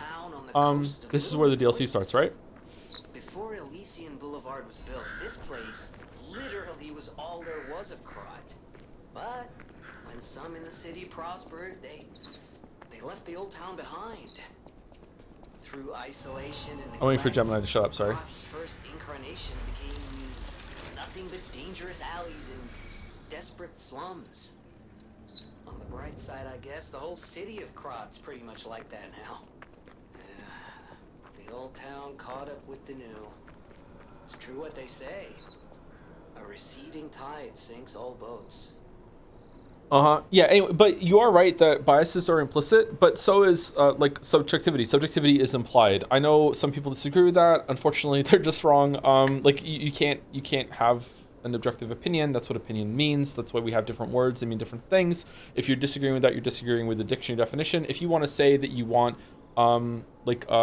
S1: This is where the DLC starts, right?
S3: Before Elysian Boulevard was built, this place literally was all there was of Krat. But when some in the city prospered, they left the old town behind. Through isolation and
S1: I'm waiting for Gemini to shut up, sorry.
S3: Krat's first incarnation became nothing but dangerous alleys and desperate slums. On the bright side, I guess, the whole city of Krat's pretty much like that now. The old town caught up with the new. It's true what they say. A receding tide sinks all boats.
S1: Yeah, anyway, but you are right that biases are implicit, but so is like subjectivity. Subjectivity is implied. I know some people disagree with that. Unfortunately, they're just wrong. Like you can't have an objective opinion. That's what opinion means. That's why we have different words. They mean different things. If you're disagreeing with that, you're disagreeing with the dictionary definition. If you want to say that you want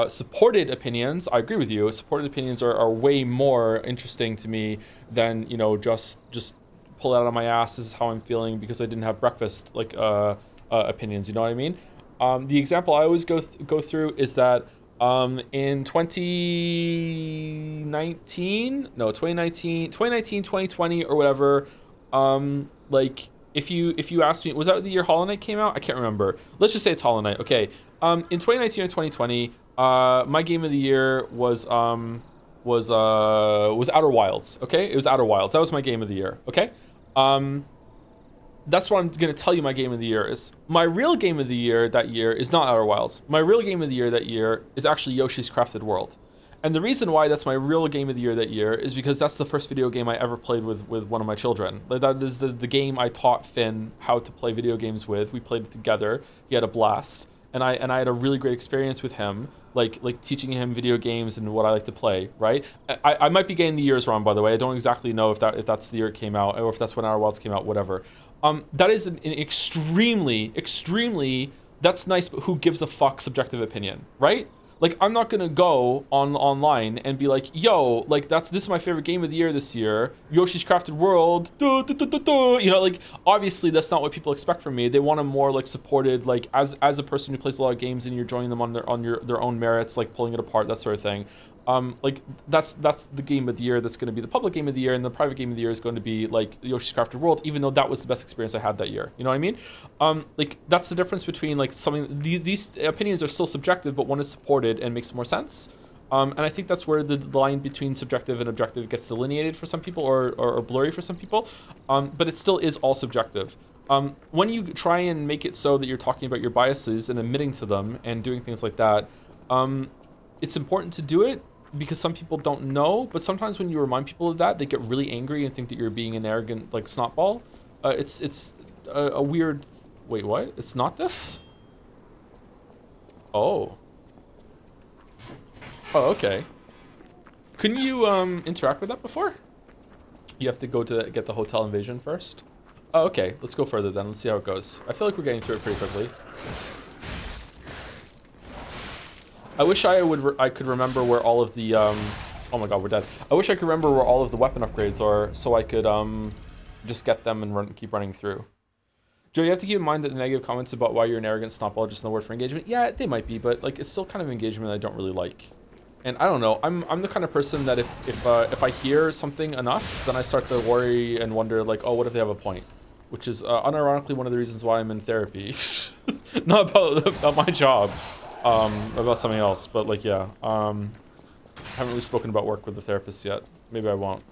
S1: supported opinions, I agree with you. Supported opinions are way more interesting to me than, you know, just pull it out of my ass, this is how I'm feeling because I didn't have breakfast, like opinions, you know what I mean? The example I always go through is that in 2019, 2020 or whatever, like if you ask me, was that the year Hollow Knight came out? I can't remember. Let's just say it's Hollow Knight. Okay. In 2019 or 2020, my game of the year was Outer Wilds. Okay, it was Outer Wilds. That was my game of the year. Okay, that's what I'm gonna tell you. My game of the year is. My real game of the year that year is not Outer Wilds. My real game of the year that year is actually Yoshi's Crafted World. And the reason why that's my real game of the year that year is because that's the first video game I ever played with one of my children. Like that is the game I taught Finn how to play video games with. We played it together. He had a blast. And I had a really great experience with him, like teaching him video games and what I like to play, right? I might be getting the years wrong, by the way. I don't exactly know if that's the year it came out or if that's when Outer Wilds came out, whatever. That is an extremely, that's nice, but who gives a fuck subjective opinion, right? Like, I'm not gonna go online and be like, yo, like this is my favorite game of the year this year, Yoshi's Crafted World, you know, like obviously that's not what people expect from me. They want a more like supported, like as a person who plays a lot of games and you're joining them on their own merits, like pulling it apart, that sort of thing. Like that's the game of the year that's going to be the public game of the year, and the private game of the year is going to be like Yoshi's Crafted World, even though that was the best experience I had that year. You know what I mean? Like that's the difference between like something. These opinions are still subjective, but one is supported and makes more sense. And I think that's where the line between subjective and objective gets delineated for some people, or blurry for some people. But it still is all subjective. When you try and make it so that you're talking about your biases and admitting to them and doing things like that, it's important to do it because some people don't know. But sometimes when you remind people of that, they get really angry and think that you're being an arrogant like snotball. It's a weird. Wait, what? It's not this? Oh. Oh, okay. Couldn't you interact with that before? You have to go to get the hotel invasion first. Oh, okay. Let's go further then. Let's see how it goes. I feel like we're getting through it pretty quickly. I wish I could remember where all of the oh my god, we're dead. I wish I could remember where all of the weapon upgrades are so I could just get them and keep running through. Joe, you have to keep in mind that the negative comments about why you're an arrogant snotball are just another word for engagement. Yeah, they might be, but like it's still kind of engagement I don't really like. And I don't know, I'm the kind of person that if I hear something enough, then I start to worry and wonder like, oh, what if they have a point? which is unironically one of the reasons why I'm in therapy. Not about my job, about something else. But like, yeah, I haven't really spoken about work with the therapist yet. Maybe I won't.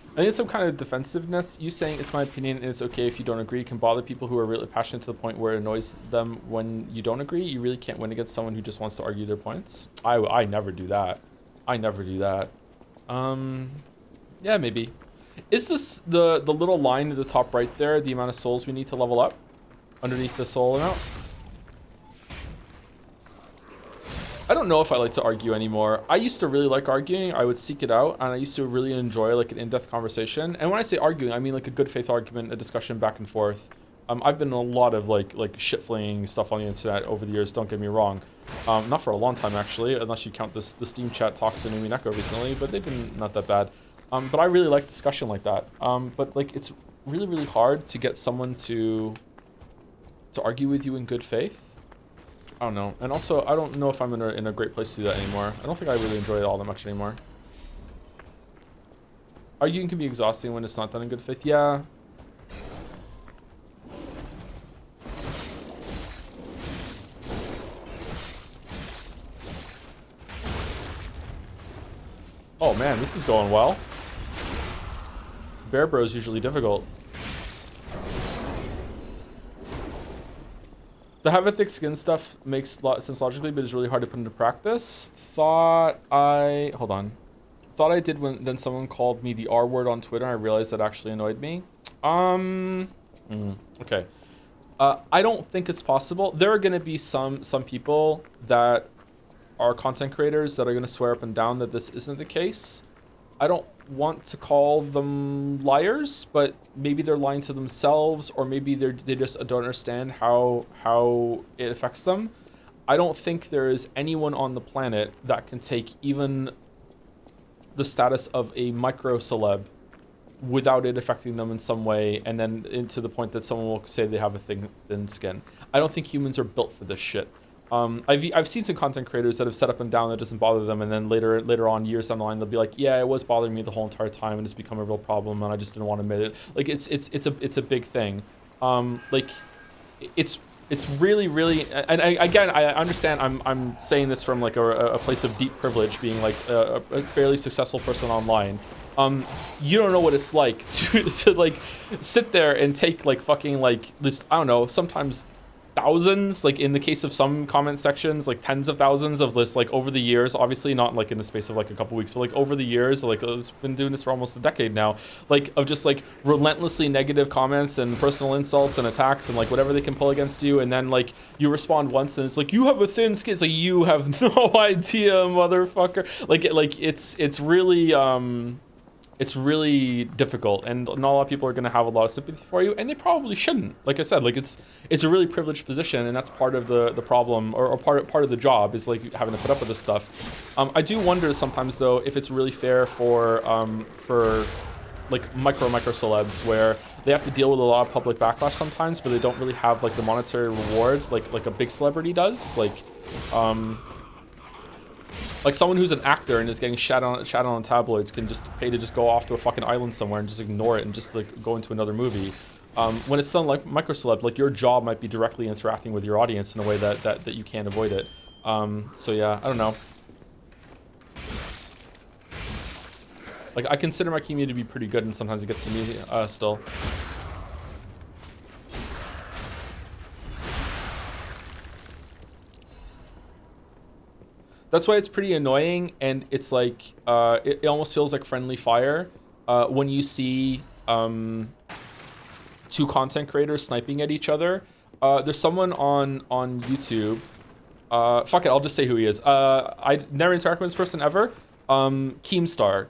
S1: I think it's some kind of defensiveness. You saying it's my opinion and it's okay if you don't agree can bother people who are really passionate to the point where it annoys them when you don't agree. You really can't win against someone who just wants to argue their points. I never do that. I never do that. Yeah, maybe. Is this the little line at the top right there, the amount of souls we need to level up? Underneath the soul amount? I don't know if I like to argue anymore. I used to really like arguing. I would seek it out, and I used to really enjoy like an in-depth conversation. And when I say arguing, I mean like a good faith argument, a discussion back and forth. I've been in a lot of like shit-flinging stuff on the internet over the years, don't get me wrong. Not for a long time actually, unless you count the Steam chat talks in Umineko recently, but they've been not that bad. But I really like discussion like that. But like it's really, really hard to get someone to argue with you in good faith. I don't know. And also, I don't know if I'm in a great place to do that anymore. I don't think I really enjoy it all that much anymore. Arguing can be exhausting when it's not done in good faith. Yeah. Oh man, this is going well. Bear Bro is usually difficult. The have a thick skin stuff makes a lot of sense logically, but it's really hard to put into practice. Thought I did when then someone called me the R word on Twitter and I realized that actually annoyed me. Okay. I don't think it's possible. There are gonna be some people that are content creators that are gonna swear up and down that this isn't the case. I don't want to call them liars, but maybe they're lying to themselves, or maybe they just don't understand how it affects them. I don't think there is anyone on the planet that can take even the status of a micro celeb without it affecting them in some way, and then into the point that someone will say they have a thin skin. I don't think humans are built for this shit. I've seen some content creators that have set up and down that doesn't bother them, and then later on, years down the line, they'll be like, yeah, it was bothering me the whole entire time, and it's become a real problem, and I just didn't want to admit it. Like it's a big thing. Like it's really, really, and I understand. I'm saying this from like a place of deep privilege, being like a fairly successful person online. You don't know what it's like to like sit there and take like fucking like this, I don't know, sometimes thousands, like in the case of some comment sections, like tens of thousands of lists, like over the years, obviously not like in the space of like a couple weeks, but like over the years, like it's been doing this for almost a decade now, like of just like relentlessly negative comments and personal insults and attacks and like whatever they can pull against you, and then like you respond once and it's like, you have a thin skin. It's like, you have no idea, motherfucker. Like it's really difficult, and not a lot of people are going to have a lot of sympathy for you, and they probably shouldn't. Like I said, like it's a really privileged position, and that's part of the problem, or part of the job, is like having to put up with this stuff. I do wonder sometimes though if it's really fair for like micro celebs, where they have to deal with a lot of public backlash sometimes, but they don't really have like the monetary rewards like a big celebrity does. Like someone who's an actor and is getting shat on tabloids can just pay to just go off to a fucking island somewhere and just ignore it and just like go into another movie. When it's something like micro celeb, like your job might be directly interacting with your audience in a way that you can't avoid it. So yeah, I don't know. Like I consider my community to be pretty good, and sometimes it gets to me still. That's why it's pretty annoying, and it's like it almost feels like friendly fire when you see two content creators sniping at each other. There's someone on YouTube. Fuck it, I'll just say who he is. I never interacted with this person ever. Keemstar,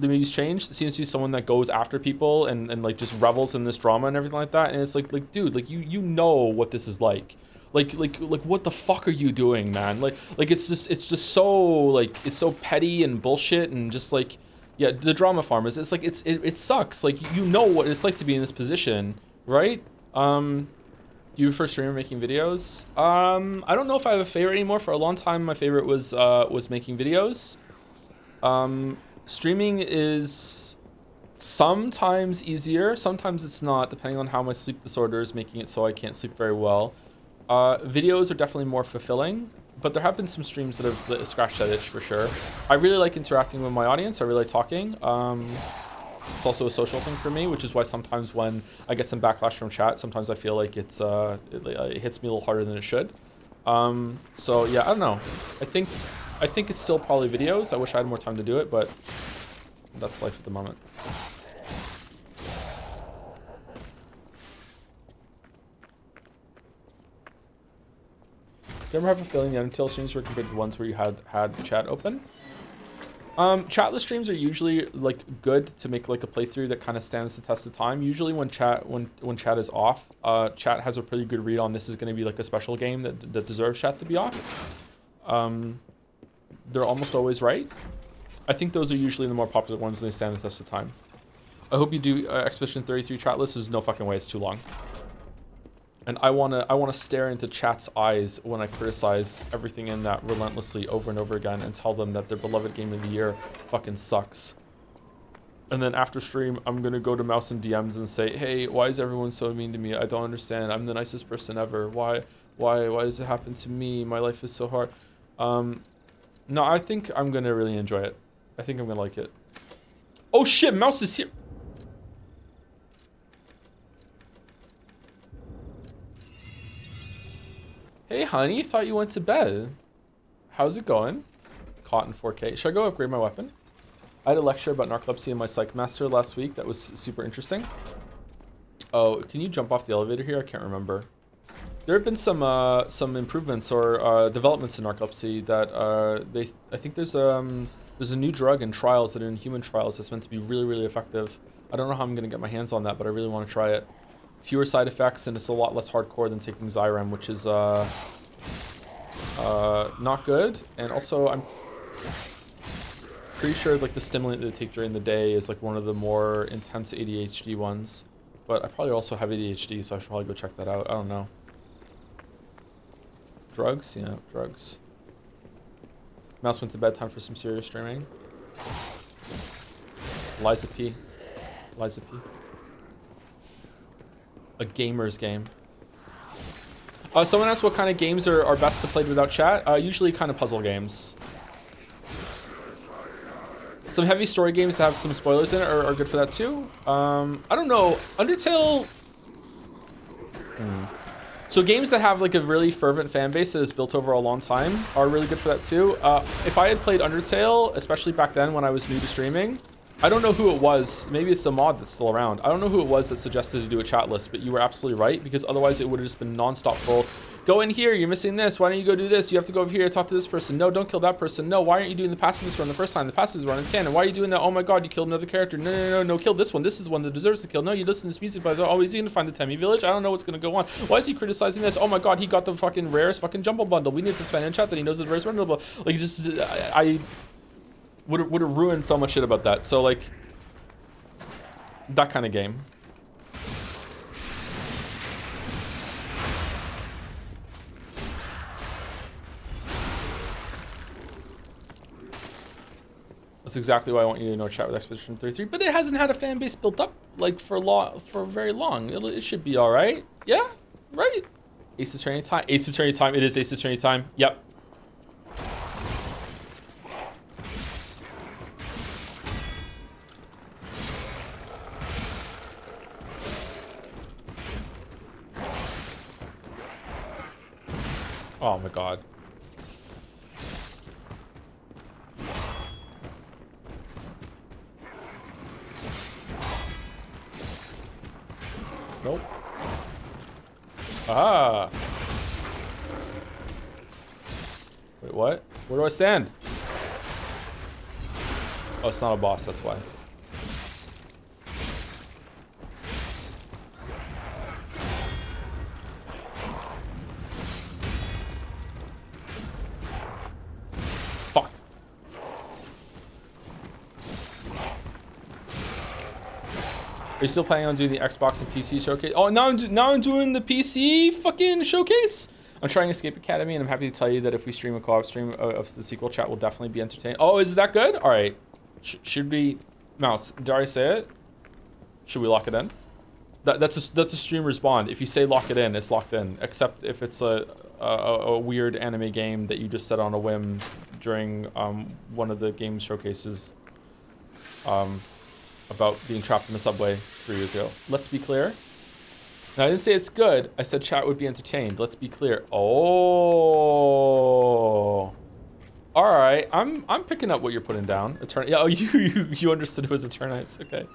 S1: the movie's changed. It seems to be someone that goes after people and like just revels in this drama and everything like that. And it's like dude, like you know what this is like. Like what the fuck are you doing, man? Like it's just so like it's so petty and bullshit, and just like, yeah, the drama farmers. It's like it sucks. Like you know what it's like to be in this position, right? Do you prefer streaming or making videos? I don't know if I have a favorite anymore. For a long time, my favorite was making videos. Streaming is sometimes easier, sometimes it's not, depending on how my sleep disorder is making it so I can't sleep very well. Videos are definitely more fulfilling, but there have been some streams that have scratched that itch for sure. I really like interacting with my audience. I really like talking. It's also a social thing for me, which is why sometimes when I get some backlash from chat, sometimes I feel like it hits me a little harder than it should. So yeah, I don't know. I think it's still probably videos. I wish I had more time to do it, but that's life at the moment. Do you ever have a feeling the Undertale streams were compared to the ones where you had chat open? Chatless streams are usually like good to make like a playthrough that kind of stands the test of time. Usually when chat is off, chat has a pretty good read on this is going to be like a special game that deserves chat to be off. They're almost always right. I think those are usually the more popular ones and they stand the test of time. I hope you do Expedition 33 chatless. There's no fucking way, it's too long. And I wanna stare into chat's eyes when I criticize everything in that relentlessly over and over again and tell them that their beloved game of the year fucking sucks. And then after stream, I'm gonna go to Mouse and DMs and say, hey, why is everyone so mean to me? I don't understand. I'm the nicest person ever. Why does it happen to me? My life is so hard. No, I think I'm gonna really enjoy it. I think I'm gonna like it. Oh shit, Mouse is here. Hey honey, thought you went to bed. How's it going? Cotton 4K. Should I go upgrade my weapon? I had a lecture about narcolepsy in my psych master last week. That was super interesting. Oh, can you jump off the elevator here? I can't remember. There have been some improvements or developments in narcolepsy that I think there's a new drug in trials that are in human trials that's meant to be really, really effective. I don't know how I'm gonna get my hands on that, but I really want to try it. Fewer side effects, and it's a lot less hardcore than taking Xyrem, which is not good. And also, I'm pretty sure like the stimulant that I take during the day is like one of the more intense ADHD ones. But I probably also have ADHD, so I should probably go check that out. I don't know. Drugs? Yeah, drugs. Mouse went to bed, time for some serious streaming. Liza P. Liza P. A gamer's game. Someone asked what kind of games are best to play without chat. Usually kind of puzzle games. Some heavy story games that have some spoilers in it are good for that too. I don't know. Undertale... So games that have like a really fervent fan base that is built over a long time are really good for that too. If I had played Undertale, especially back then when I was new to streaming, I don't know who it was. Maybe it's the mod that's still around. I don't know who it was that suggested to do a chat list, but you were absolutely right, because otherwise it would have just been nonstop full. Go in here, you're missing this. Why don't you go do this? You have to go over here, talk to this person. No, don't kill that person. No, why aren't you doing the pacifist run the first time? The pacifist run is canon. Why are you doing that? Oh my god, you killed another character. No, kill this one. This is the one that deserves to kill. No, you listen to this music, but oh, is he gonna find the Temi village? I don't know what's gonna go on. Why is he criticizing this? Oh my god, he got the fucking rarest fucking jumble bundle. We need to spend in chat that he knows the rarest bundle. Like, just, I would have ruined so much shit about that. So, like, that kind of game. That's exactly why I want you to know chat with Expedition 33, but it hasn't had a fan base built up like for very long. It should be all right. Yeah, right. Ace Attorney time. Ace Attorney time. It is Ace Attorney time. Yep. Oh my god. Nope. Ah. Wait, what? Where do I stand? Oh, it's not a boss, that's why. Fuck. Are you still planning on doing the Xbox and PC showcase? Oh, now I'm doing the PC fucking showcase. I'm trying Escape Academy, and I'm happy to tell you that if we stream a co-op stream of the sequel, chat will definitely be entertained. Oh, is that good? All right. Should we, Mouse? Did I say it? Should we lock it in? That's a streamer's bond. If you say lock it in, it's locked in. Except if it's a weird anime game that you just set on a whim during one of the game showcases. About being trapped in the subway 3 years ago. Let's be clear. Now, I didn't say it's good. I said chat would be entertained. Let's be clear. Oh. All right. I'm picking up what you're putting down. Yeah, oh, you understood it was Eternites. Okay.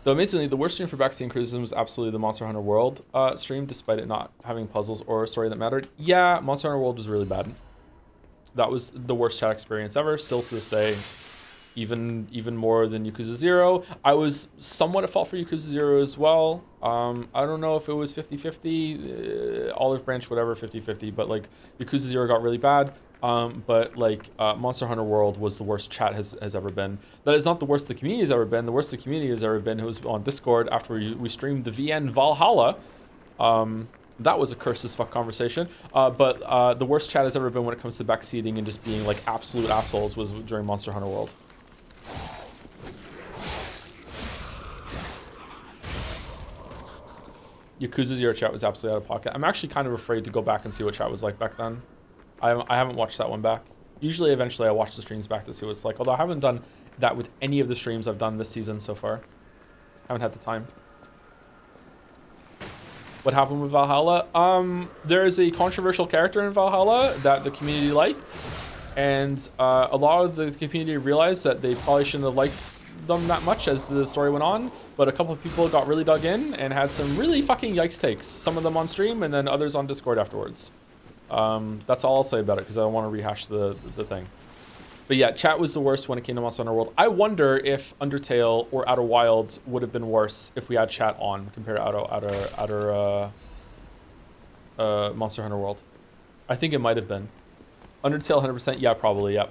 S1: Though amazingly, the worst stream for backseat criticism was absolutely the Monster Hunter World stream, despite it not having puzzles or a story that mattered. Yeah, Monster Hunter World was really bad. That was the worst chat experience ever, still to this day. Even more than Yakuza 0. I was somewhat at fault for Yakuza 0 as well. I don't know if it was 50-50, Olive Branch, whatever, 50-50, but like Yakuza 0 got really bad. But like Monster Hunter World was the worst chat has ever been. That is not the worst the community has ever been. The worst the community has ever been, it was on Discord after we streamed the VN Valhalla. That was a curse as fuck conversation. But the worst chat has ever been when it comes to backseating and just being like absolute assholes was during Monster Hunter World. Yakuza 0 chat was absolutely out of pocket. I'm actually kind of afraid to go back and see what chat was like back then. I haven't watched that one back. Usually, eventually, I watch the streams back to see what it's like. Although I haven't done that with any of the streams I've done this season so far. Haven't had the time. What happened with Valhalla? There is a controversial character in Valhalla that the community liked. And a lot of the community realized that they probably shouldn't have liked them that much as the story went on. But a couple of people got really dug in and had some really fucking yikes takes. Some of them on stream and then others on Discord afterwards. That's all I'll say about it because I don't want to rehash the thing. But yeah, chat was the worst when it came to Monster Hunter World. I wonder if Undertale or Outer Wilds would have been worse if we had chat on compared to Monster Hunter World. I think it might have been. Undertale 100%, yeah, probably, yep.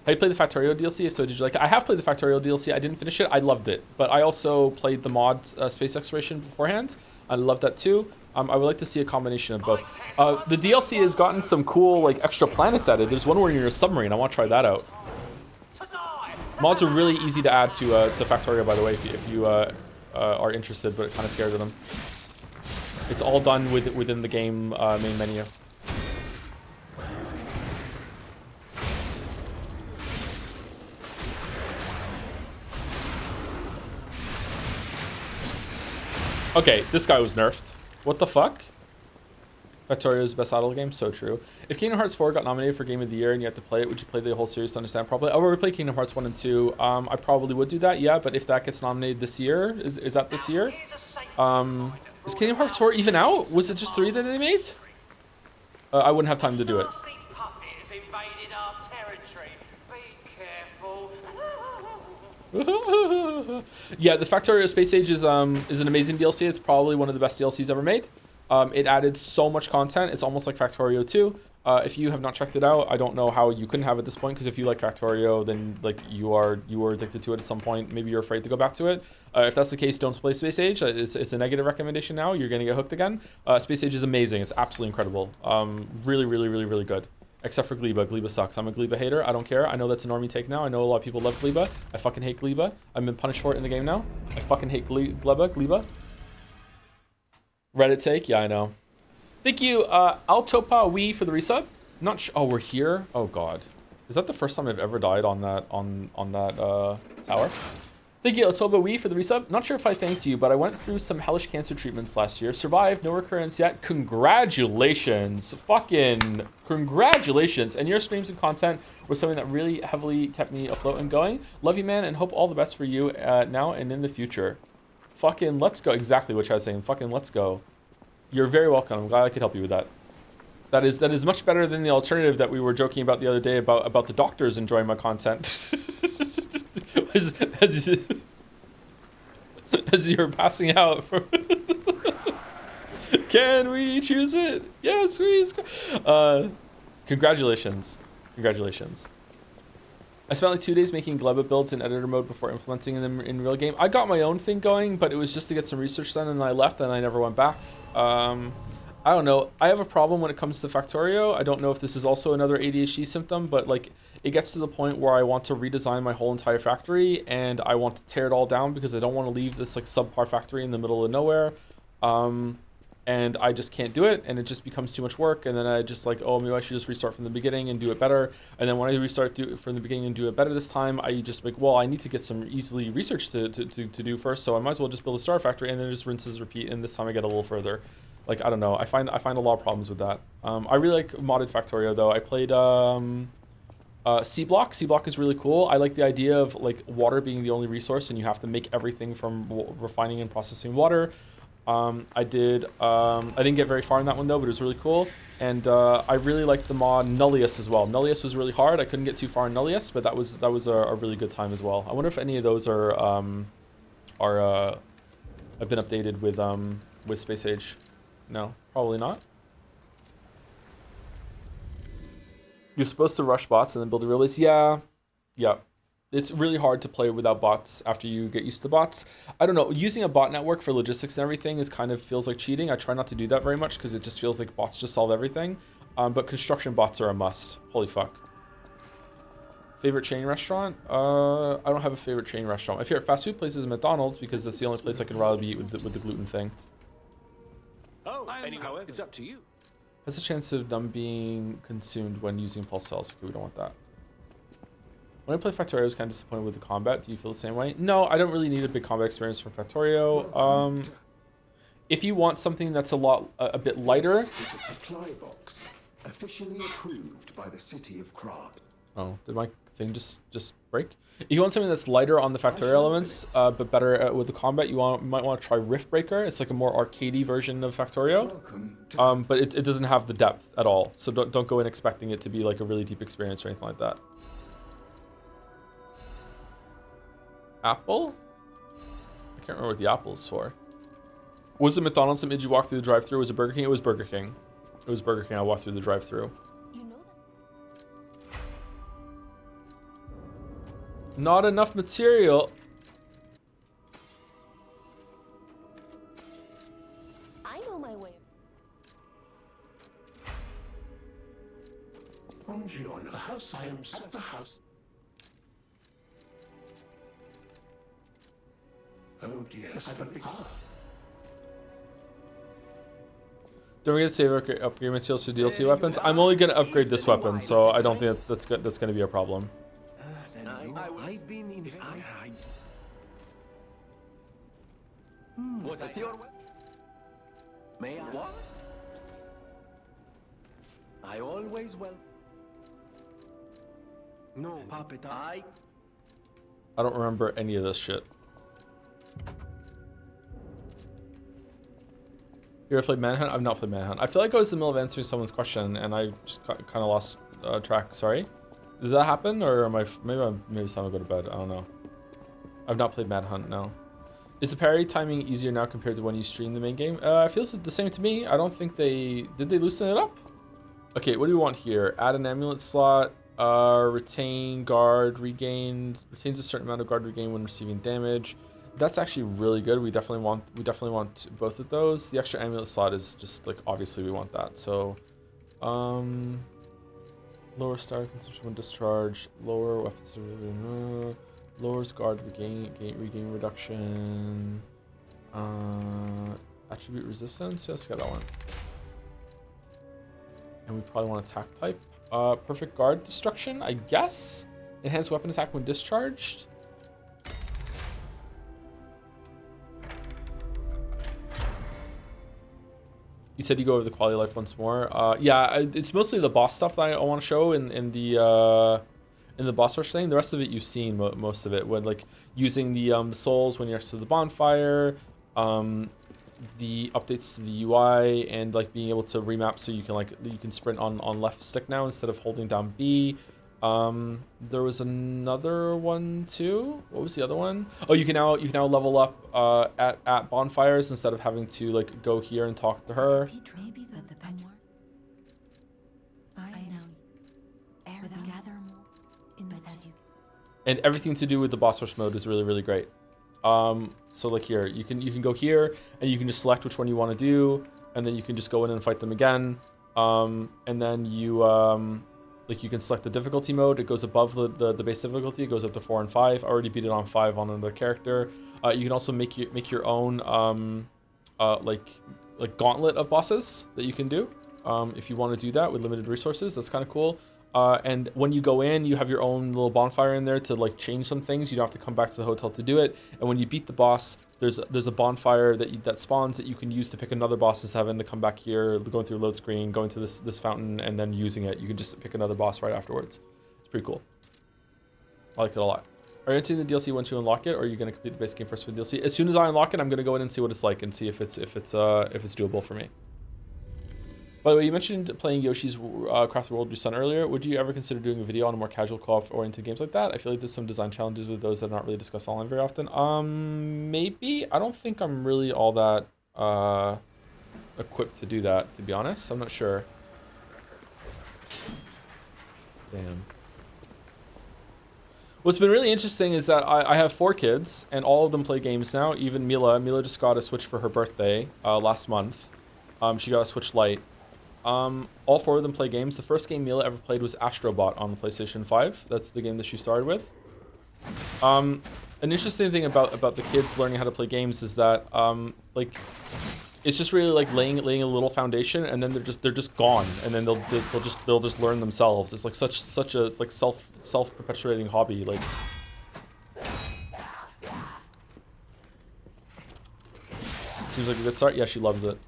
S1: Have you played the Factorio DLC? If so, did you like it? I have played the Factorio DLC. I didn't finish it. I loved it. But I also played the mod Space Exploration beforehand. I loved that too. I would like to see a combination of both. The DLC has gotten some cool like extra planets added. There's one where you're in a submarine. I want to try that out. Mods are really easy to add to Factorio, by the way, if you are interested, but kind of scared of them. It's all done within the game main menu. Okay, this guy was nerfed. What the fuck? Factorio's best idle game? So true. If Kingdom Hearts 4 got nominated for Game of the Year and you had to play it, would you play the whole series to understand properly? I would play Kingdom Hearts 1 and 2. I probably would do that, yeah, but if that gets nominated this year, is that this year? Is Kingdom Hearts 4 even out? Was it just 3 that they made? I wouldn't have time to do it. Yeah, the Factorio Space Age is an amazing DLC. It's probably one of the best DLCs ever made. It added so much content. It's almost like Factorio 2. If you have not checked it out, I don't know how you couldn't have at this point, because if you like Factorio, then like you were addicted to it at some point. Maybe you're afraid to go back to it. If that's the case, don't play Space Age. It's a negative recommendation now. You're gonna get hooked again. Space Age is amazing. It's absolutely incredible. Really, really, really, really good. Except for Gleba. Gleba sucks. I'm a Gleba hater. I don't care. I know that's a normie take now. I know a lot of people love Gleba. I fucking hate Gleba. I've been punished for it in the game now. I fucking hate Gleba. Reddit take? Yeah, I know. Thank you, Altopa Wee for the resub. Not sure. Oh, we're here? Oh, God. Is that the first time I've ever died on that tower? Thank you, Altopa Wee for the resub. Not sure if I thanked you, but I went through some hellish cancer treatments last year. Survived. No recurrence yet. Congratulations. Fucking congratulations. And your streams and content were something that really heavily kept me afloat and going. Love you, man, and hope all the best for you now and in the future. Fucking let's go. Exactly what I was saying. Fucking let's go. You're very welcome. I'm glad I could help you with that. That is much better than the alternative that we were joking about the other day about the doctors enjoying my content. as you're passing out. Can we choose it? Yes, please. Congratulations. Congratulations. I spent like 2 days making Gleba builds in editor mode before implementing them in real game. I got my own thing going, but it was just to get some research done, and I left, and I never went back. I don't know. I have a problem when it comes to Factorio. I don't know if this is also another ADHD symptom, but like it gets to the point where I want to redesign my whole entire factory, and I want to tear it all down because I don't want to leave this like subpar factory in the middle of nowhere. And I just can't do it, and it just becomes too much work, and then I just like, oh, maybe I should just restart from the beginning and do it better. And then when I restart from the beginning and do it better this time, I just like, well, I need to get some easily research to do first, so I might as well just build a star factory, and then just rinses, repeat, and this time I get a little further. Like, I don't know, I find a lot of problems with that. I really like modded Factorio though. I played C-Block. C-Block is really cool. I like the idea of like water being the only resource, and you have to make everything from refining and processing water. I didn't get very far in that one though, but it was really cool. And I really liked the mod Nullius as well. Nullius was really hard. I couldn't get too far in Nullius, but that was a really good time as well. I wonder if any of those have been updated with Space Age. No, probably not. You're supposed to rush bots and then build a real base. Yeah. It's really hard to play without bots after you get used to bots. I don't know, using a bot network for logistics and everything is kind of feels like cheating. I try not to do that very much because it just feels like bots just solve everything. But construction bots are a must. Holy fuck. Favorite chain restaurant? I don't have a favorite chain restaurant. My favorite fast food place is McDonald's because that's the only place I can reliably eat with the gluten thing.
S9: Oh, however, it's up to you.
S1: Has a chance of them being consumed when using pulse cells. Okay, we don't want that. When I play Factorio, I was kind of disappointed with the combat. Do you feel the same way? No, I don't really need a big combat experience from Factorio. If you want something that's a bit lighter.
S10: It's a supply box, officially approved by the city of Krog.
S1: Oh, did my thing just break? If you want something that's lighter on the Factorio elements, but better with the combat, you might want to try Rift Breaker. It's like a more arcadey version of Factorio, but it doesn't have the depth at all. So don't go in expecting it to be like a really deep experience or anything like that. Apple? I can't remember what the apple is for. Was it McDonald's that made you walk through the drive-thru? Was it Burger King? It was Burger King. It was Burger King. I walked through the drive-thru.
S2: You know that?
S1: Not enough material.
S2: I know my way.
S10: Buongiorno. The house I am at the house. Oh dear.
S1: Don't forget to save upgrade materials for DLC weapons. I'm only going to upgrade this weapon, so I don't think that's going to be a problem.
S8: I've been in.
S10: What at your May I? What?
S8: I always will. No, Puppet.
S1: I don't remember any of this shit. You ever played Manhunt? I've not played Manhunt. I feel like I was in the middle of answering someone's question and I just kind of lost track. Sorry. Did that happen, or am I? Maybe it's time to go to bed. I don't know. I've not played Manhunt. No. Is the parry timing easier now compared to when you stream the main game? It feels the same to me. I don't think did they loosen it up? Okay, what do we want here? Add an amulet slot. Retain guard regained. Retains a certain amount of guard regain when receiving damage. That's actually really good. We definitely want both of those. The extra amulet slot is just like, obviously we want that. So, lower star consumption when discharged. Lower weapons. Lowers guard regain reduction. Attribute resistance. Yes, got that one. And we probably want attack type. Perfect guard destruction, I guess. Enhanced weapon attack when discharged. You said you go over the quality of life once more. Yeah, it's mostly the boss stuff that I want to show in the boss rush thing. The rest of it you've seen most of it. When like using the souls when you're next to the bonfire, the updates to the UI, and like being able to remap so you can sprint on left stick now instead of holding down B. There was another one too. What was the other one? Oh, you can now level up at bonfires instead of having to like go here and talk to her.
S2: Maybe the penwar. I know. Gather more in the as you.
S1: and everything to do with the boss rush mode is really, really great. So like here, you can go here and you can just select which one you want to do, and then you can just go in and fight them again. And then you like you can select the difficulty mode. It goes above the base difficulty. It goes up to 4 and 5. I already beat it on 5 on another character. You can also make your own like gauntlet of bosses that you can do if you want to do that with limited resources. That's kind of cool. And when you go in, you have your own little bonfire in there to like change some things. You don't have to come back to the hotel to do it. And when you beat the boss, there's a bonfire that spawns that you can use to pick another boss instead of having to come back here, going through a load screen, going to this fountain, and then using it. You can just pick another boss right afterwards. It's pretty cool. I like it a lot. Are you into the DLC once you unlock it, or are you going to complete the base game first for the DLC? As soon as I unlock it, I'm going to go in and see what it's like and see if it's doable for me. By the way, you mentioned playing Yoshi's Craft the World with your son earlier. Would you ever consider doing a video on a more casual co-op oriented games like that? I feel like there's some design challenges with those that are not really discussed online very often. Maybe. I don't think I'm really all that equipped to do that, to be honest. I'm not sure. Damn. What's been really interesting is that I have 4 kids, and all of them play games now. Even Mila. Mila just got a Switch for her birthday last month. She got a Switch Lite. All 4 of them play games. The first game Mila ever played was Astrobot on the PlayStation 5. That's the game that she started with. An interesting thing about the kids learning how to play games is that like it's just really like laying a little foundation, and then they're just gone, and then they'll just learn themselves. It's like such a like self-perpetuating hobby. Like seems like a good start. Yeah, she loves it.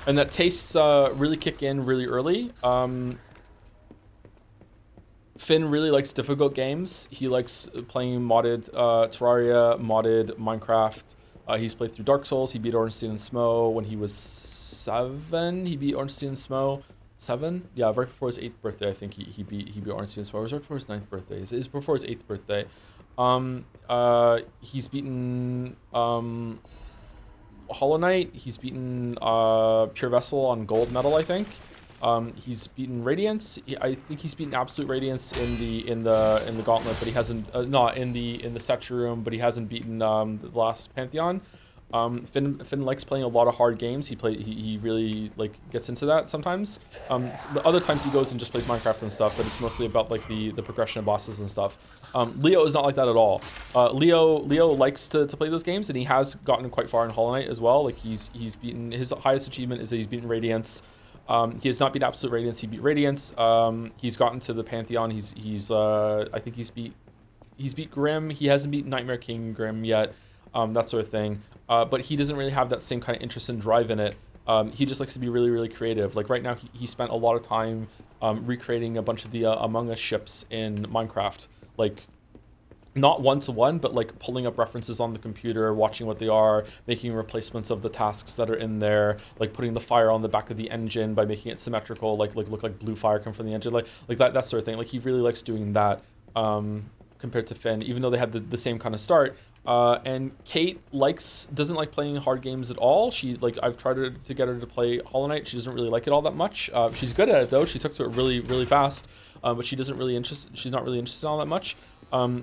S1: And that tastes really kick in really early. Finn really likes difficult games. He likes playing modded Terraria, modded Minecraft. He's played through Dark Souls. He beat Ornstein and Smo when he was 7. He beat Ornstein and Smo 7. Yeah, right before his 8th birthday, I think he beat Ornstein and Smo. It was right before his 9th birthday. It was before his 8th birthday. He's beaten Hollow Knight. He's beaten Pure Vessel on gold medal, I think. He's beaten Radiance. I think he's beaten Absolute Radiance in the Gauntlet, but he hasn't not in the Statue Room, but he hasn't beaten the last Pantheon. Finn likes playing a lot of hard games. He really like gets into that sometimes. The other times he goes and just plays Minecraft and stuff, but it's mostly about like the progression of bosses and stuff. Leo is not like that at all. Leo likes to play those games, and he has gotten quite far in Hollow Knight as well. Like he's beaten, his highest achievement is that he's beaten Radiance. He has not beat Absolute Radiance. He beat Radiance. He's gotten to the Pantheon. I think he's beat Grim. He hasn't beat Nightmare King Grim yet. That sort of thing. But he doesn't really have that same kind of interest and drive in it. He just likes to be really, really creative. Like right now, he spent a lot of time recreating a bunch of the Among Us ships in Minecraft. Like, not one-to-one, but like pulling up references on the computer, watching what they are, making replacements of the tasks that are in there, like putting the fire on the back of the engine by making it symmetrical, like look like blue fire come from the engine, like that sort of thing. Like he really likes doing that compared to Finn, even though they had the same kind of start. And Kate doesn't like playing hard games at all. I've tried to get her to play Hollow Knight. She doesn't really like it all that much. She's good at it though. She took to it really, really fast. But she's not really interested in all that much.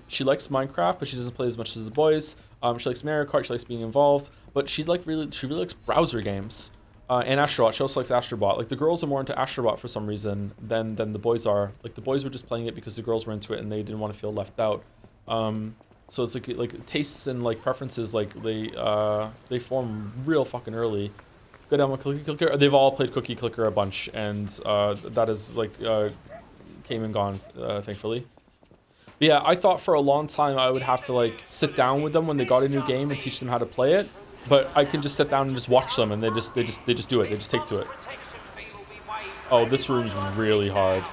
S1: She likes Minecraft, but she doesn't play as much as the boys. She likes Mario Kart. She likes being involved, but she really likes browser games. And Astrobot. She also likes Astrobot. Like the girls are more into Astrobot for some reason than the boys are. Like the boys were just playing it because the girls were into it and they didn't want to feel left out. So it's like tastes and like preferences, like they form real fucking early. Go down with Cookie Clicker. They've all played Cookie Clicker a bunch, and that is like came and gone, thankfully. But yeah, I thought for a long time I would have to like sit down with them when they got a new game and teach them how to play it. But I can just sit down and just watch them, and they just do it. They just take to it. Oh, this room's really hard.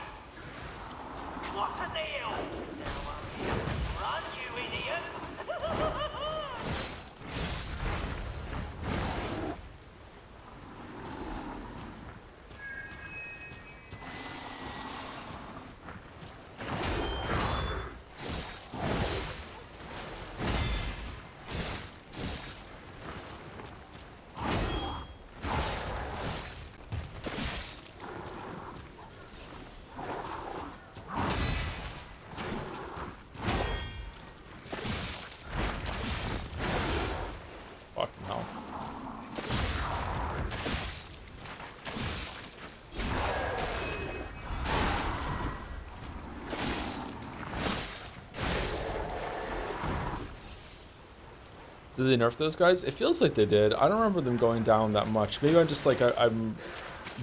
S1: Did they nerf those guys? It feels like they did. I don't remember them going down that much. Maybe I'm just like, I'm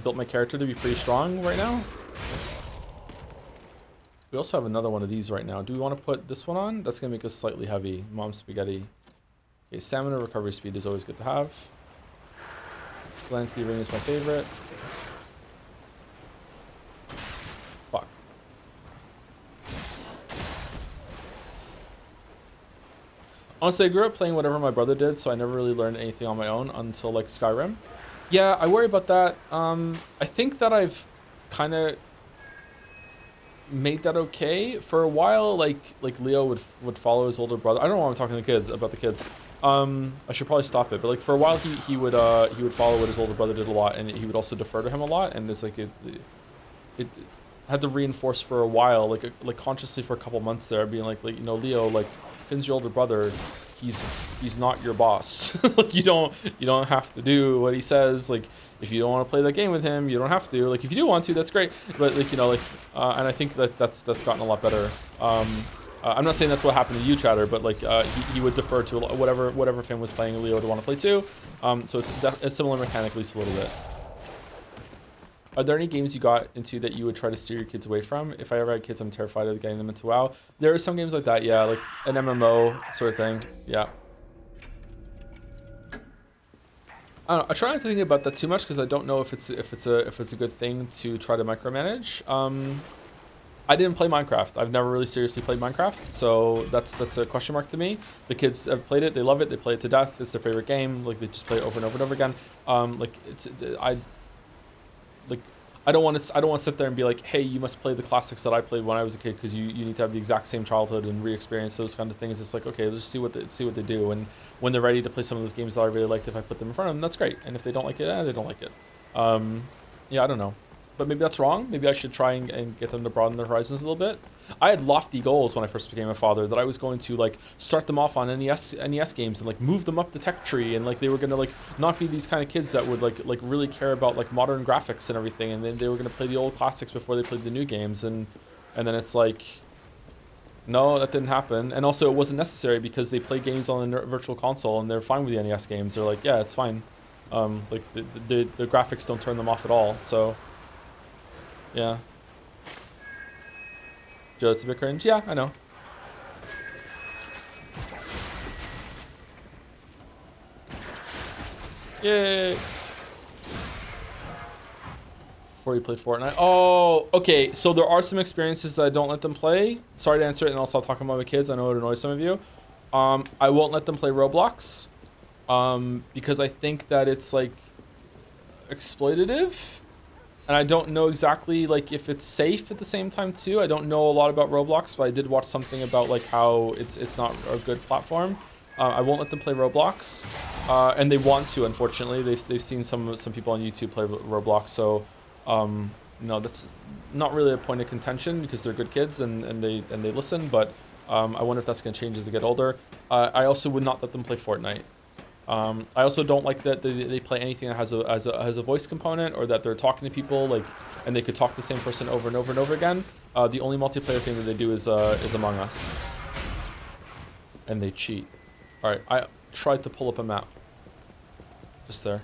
S1: built my character to be pretty strong right now. We also have another one of these right now. Do we want to put this one on? That's going to make us slightly heavy. Mom spaghetti. Okay, stamina recovery speed is always good to have. Lengthy ring is my favorite. Fuck. Honestly, I grew up playing whatever my brother did, so I never really learned anything on my own until like Skyrim. Yeah, I worry about that. I think that I've kind of made that okay for a while. Like Leo would follow his older brother. I don't know why I'm talking to the kids about the kids. I should probably stop it. But like for a while, he would follow what his older brother did a lot, and he would also defer to him a lot. And it's like it had to reinforce for a while, like consciously for a couple months there, being like you know, Leo, like Finn's your older brother. He's not your boss. Like you don't have to do what he says. Like if you don't want to play that game with him, you don't have to. Like if you do want to, that's great. But like you know, like and I think that's gotten a lot better. I'm not saying that's what happened to you, Chatter, but like he would defer to whatever Finn was playing, Leo would want to play too. So it's a similar mechanic, at least a little bit. Are there any games you got into that you would try to steer your kids away from? If I ever had kids, I'm terrified of getting them into WoW. There are some games like that, yeah, like an MMO sort of thing, yeah. I don't know. I try not to think about that too much because I don't know if it's a good thing to try to micromanage. I didn't play Minecraft. I've never really seriously played Minecraft, so that's a question mark to me. The kids have played it, they love it, they play it to death. It's their favorite game. Like they just play it over and over and over again. I don't want to sit there and be like, hey, you must play the classics that I played when I was a kid because you need to have the exact same childhood and re-experience those kind of things. It's like, okay, let's see what they do, and when they're ready to play some of those games that I really liked, if I put them in front of them, that's great. And if they don't like it, they don't like it. Yeah, I don't know, but maybe that's wrong. Maybe I should try and get them to broaden their horizons a little bit. I had lofty goals when I first became a father that I was going to like start them off on NES games and like move them up the tech tree, and like they were gonna like not be these kind of kids that would like really care about like modern graphics and everything, and then they were gonna play the old classics before they played the new games, and then it's like, no, that didn't happen. And also it wasn't necessary because they play games on the virtual console and they're fine with the NES games. They're like, yeah, it's fine. Like the graphics don't turn them off at all. So yeah. Joe, it's a bit cringe. Yeah, I know. Yay! Before you play Fortnite. Oh, okay. So there are some experiences that I don't let them play. Sorry to answer it, and also I'll talk about my kids. I know it annoys some of you. I won't let them play Roblox. Because I think that it's like exploitative. And I don't know exactly like if it's safe at the same time too. I don't know a lot about Roblox, but I did watch something about like how it's not a good platform. I won't let them play Roblox, and they want to. Unfortunately, they've seen some people on YouTube play Roblox. So no, that's not really a point of contention because they're good kids and they listen. But I wonder if that's going to change as they get older. I also would not let them play Fortnite. I also don't like that they play anything that has a voice component, or that they're talking to people like, and they could talk to the same person over and over and over again. The only multiplayer thing that they do is Among Us, and they cheat. All right, I tried to pull up a map. Just there.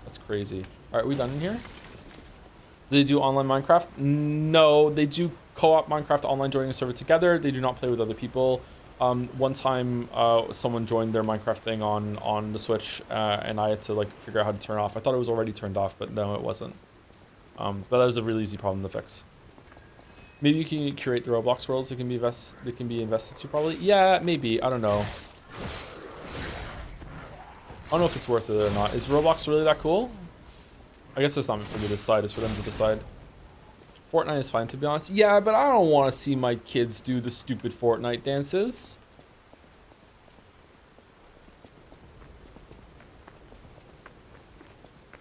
S1: That's crazy. All right, we done in here? Do they do online Minecraft? No, they do co-op Minecraft online, joining a server together. They do not play with other people. One time, someone joined their Minecraft thing on the Switch, and I had to like figure out how to turn it off. I thought it was already turned off, but no, it wasn't. But that was a really easy problem to fix. Maybe you can curate the Roblox worlds. They can be invested to probably. Yeah, maybe. I don't know. I don't know if it's worth it or not. Is Roblox really that cool? I guess it's not for me to decide. It's for them to decide. Fortnite is fine, to be honest. Yeah, but I don't want to see my kids do the stupid Fortnite dances.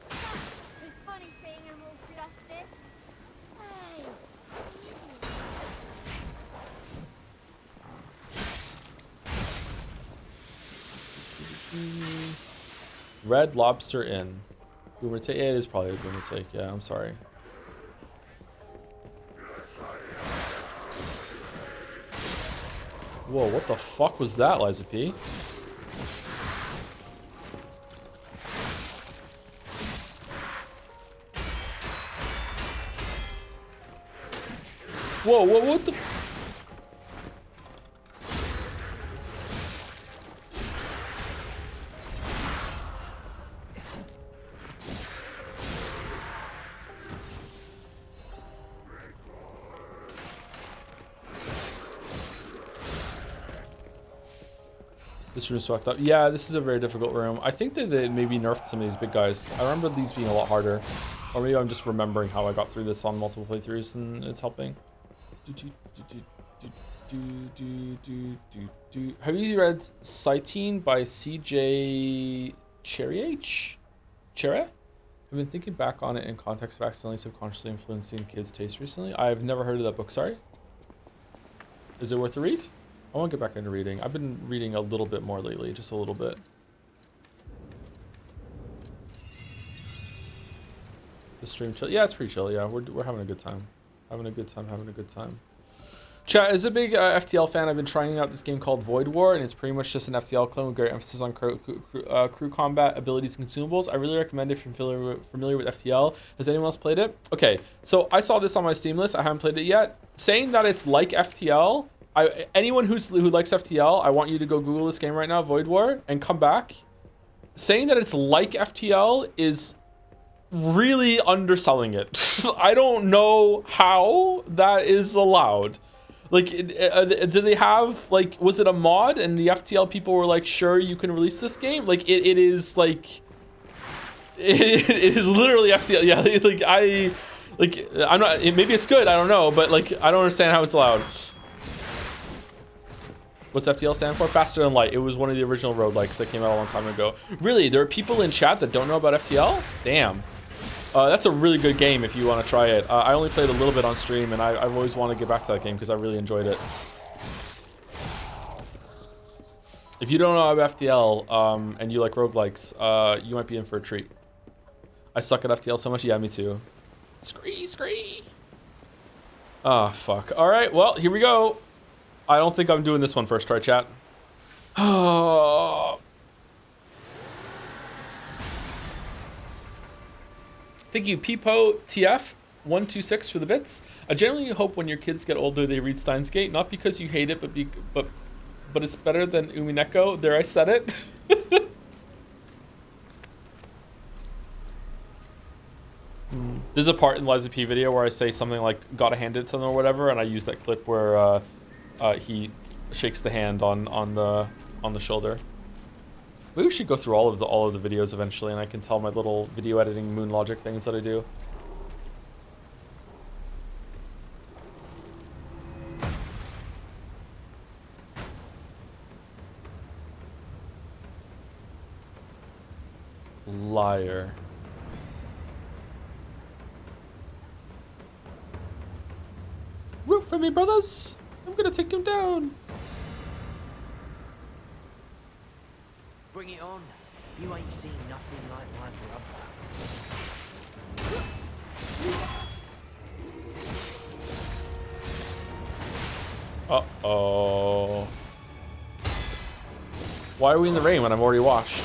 S2: It's funny seeing them all flustered. Hey.
S1: Red Lobster Inn. Boomer take. It is probably a boomer take. Yeah, I'm sorry. Whoa, what the fuck was that, Liza P? Whoa, what the? This room's fucked up. Yeah, this is a very difficult room. I think that they maybe nerfed some of these big guys. I remember these being a lot harder. Or maybe I'm just remembering how I got through this on multiple playthroughs and it's helping. Have you read Cytine by C.J. Cherry? I've been thinking back on it in context of accidentally subconsciously influencing kids' taste recently. I've never heard of that book, sorry. Is it worth a read? I want to get back into reading. I've been reading a little bit more lately, just a little bit. The stream chill. Yeah, it's pretty chill. Yeah, we're having a good time. Having a good time. Chat, as a big FTL fan, I've been trying out this game called Void War, and it's pretty much just an FTL clone with great emphasis on crew combat, abilities, and consumables. I really recommend it if you're familiar with FTL. Has anyone else played it? Okay, so I saw this on my Steam list. I haven't played it yet. Saying that it's like FTL, anyone who likes FTL, I want you to go Google this game right now, Void War, and come back. Saying that it's like FTL is really underselling it. I don't know how that is allowed. Like, did they have, like, was it a mod and the FTL people were like, sure, you can release this game? Like, it is, like, it is literally FTL. Yeah, I'm not, maybe it's good, I don't know, but, like, I don't understand how it's allowed. What's FTL stand for? Faster Than Light. It was one of the original roguelikes that came out a long time ago. Really, there are people in chat that don't know about FTL? Damn. That's a really good game if you want to try it. I only played a little bit on stream, and I've always wanted to get back to that game because I really enjoyed it. If you don't know about FTL and you like roguelikes, you might be in for a treat. I suck at FTL so much. Yeah, me too. Scree. Ah, fuck. All right, well, here we go. I don't think I'm doing this one first try, chat. Thank you, Peepo TF 126 for the bits. I generally hope when your kids get older they read Steins Gate, not because you hate it, but it's better than Umineko. There, I said it. There's a part in Liza P video where I say something like "gotta hand it to them" or whatever, and I use that clip where he shakes the hand on the shoulder. Maybe we should go through all of the videos eventually, and I can tell my little video editing moon logic things that I do. Liar. Root for me, brothers! I'm gonna take him down!
S11: Bring it on. You ain't seen nothing like my brother.
S1: Uh-oh. Why are we in the rain when I'm already washed?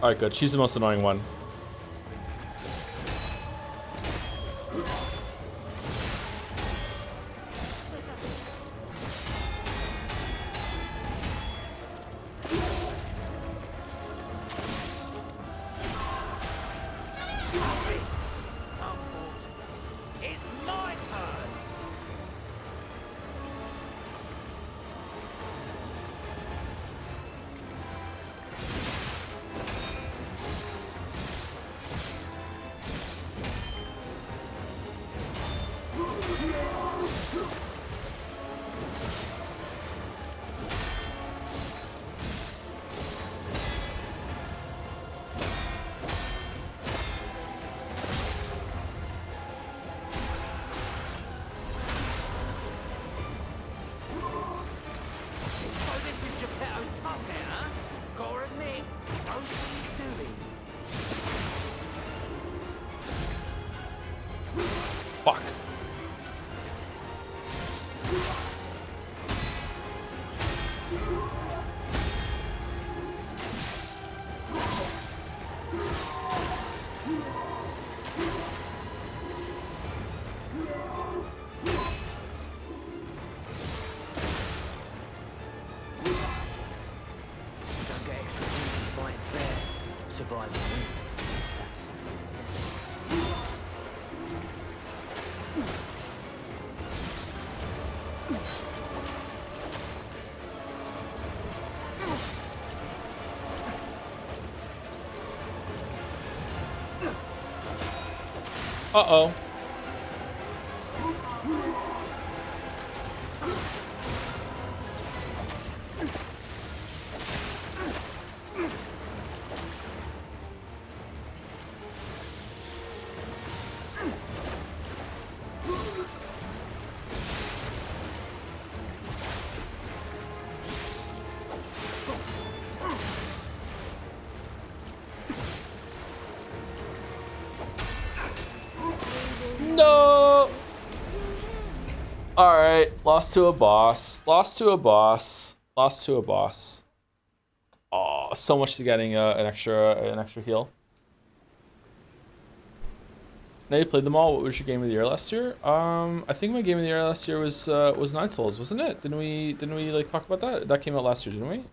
S1: Alright, good. She's the most annoying one. Fuck.
S11: Don't get extra fighting fair. Survival win. That's
S1: Uh-oh. No. All right, lost to a boss. Lost to a boss. Lost to a boss. Oh, so much to getting an extra heal. Now you played them all. What was your game of the year last year? I think my game of the year last year was Nine Souls, wasn't it? Didn't we like talk about that? That came out last year, didn't we?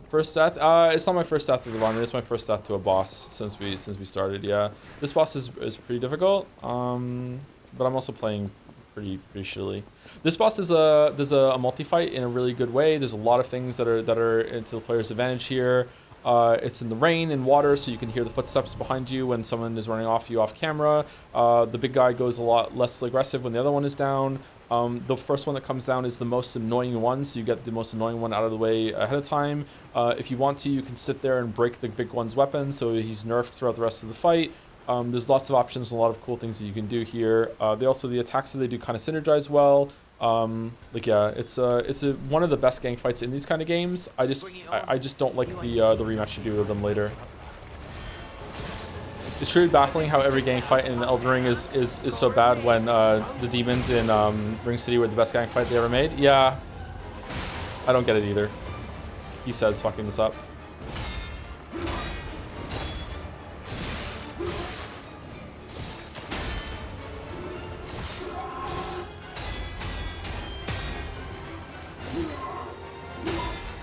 S1: First death? It's not my first death to the run. It's my first death to a boss since we started. Yeah, this boss is pretty difficult. But I'm also playing pretty shittily. This boss is there's a multi-fight in a really good way. There's a lot of things that are into the player's advantage here. It's in the rain and water, so you can hear the footsteps behind you when someone is running off you off camera. The big guy goes a lot less aggressive when the other one is down. The first one that comes down is the most annoying one, so you get the most annoying one out of the way ahead of time. If you want to, you can sit there and break the big one's weapon, so he's nerfed throughout the rest of the fight. There's lots of options and a lot of cool things that you can do here. The attacks that they do kind of synergize well. Yeah, it's one of the best gang fights in these kind of games. I just don't like the rematch you do with them later. It's truly baffling how every gang fight in Elden Ring is so bad when the demons in Ring City were the best gang fight they ever made. Yeah, I don't get it either. He says fucking this up.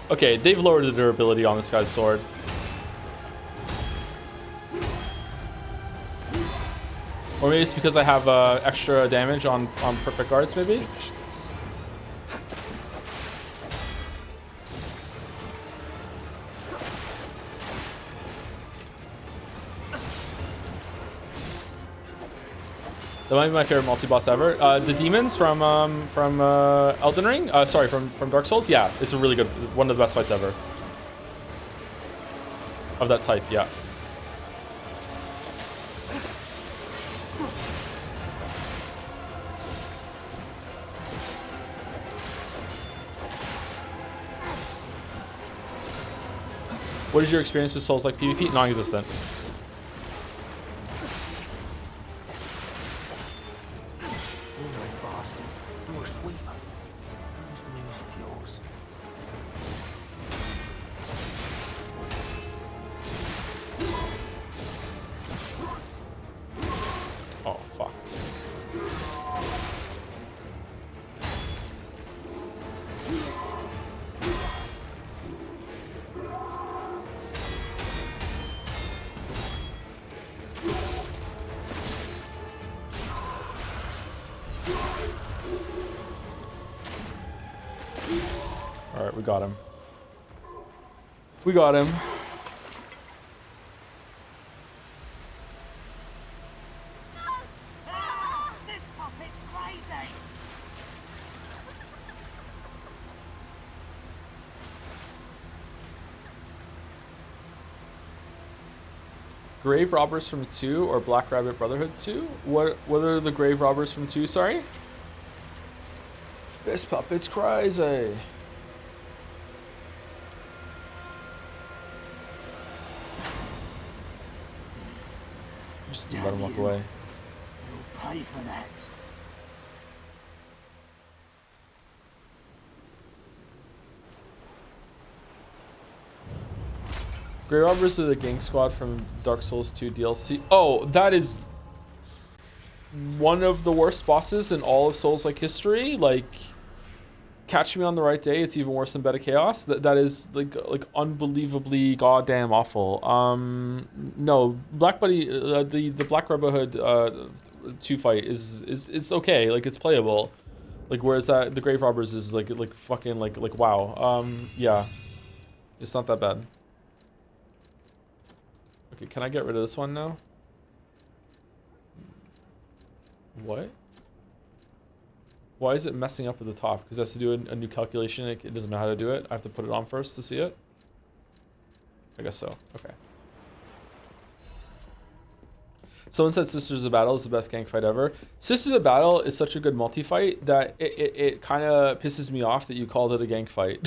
S1: Okay, they've lowered the durability on this guy's sword. Or maybe it's because I have extra damage on perfect guards, maybe? That might be my favorite multi-boss ever. The demons from Elden Ring? Sorry, from Dark Souls? Yeah, it's a really good, one of the best fights ever. Of that type, yeah. What is your experience with Souls like PvP? Non-existent. Oh, fuck. All right, we got him. We got him.
S5: This puppet's crazy!
S1: Grave Robbers from 2 or Black Rabbit Brotherhood 2? What are the Grave Robbers from 2, sorry? This puppet's crazy. Just let him walk away.
S5: You'll pay pay for that.
S1: Grey Robbers are the gang squad from Dark Souls 2 DLC. Oh, that is one of the worst bosses in all of Souls-like history. Like, catch me on the right day, it's even worse than Beta Chaos. That is like unbelievably goddamn awful. No, Black Buddy, the Black Brotherhood 2 fight is it's okay. Like, it's playable. Like, whereas that the Grave Robbers is like fucking like wow. Yeah, it's not that bad. Okay, can I get rid of this one now? What? Why is it messing up at the top? Because it has to do a new calculation. It doesn't know how to do it. I have to put it on first to see it. I guess so. Okay. Someone said Sisters of Battle is the best gang fight ever. Sisters of Battle is such a good multi-fight that it kind of pisses me off that you called it a gang fight.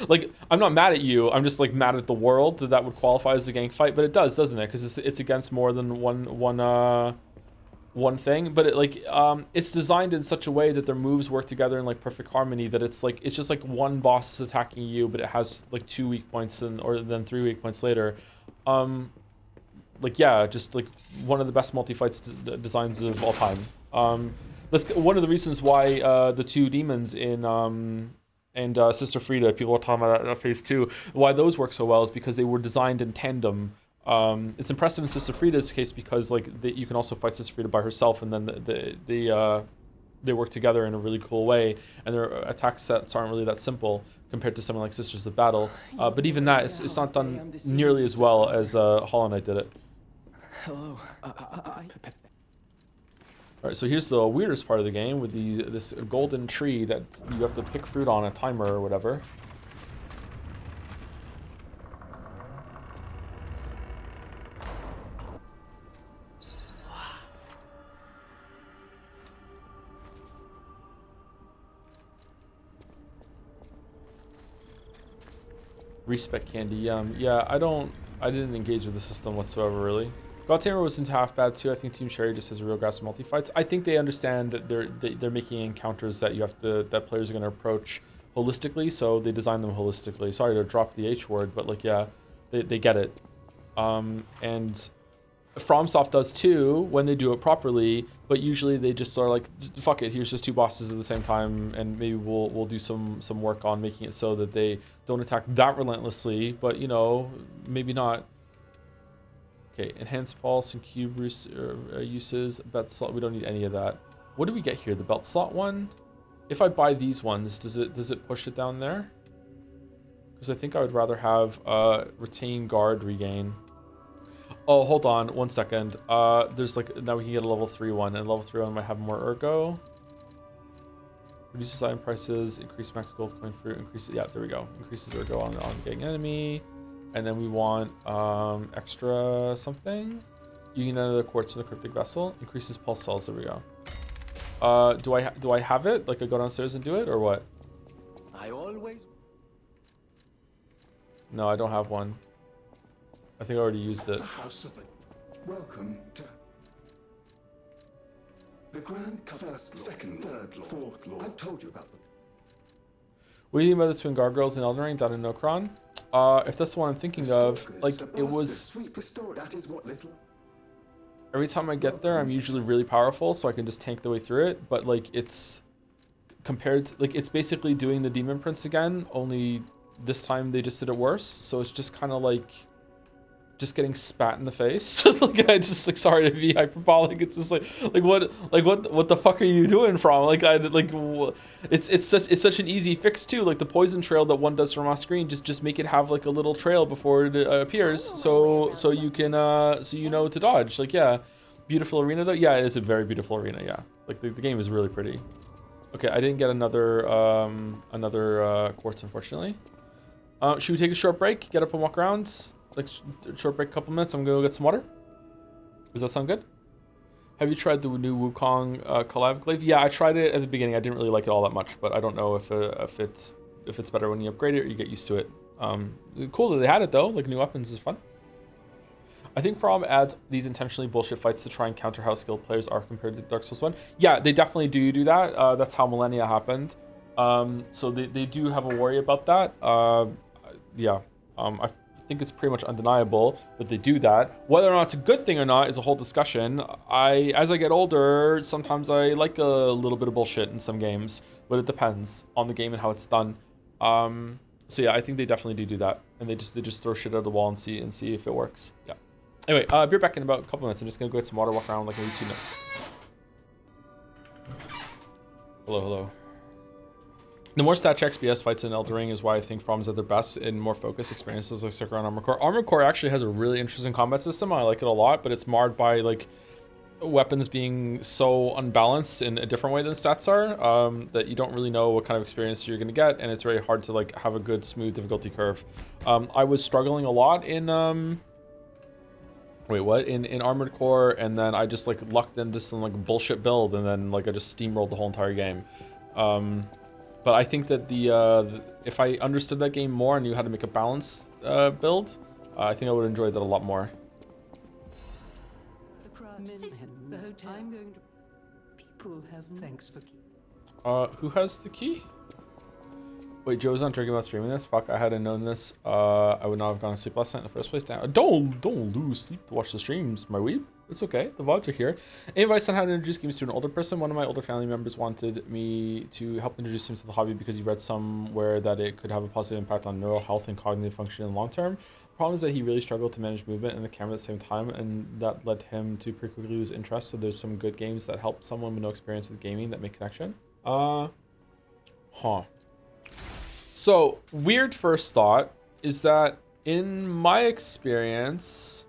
S1: Like, I'm not mad at you. I'm just like mad at the world that would qualify as a gang fight, but it does, doesn't it? Because it's against more than one thing. But it's designed in such a way that their moves work together in like perfect harmony that it's just like one boss is attacking you, but it has like 2 weak points or then 3 weak points later. Like, yeah, just like one of the best multi-fights designs of all time. That's one of the reasons why the 2 demons in and Sister Frida, people are talking about phase 2, why those work so well is because they were designed in tandem. It's impressive in Sister Frida's case because like you can also fight Sister Frida by herself, and then they work together in a really cool way, and their attack sets aren't really that simple compared to something like Sisters of Battle. But even that, it's not done nearly as well as Hollow Knight did it.
S8: Hello.
S1: Alright, so here's the weirdest part of the game with this golden tree that you have to pick fruit on a timer or whatever. Respec candy, yeah, I didn't engage with the system whatsoever, really. Godtamer wasn't half bad too. I think Team Sherry just has a real grasp of multi-fights. I think they understand that they're making encounters that that players are going to approach holistically, so they design them holistically. Sorry to drop the H word, but like, yeah, they get it. And FromSoft does too when they do it properly, but usually they just are like, fuck it, here's just 2 bosses at the same time, and maybe we'll do some work on making it so that they don't attack that relentlessly, but you know, maybe not. Okay, enhanced pulse and cube uses, belt slot, we don't need any of that. What do we get here? The belt slot one? If I buy these ones, does it push it down there? Because I think I would rather have retain guard regain. Oh, hold on 1 second. There's like, now we can get a level 3 one, and level 3 one might have more ergo. Reduces item prices, increase max gold coin fruit, increases, yeah, there we go. Increases ergo on getting enemy. And then we want extra something. You can enter the quartz from the cryptic vessel. Increases pulse cells, there we go. Do I have it? Like I go downstairs and do it, or what?
S10: I always...
S1: No, I don't have one. I think I already used it.
S10: The House of it. Welcome to the Grand First, Second, Third, Fourth Lord. I've told you about them.
S1: What do you think about the twin gargoyles in Elden Ring down in Nokron? If that's the one I'm thinking of, like it was. Every time I get there, I'm usually really powerful, so I can just tank the way through it. But like it's compared to, like, it's basically doing the Demon Prince again, only this time they just did it worse. So it's just kind of like just getting spat in the face. Like, I just, like, sorry to be hyperbolic. It's just like what the fuck are you doing from? Like, it's such an easy fix too. Like the poison trail that one does from off screen, just make it have like a little trail before it appears, so you can so you know to dodge. Like, yeah, beautiful arena though. Yeah, it is a very beautiful arena. Yeah, like the game is really pretty. Okay, I didn't get another quartz, unfortunately. Should we take a short break? Get up and walk around. Like short break, couple minutes. I'm gonna go get some water. Does that sound good? Have you tried the new Wukong collab glaive? Yeah, I tried it at the beginning. I didn't really like it all that much, but I don't know if it's better when you upgrade it or you get used to it. Cool that they had it though. Like, new weapons is fun. I think From adds these intentionally bullshit fights to try and counter how skilled players are compared to Dark Souls 1. Yeah, they definitely do that. That's how Millennia happened. So they do have a worry about that. Yeah, I think it's pretty much undeniable that they do that. Whether or not it's a good thing or not is a whole discussion. As I get older, sometimes I like a little bit of bullshit in some games, but it depends on the game and how it's done. So yeah, I think they definitely do that, and they just throw shit at the wall and see if it works. Yeah. Anyway, be back in about a couple minutes. I'm just gonna go get some water, walk around like maybe 2 minutes. Hello. The more stat checks BS fights in Elden Ring is why I think From's at their best in more focused experiences like Sekiro and Armored Core. Armored Core actually has a really interesting combat system. I like it a lot, but it's marred by like weapons being so unbalanced in a different way than stats are, that you don't really know what kind of experience you're gonna get, and it's very hard to like have a good smooth difficulty curve. I was struggling a lot in in Armored Core, and then I just like lucked into some like bullshit build, and then like I just steamrolled the whole entire game. But I think that if I understood that game more and knew how to make a balanced build, I think I would enjoy that a lot more.
S12: The hotel. I'm going to. People have. Thanks for.
S1: Who has the key? Wait, Joe's not drinking about streaming this? Fuck, I hadn't known this. I would not have gone to sleep last night in the first place. Damn. Don't lose sleep to watch the streams, my weeb. It's okay. The VODs are here. Any advice on how to introduce games to an older person? One of my older family members wanted me to help introduce him to the hobby because he read somewhere that it could have a positive impact on neural health and cognitive function in the long term. The problem is that he really struggled to manage movement and the camera at the same time, and that led him to pretty quickly lose interest. So there's some good games that help someone with no experience with gaming that make connection. So, weird first thought is that in my experience,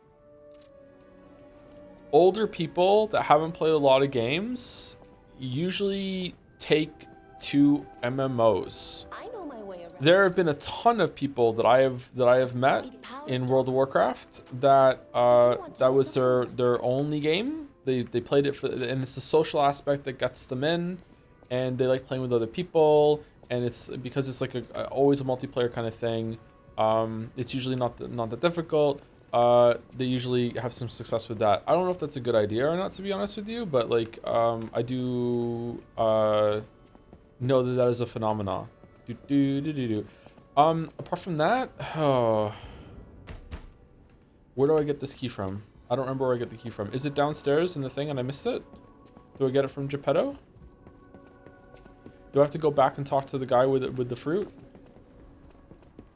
S1: older people that haven't played a lot of games usually take to MMOs.
S2: I know my way around.
S1: There have been a ton of people that I have met in World of Warcraft that that was their only game. They played it for, and it's the social aspect that gets them in, and they like playing with other people. And it's because it's like always a multiplayer kind of thing. It's usually not that difficult. They usually have some success with that. I don't know if that's a good idea or not, to be honest with you, but like I do know that is a phenomenon. Apart from that, where do I get this key from? I don't remember where I get the key from. Is it downstairs in the thing and I missed it? Do I get it from Geppetto? Do I have to go back and talk to the guy with the fruit?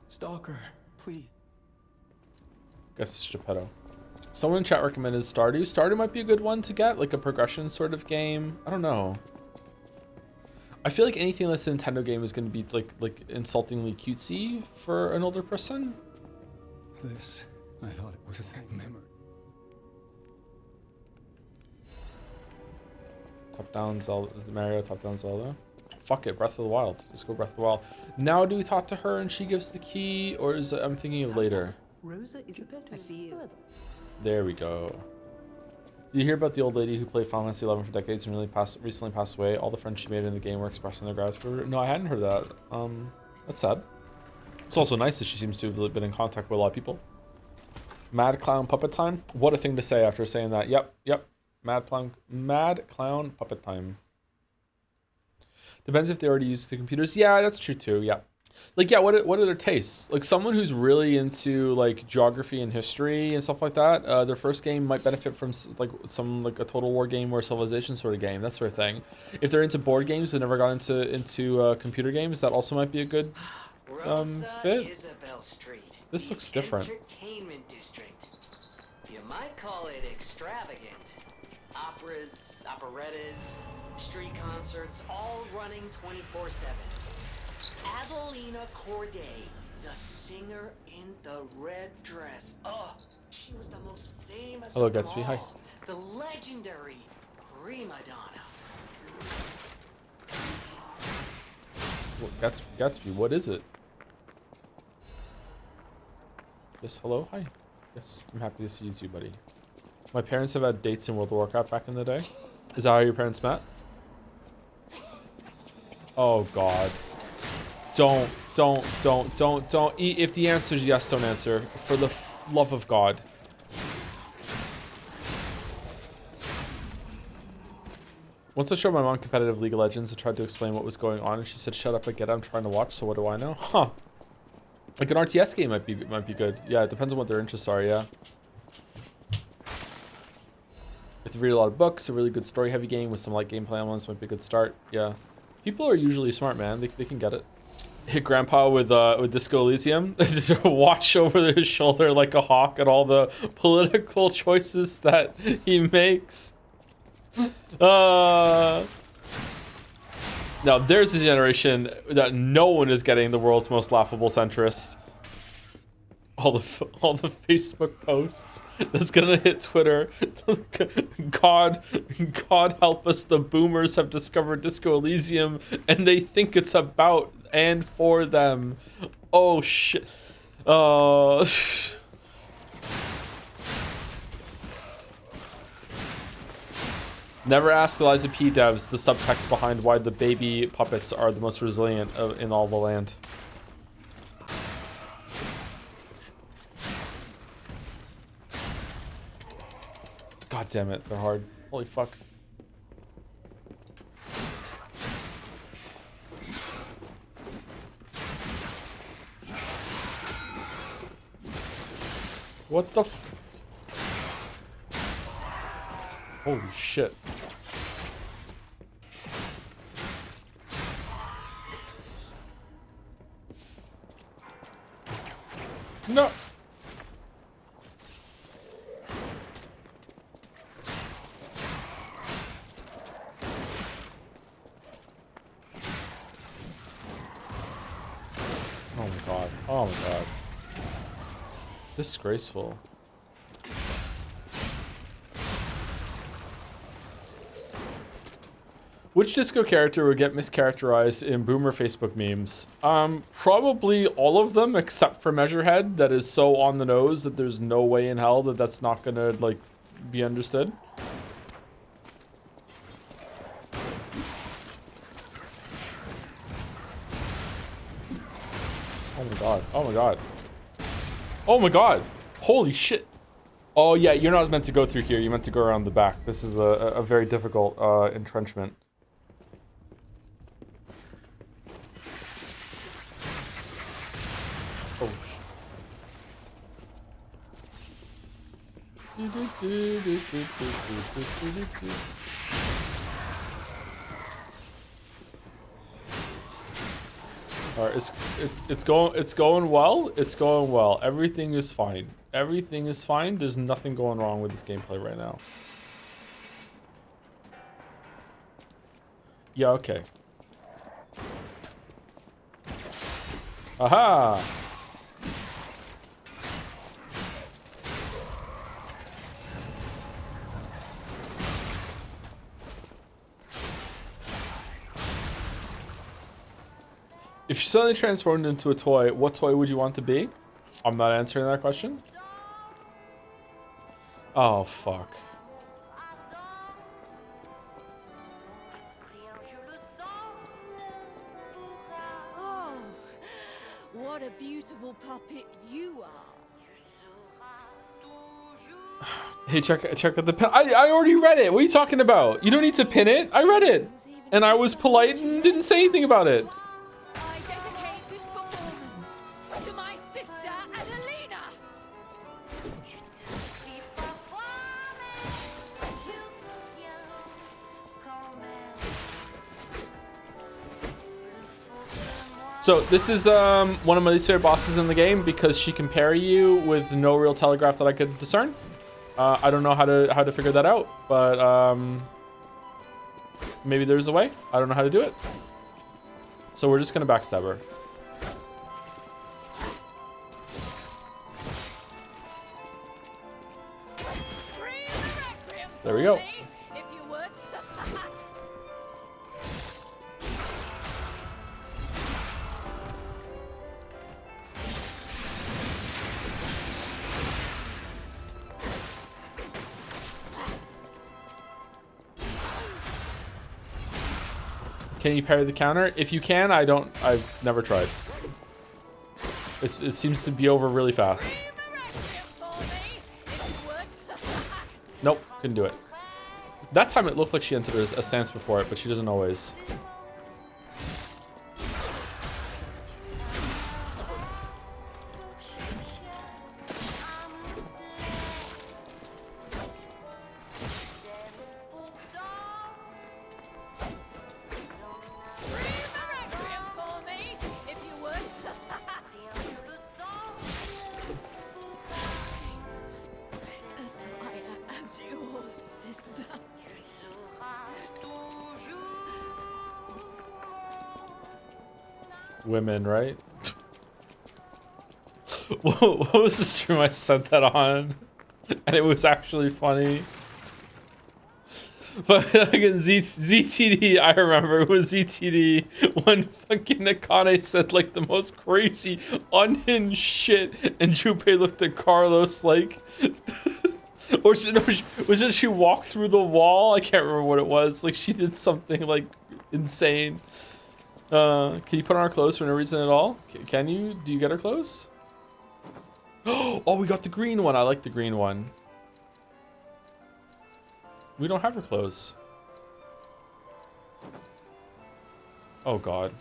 S8: Stalker, please.
S1: Guess it's Geppetto. Someone in chat recommended Stardew. Stardew might be a good one to get, like a progression sort of game. I don't know. I feel like anything that's a Nintendo game is going to be like insultingly cutesy for an older person.
S6: This, I thought it was a thing memory.
S1: Top down Zelda, Mario, top down Zelda. Fuck it, Breath of the Wild. Let's go Breath of the Wild. Now do we talk to her and she gives the key, or is it, I'm thinking of later?
S12: Rosa is a bit. I feel.
S1: There we go. Did you hear about the old lady who played Final Fantasy 11 for decades and recently passed away? All the friends she made in the game were expressing their gratitude for her. No, I hadn't heard that. That's sad. It's also nice that she seems to have been in contact with a lot of people. Mad Clown Puppet Time? What a thing to say after saying that. Yep. Mad Clown Puppet Time. Depends if they already use the computers. Yeah, that's true too. Yeah. Like, yeah, what are their tastes? Like, someone who's really into like geography and history and stuff like that, their first game might benefit from like a Total War game or a Civilization sort of game, that sort of thing. If they're into board games, they never got into computer games, that also might be a good fit.
S3: Isabel Street,
S1: this looks different.
S3: Entertainment district. You might call it extravagant. Operas, operettas, street concerts, all running 24/7. Adelina Corday, the singer in the red dress. Oh, she was the most famous
S1: Hello,
S3: of them
S1: Gatsby. Hi.
S3: all. The legendary prima donna.
S1: Well, Gatsby, what is it? Yes, hello, hi. Yes, I'm happy to see you too, buddy. My parents have had dates in World of Warcraft back in the day. Is that how your parents met? Oh God. Don't. If the answer is yes, don't answer. For the love of God. Once I showed my mom competitive League of Legends and tried to explain what was going on, and she said, "Shut up, I get it. I'm trying to watch. So what do I know?" Huh? Like an RTS game might be good. Yeah, it depends on what their interests are. Yeah. If you read a lot of books, a really good story-heavy game with some light gameplay elements might be a good start. Yeah. People are usually smart, man. They can get it. Hit Grandpa with Disco Elysium. Just watch over his shoulder like a hawk at all the political choices that he makes. Now there's a generation that no one is getting the world's most laughable centrist. All the Facebook posts that's gonna hit Twitter. God help us, the boomers have discovered Disco Elysium and they think it's about and for them. Oh shit. Never ask Eliza P devs the subtext behind why the baby puppets are the most resilient in all the land. God damn it, they're hard. Holy fuck. What the f— holy shit. No. Oh my god. Oh my god. Disgraceful. Which disco character would get mischaracterized in boomer Facebook memes? Probably all of them except for Measurehead. That is so on the nose that there's no way in hell that that's not gonna like be understood. Oh my god. Oh my god. Oh my god. Holy shit. Oh yeah, you're not meant to go through here. You're meant to go around the back. This is a very difficult entrenchment. Oh Alright, it's going well. It's going well. Everything is fine. Everything is fine. There's nothing going wrong with this gameplay right now. Yeah, okay. Aha! If you suddenly transformed into a toy, what toy would you want to be? I'm not answering that question. Oh, fuck.
S13: Oh, what a beautiful puppet you are.
S1: Hey, check out the pin. I already read it. What are you talking about? You don't need to pin it. I read it. And I was polite and didn't say anything about it. So this is one of my least favorite bosses in the game because she can parry you with no real telegraph that I could discern. I don't know how to figure that out, but maybe there's a way. I don't know how to do it. So we're just gonna backstab her. There we go. Can you parry the counter? If you can, I've never tried. It seems to be over really fast. Nope, couldn't do it. That time it looked like she entered a stance before it, but she doesn't always. Women, right? What was the stream I sent that on? And it was actually funny. But again, ZTD, I remember it was ZTD when fucking Akane said like the most crazy unhinged shit, and Junpei looked at Carlos like, or was it she walked through the wall? I can't remember what it was. Like she did something like insane. Can you put on our clothes for no reason at all? Can you? Do you get our clothes? Oh, we got the green one. I like the green one. We don't have her clothes. Oh, God.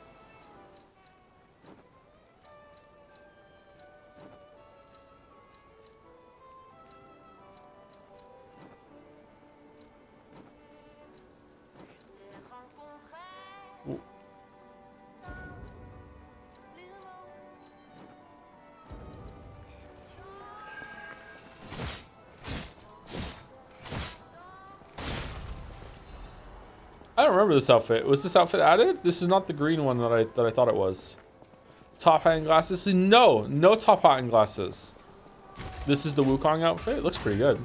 S1: I don't remember this outfit. Was this outfit added? This is not the green one that I thought it was. Top hat and glasses? No, no top hat and glasses. This is the Wukong outfit. It looks pretty good.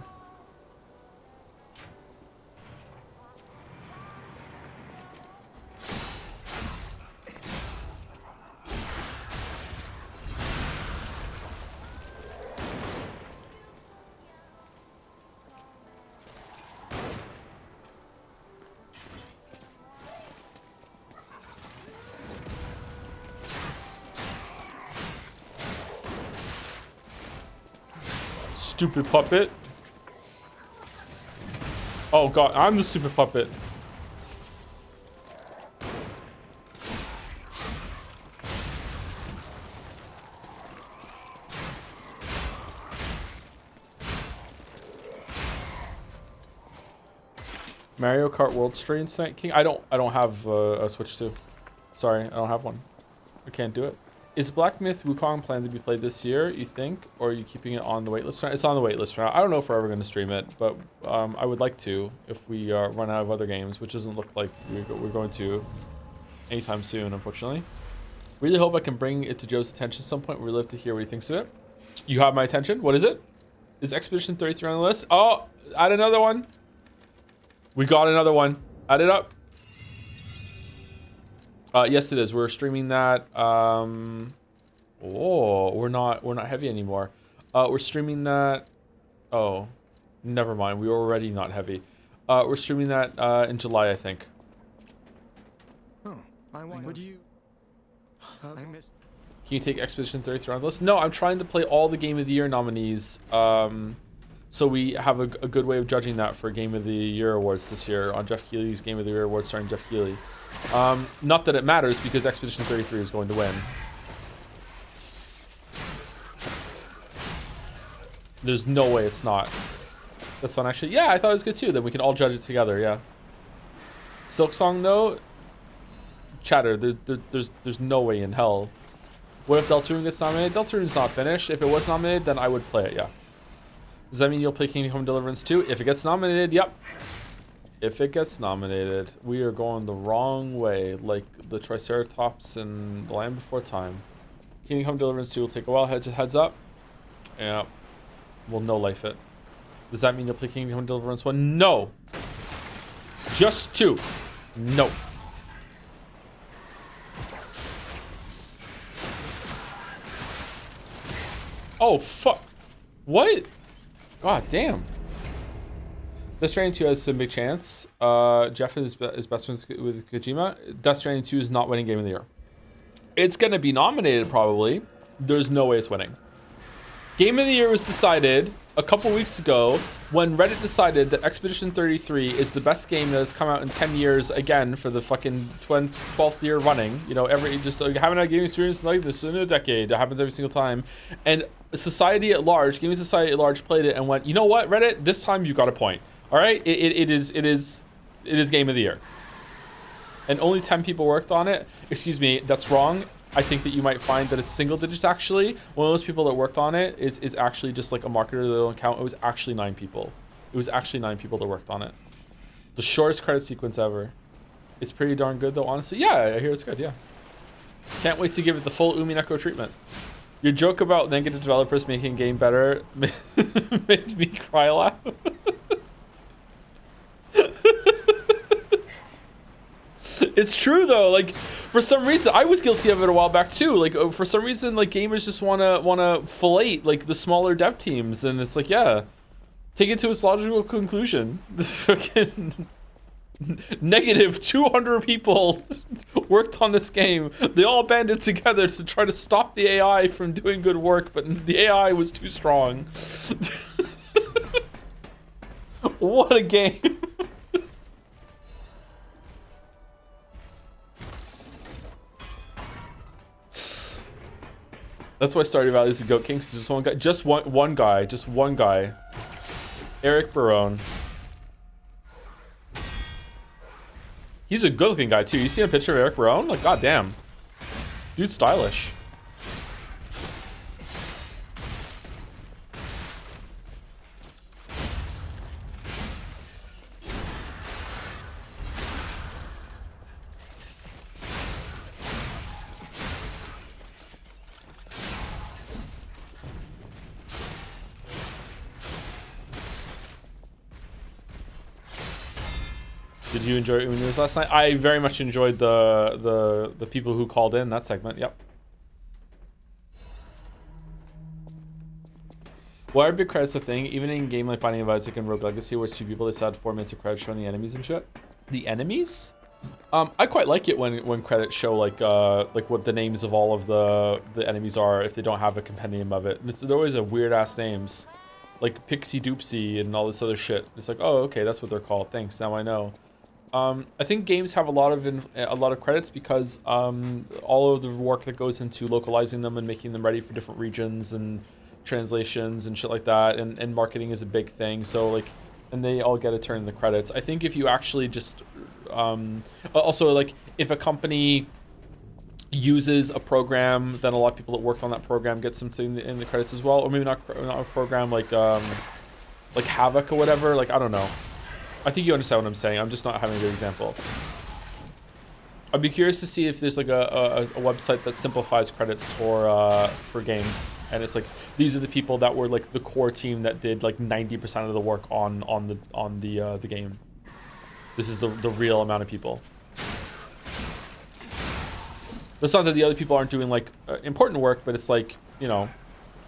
S1: Stupid puppet. Oh God, I'm the stupid puppet. Mario Kart World stream tonight, King. I don't have a Switch 2. Sorry, I don't have one. I can't do it. Is Black Myth Wukong planned to be played this year, you think? Or are you keeping it on the waitlist? It's on the waitlist right now. I don't know if we're ever going to stream it, but I would like to if we run out of other games, which doesn't look like we're going to anytime soon, unfortunately. Really hope I can bring it to Joe's attention at some point. We'd love to hear what he thinks of it. You have my attention. What is it? Is Expedition 33 on the list? Oh, add another one. We got another one. Add it up. Yes, it is. We're streaming that. Oh, we're not heavy anymore. We're streaming that. Oh, never mind. We were already not heavy. We're streaming that in July, I think.
S10: Oh, would you? I missed.
S1: Can you take Expedition 33 on the list? No, I'm trying to play all the Game of the Year nominees. So we have a good way of judging that for Game of the Year awards this year on Jeff Keighley's Game of the Year awards starring Jeff Keighley. Not that it matters because Expedition 33 is going to win. There's no way it's not. That's fun, actually. Yeah, I thought it was good too. Then we can all judge it together. Yeah. Silk Song though, chatter. There's no way in hell. What if Deltarune gets nominated? Deltarune's not finished. If it was nominated, then I would play it. Yeah. Does that mean you'll play Kingdom Come Deliverance 2? If it gets nominated, yep. If it gets nominated, we are going the wrong way, like the Triceratops and the Land Before Time. Kingdom Come Deliverance 2 will take a while. Heads up. Yeah. We'll no life it. Does that mean you'll play Kingdom Come Deliverance 1? No. Just 2. No. Oh, fuck. What? God damn. Death Stranding 2 has some big chance. Jeff is best friends with Kojima. Death Stranding 2 is not winning Game of the Year. It's going to be nominated, probably. There's no way it's winning. Game of the Year was decided a couple weeks ago when Reddit decided that Expedition 33 is the best game that has come out in 10 years again for the fucking 12th year running. You know, just haven't had a gaming experience like this in a decade. It happens every single time. And society at large, gaming society at large, played it and went, you know what, Reddit, this time you got a point. All right, it is game of the year. And only 10 people worked on it. Excuse me, that's wrong. I think that you might find that it's single digits actually. One of those people that worked on it is actually just like a marketer that don't count. It was actually 9 people. It was actually 9 people that worked on it. The shortest credit sequence ever. It's pretty darn good though, honestly. Yeah, I hear it's good, yeah. Can't wait to give it the full Umineko treatment. Your joke about negative developers making game better made me cry laugh. It's true though, like for some reason I was guilty of it a while back too. Like for some reason, like gamers just wanna fillet like the smaller dev teams, and it's like, yeah, take it to its logical conclusion. This fucking negative 200 people worked on this game. They all banded together to try to stop the AI from doing good work, but the AI was too strong. What a game. That's why Stardew Valley is a GOAT King, because just one guy. Eric Barone. He's a good looking guy too. You see a picture of Eric Barone? Like, goddamn. Dude's stylish. Did you enjoy Uni News last night? I very much enjoyed the people who called in that segment. Yep. Why are big credits a thing? Even in a game like Binding of Isaac and Rogue Legacy, where it's 2 people, they still had 4 minutes of credits showing the enemies and shit. The enemies? I quite like it when credits show like what the names of all of the enemies are if they don't have a compendium of it. They're always a weird ass names, like Pixie Doopsie and all this other shit. It's like, oh, okay, that's what they're called. Thanks, now I know. I think games have a lot of credits because all of the work that goes into localizing them and making them ready for different regions and translations and shit like that, and marketing is a big thing. So like, and they all get a turn in the credits. I think if you actually just also like if a company uses a program, then a lot of people that worked on that program get something in the credits as well, or maybe not a program like Havoc or whatever. Like, I don't know. I think you understand what I'm saying. I'm just not having a good example. I'd be curious to see if there's like a website that simplifies credits for games, and it's like these are the people that were like the core team that did like 90% of the work on the game. This is the real amount of people. It's not that the other people aren't doing like important work, but it's like, you know,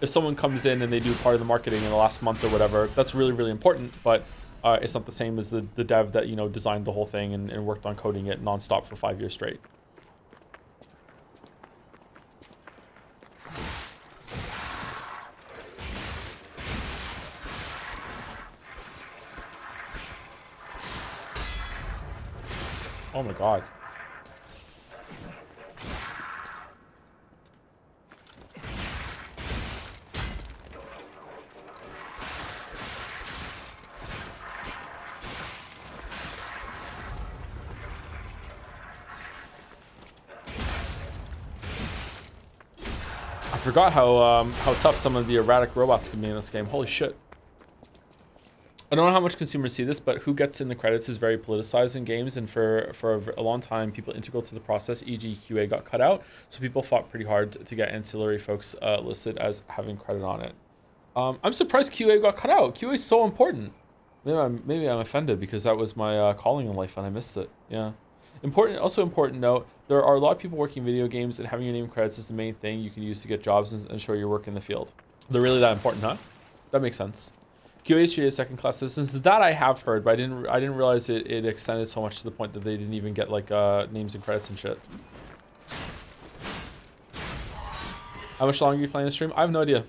S1: if someone comes in and they do part of the marketing in the last month or whatever, that's really, really important, but it's not the same as the dev that, you know, designed the whole thing and worked on coding it nonstop for 5 years straight. Oh my god. I forgot how tough some of the erratic robots can be in this game. Holy shit. I don't know how much consumers see this, but who gets in the credits is very politicized in games, and for a long time, people integral to the process, e.g. QA, got cut out, so people fought pretty hard to get ancillary folks listed as having credit on it. I'm surprised QA got cut out. QA is so important. Maybe I'm offended because that was my calling in life and I missed it. Yeah. Also important note, there are a lot of people working video games, and having your name credits is the main thing you can use to get jobs and show your work in the field. They're really that important, huh? That makes sense. QA is treated as second-class citizens. That I have heard, but I didn't realize it extended so much to the point that they didn't even get like names and credits and shit. How much longer are you playing the stream? I have no idea.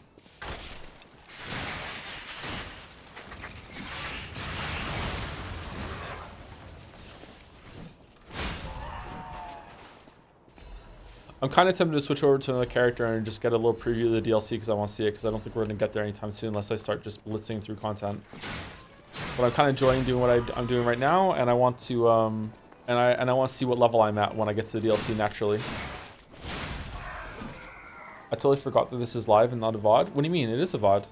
S1: I'm kind of tempted to switch over to another character and just get a little preview of the DLC because I want to see it, because I don't think we're going to get there anytime soon unless I start just blitzing through content. But I'm kind of enjoying doing what I'm doing right now, and I want to and I want to see what level I'm at when I get to the DLC naturally. I totally forgot that this is live and not a VOD. What do you mean? It is a VOD.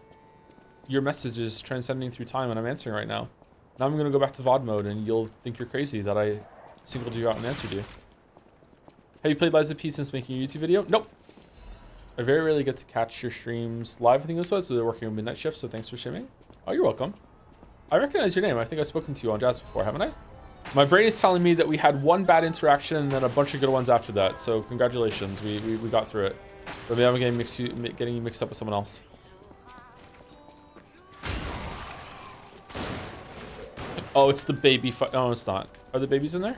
S1: Your message is transcending through time and I'm answering right now. Now I'm going to go back to VOD mode and you'll think you're crazy that I singled you out and answered you. Have you played Lies of P since making a YouTube video? Nope. I very rarely get to catch your streams live. I think it was, so they're working a midnight shift, so thanks for streaming. Oh, you're welcome. I recognize your name. I think I've spoken to you on Jazz before, haven't I? My brain is telling me that we had one bad interaction and then a bunch of good ones after that. So congratulations, we got through it. But maybe I'm getting you mixed up with someone else. Oh, it's the baby. Oh, it's not. Are the babies in there?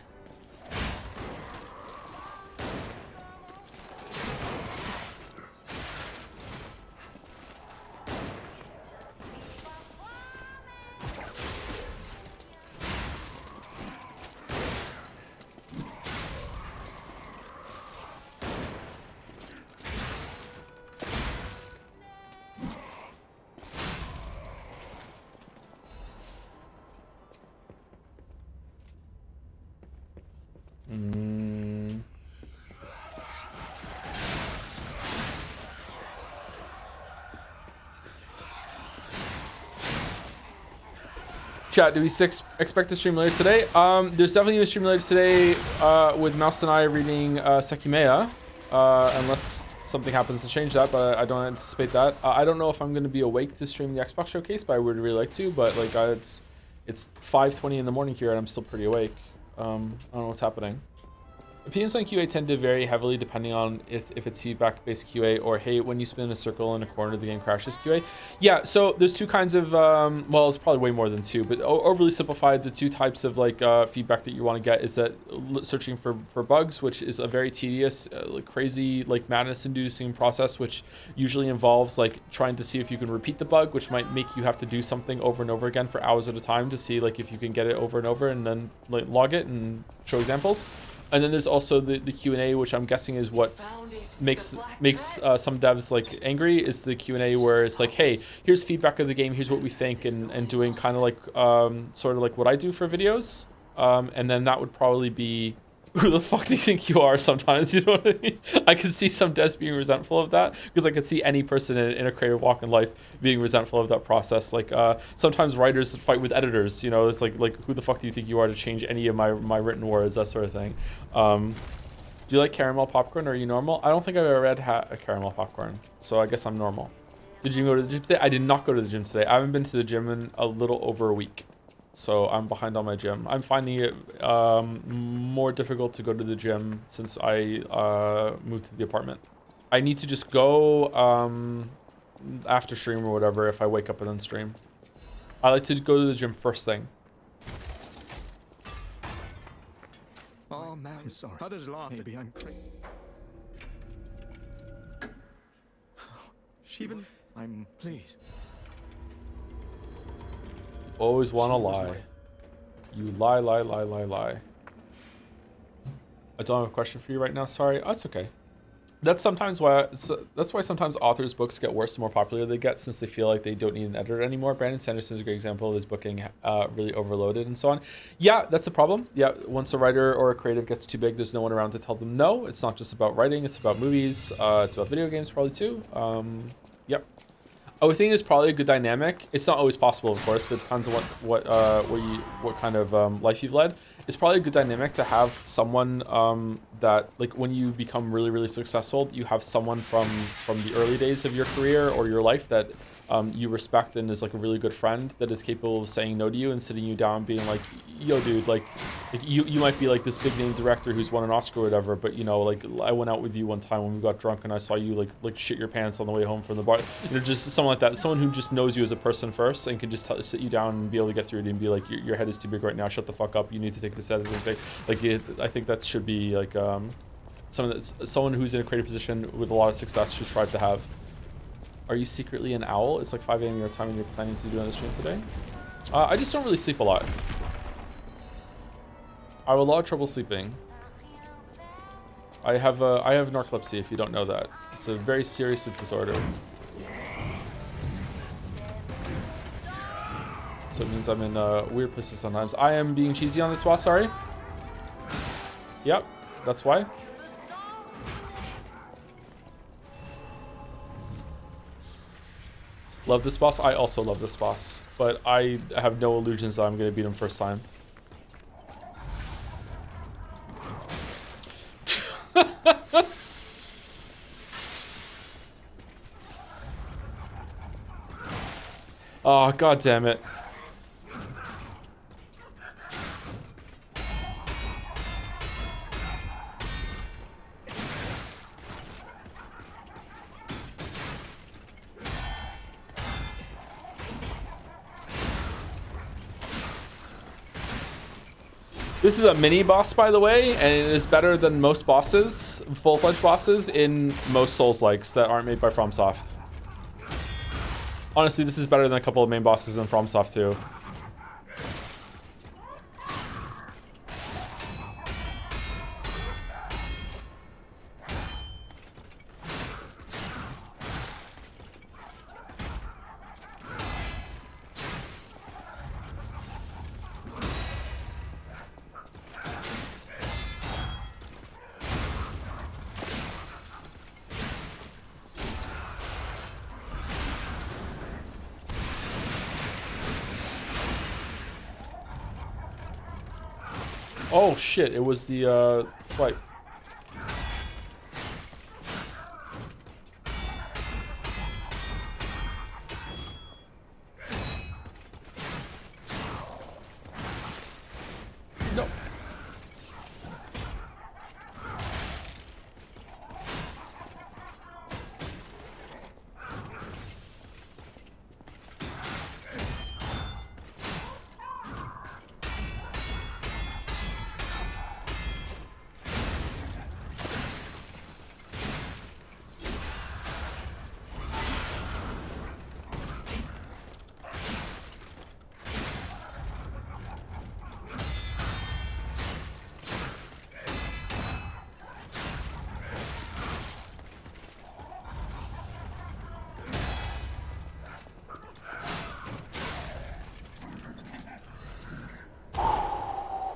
S1: Chat, do we expect to stream later today? There's definitely a stream later today with Mouse and I reading Sekimea, unless something happens to change that, but I don't anticipate that. I don't know if I'm going to be awake to stream the Xbox showcase, but I would really like to. But like, it's 5:20 in the morning here, and I'm still pretty awake. I don't know what's happening. Opinions on QA tend to vary heavily depending on if it's feedback-based QA or, hey, when you spin a circle in a corner, the game crashes QA. Yeah, so there's two kinds of, well, it's probably way more than two, but overly simplified, the two types of like feedback that you want to get is that searching for bugs, which is a very tedious, crazy, like madness-inducing process, which usually involves like trying to see if you can repeat the bug, which might make you have to do something over and over again for hours at a time to see like if you can get it over and over and then like log it and show examples. And then there's also the Q&A, which I'm guessing is what makes some devs like angry, is the Q&A where it's like, hey, here's feedback of the game, here's what we think, and doing kind of like sort of like what I do for videos. And then that would probably be, who the fuck do you think you are sometimes, you know what I mean? I can see some devs being resentful of that, because I could see any person in a creative walk in life being resentful of that process. Like sometimes writers fight with editors, you know, it's like who the fuck do you think you are to change any of my written words, that sort of thing. Do you like caramel popcorn, or are you normal? I don't think I've ever had a caramel popcorn, so I guess I'm normal. Did you go to the gym today? I did not go to the gym today. I haven't been to the gym in a little over a week. So I'm behind on my gym. I'm finding it more difficult to go to the gym since I moved to the apartment. I need to just go after stream or whatever if I wake up and then stream. I like to go to the gym first thing.
S10: Oh man, I'm sorry.
S9: Others laughed.
S10: Maybe I'm Shivan, please.
S1: Always want to lie. You lie. I don't have a question for you right now. Sorry. Oh, it's okay. That's why sometimes authors' books get worse the more popular they get, since they feel like they don't need an editor anymore. Brandon Sanderson is a great example of his booking really overloaded and so on. Yeah, that's a problem. Yeah, once a writer or a creative gets too big, there's no one around to tell them no. It's not just about writing. It's about movies. It's about video games probably too. Yep. I would think it's probably a good dynamic. It's not always possible, of course, but it depends on what kind of life you've led. It's probably a good dynamic to have someone that, like, when you become really, really successful, you have someone from the early days of your career or your life that you respect and is like a really good friend that is capable of saying no to you and sitting you down, being like, yo, dude, like you might be like this big name director who's won an Oscar or whatever, but you know, like I went out with you one time when we got drunk and I saw you like shit your pants on the way home from the bar, you know, just someone like that, someone who just knows you as a person first and can just sit you down and be able to get through it and be like, your head is too big right now, shut the fuck up, you need to take this editing thing. Like I think that should be like someone who's in a creative position with a lot of success should strive to have. Are you secretly an owl? It's like 5 a.m. your time and you're planning to do on the stream today? I just don't really sleep a lot. I have a lot of trouble sleeping. I have narcolepsy, if you don't know that. It's a very serious sleep disorder. So it means I'm in weird places sometimes. I am being cheesy on this boss, sorry. Yep, that's why. Love this boss. I also love this boss, but I have no illusions that I'm going to beat him first time. Oh, god damn it. This is a mini boss, by the way, and it is better than most bosses, full-fledged bosses, in most Souls-likes that aren't made by FromSoft. Honestly, this is better than a couple of main bosses in FromSoft too. Oh shit, it was the swipe. No.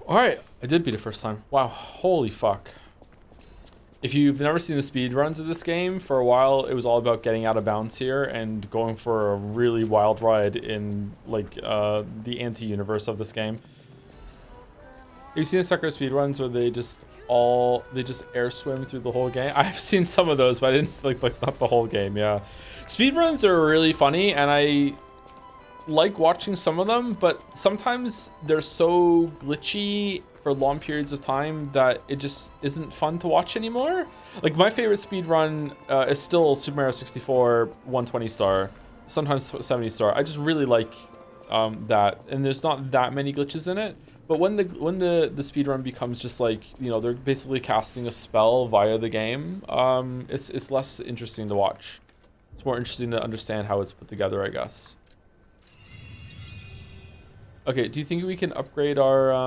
S1: Alright, I did beat it first time. Wow, holy fuck. If you've never seen the speed runs of this game, for a while it was all about getting out of bounds here and going for a really wild ride in like the anti-universe of this game. You've seen the Sekiro speed runs where they just air swim through the whole game. I've seen some of those, but I didn't like not the whole game. Yeah, speed runs are really funny, and I like watching some of them, but sometimes they're so glitchy for long periods of time that it just isn't fun to watch anymore. Like my favorite speed run is still Super Mario 64 120 star, sometimes 70 star. I just really like that, and there's not that many glitches in it. But when the speed run becomes just like, you know, they're basically casting a spell via the game, it's less interesting to watch. It's more interesting to understand how it's put together, I guess. Okay, do you think we can upgrade our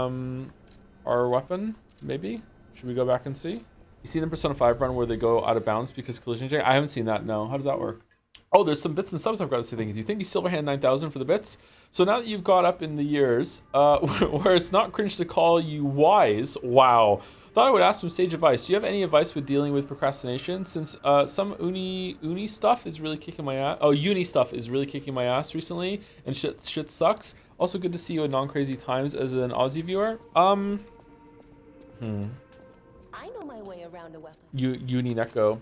S1: weapon? Maybe? Should we go back and see? You seen the Persona 5 run where they go out of bounds because collision check? I haven't seen that, no. How does that work? Oh, there's some bits and subs I've got to say thank you. Do you think you Silverhand 9000 for the bits? So now that you've got up in the years, where it's not cringe to call you wise, wow. Thought I would ask some sage advice. Do you have any advice with dealing with procrastination? Since some uni stuff is really kicking my ass. Oh, uni stuff is really kicking my ass recently, and shit sucks. Also, good to see you at non-crazy times as an Aussie viewer.
S14: I know my way around a weapon.
S1: Uni Neko.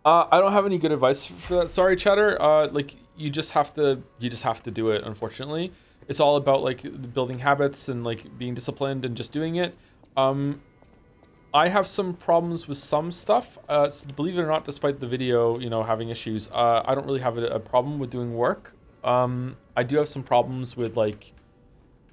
S1: I don't have any good advice for that. Sorry, Chatter. Like you just have to do it. Unfortunately, it's all about like building habits and like being disciplined and just doing it. I have some problems with some stuff. Believe it or not, despite the video, you know, having issues, I don't really have a problem with doing work. I do have some problems with like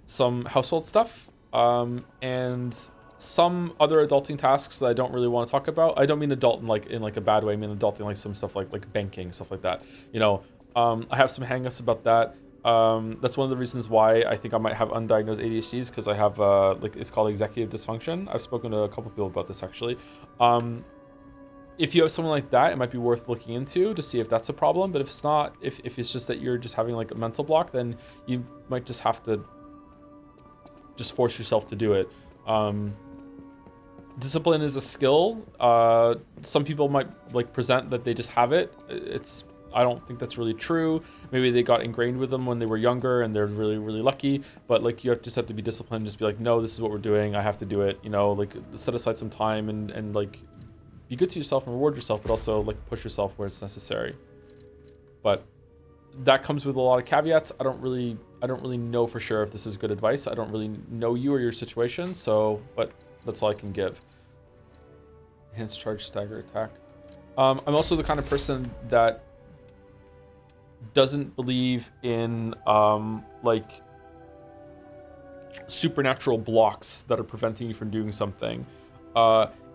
S1: some household stuff, and some other adulting tasks that I don't really want to talk about. I don't mean adult in like a bad way. I mean adulting like some stuff like banking, stuff like that. You know, I have some hang-ups about that. That's one of the reasons why I think I might have undiagnosed ADHD, because I have like, it's called executive dysfunction. I've spoken to a couple people about this actually. If you have someone like that, it might be worth looking into to see if that's a problem. But if it's not, if it's just that you're just having like a mental block, then you might just have to just force yourself to do it. Discipline is a skill. Some people might like present that they just have it. I don't think that's really true. Maybe they got ingrained with them when they were younger and they're really, really lucky. But like, you just have to be disciplined. Just be like, no, this is what we're doing. I have to do it. You know, like set aside some time and like be good to yourself and reward yourself, but also like push yourself where it's necessary. But that comes with a lot of caveats. I don't really know for sure if this is good advice. I don't really know you or your situation. So, but that's all I can give. Hence charge, stagger, attack. I'm also the kind of person that doesn't believe in like supernatural blocks that are preventing you from doing something.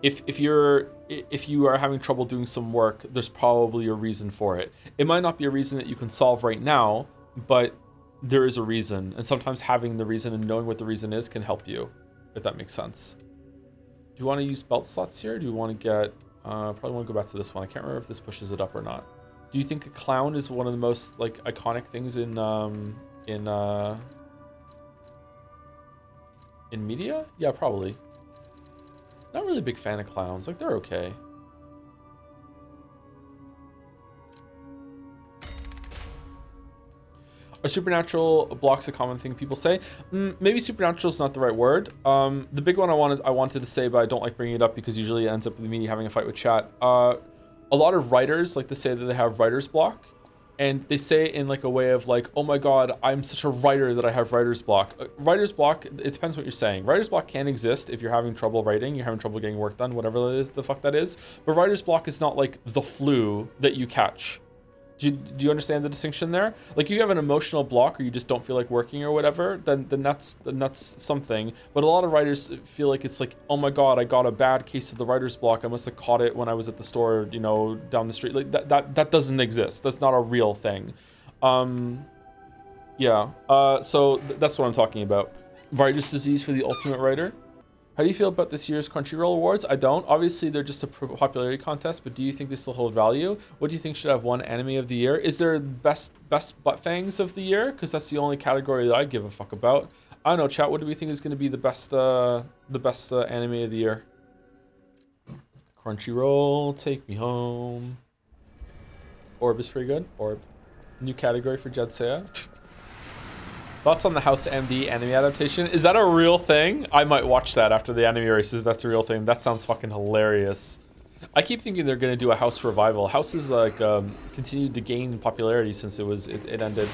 S1: If you are having trouble doing some work, there's probably a reason for it. It might not be a reason that you can solve right now, but there is a reason. And sometimes having the reason and knowing what the reason is can help you, if that makes sense. Do you want to use belt slots here? Do you want to get, probably want to go back to this one. I can't remember if this pushes it up or not. Do you think a clown is one of the most like iconic things in media? Yeah, probably. Not really a big fan of clowns. Like, they're okay. Are supernatural blocks a common thing people say? Maybe supernatural is not the right word. The big one I wanted to say, but I don't like bringing it up because usually it ends up with me having a fight with chat. A lot of writers like to say that they have writer's block, and they say it in like a way of like, oh my god, I'm such a writer that I have writer's block. Writer's block, it depends what you're saying. Writer's block can exist if you're having trouble writing, you're having trouble getting work done, whatever that is, the fuck that is. But writer's block is not like the flu that you catch. Do you understand the distinction there? Like, you have an emotional block or you just don't feel like working or whatever, then that's something. But a lot of writers feel like it's like, oh my god, I got a bad case of the writer's block. I must have caught it when I was at the store, you know, down the street. Like that doesn't exist. That's not a real thing. Yeah. So that's what I'm talking about. Writer's disease for the ultimate writer. How do you feel about this year's Crunchyroll Awards? I don't. Obviously, they're just a popularity contest, but do you think they still hold value? What do you think should have won anime of the year? Is there best butt fangs of the year? Because that's the only category that I give a fuck about. I don't know, chat. What do we think is going to be the best anime of the year? Crunchyroll, take me home. Orb is pretty good. Orb. New category for Jedsea. Thoughts on the House MD anime adaptation? Is that a real thing? I might watch that after the anime races. That's a real thing. That sounds fucking hilarious. I keep thinking they're gonna do a House revival. House is like continued to gain popularity since it ended.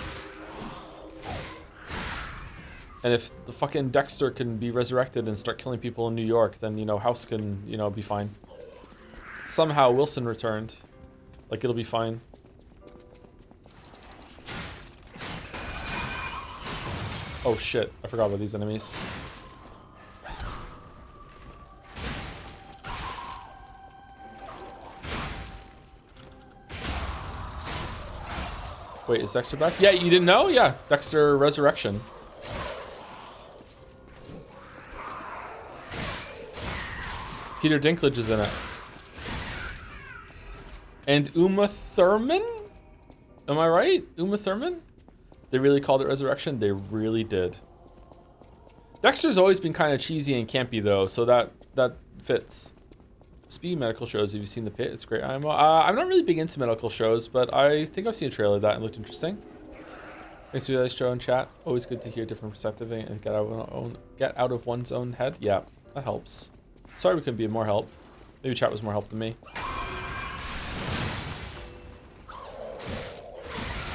S1: And if the fucking Dexter can be resurrected and start killing people in New York, then, you know, House can, you know, be fine. Somehow Wilson returned. Like, it'll be fine. Oh shit, I forgot about these enemies. Wait, is Dexter back? Yeah, you didn't know? Yeah, Dexter Resurrection. Peter Dinklage is in it. And Uma Thurman? Am I right? Uma Thurman? They really called it Resurrection? They really did. Dexter's always been kind of cheesy and campy though, so that fits. Speaking of medical shows, have you seen The Pit? It's great. I'm not really big into medical shows, but I think I've seen a trailer of that and it looked interesting. Thanks for this show in chat. Always good to hear different perspective and get out of one's own head. Yeah, that helps. Sorry we couldn't be more help. Maybe chat was more help than me.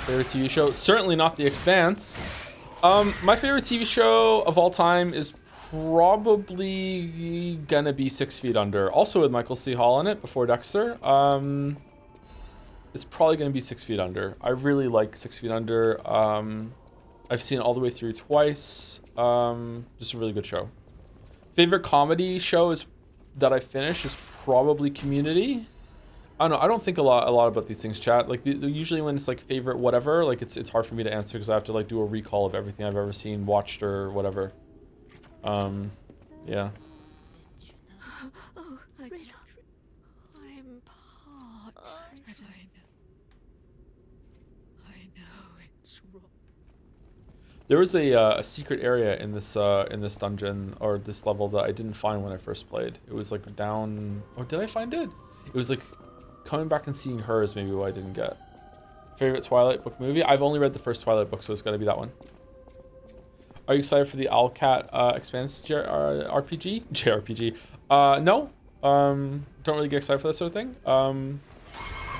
S1: Favorite TV show? Certainly not The Expanse. My favorite TV show of all time is probably gonna be 6 Feet Under. Also with Michael C. Hall in it before Dexter. It's probably gonna be 6 Feet Under. I really like 6 Feet Under. I've seen it all the way through twice. Just a really good show. Favorite comedy show that I finished is probably Community. I don't know. I don't think a lot about these things, chat. Like usually when it's like favorite whatever, like it's hard for me to answer because I have to like do a recall of everything I've ever seen, watched, or whatever. Yeah.
S13: Oh, I'm part, but I know it's wrong.
S1: There was a secret area in this dungeon or this level that I didn't find when I first played. It was like down. Oh, did I find it? It was like coming back and seeing her is maybe what I didn't get. Favorite Twilight book movie? I've only read the first Twilight book, so it's got to be that one. Are you excited for the Owlcat Expanse RPG? JRPG? No. Don't really get excited for that sort of thing.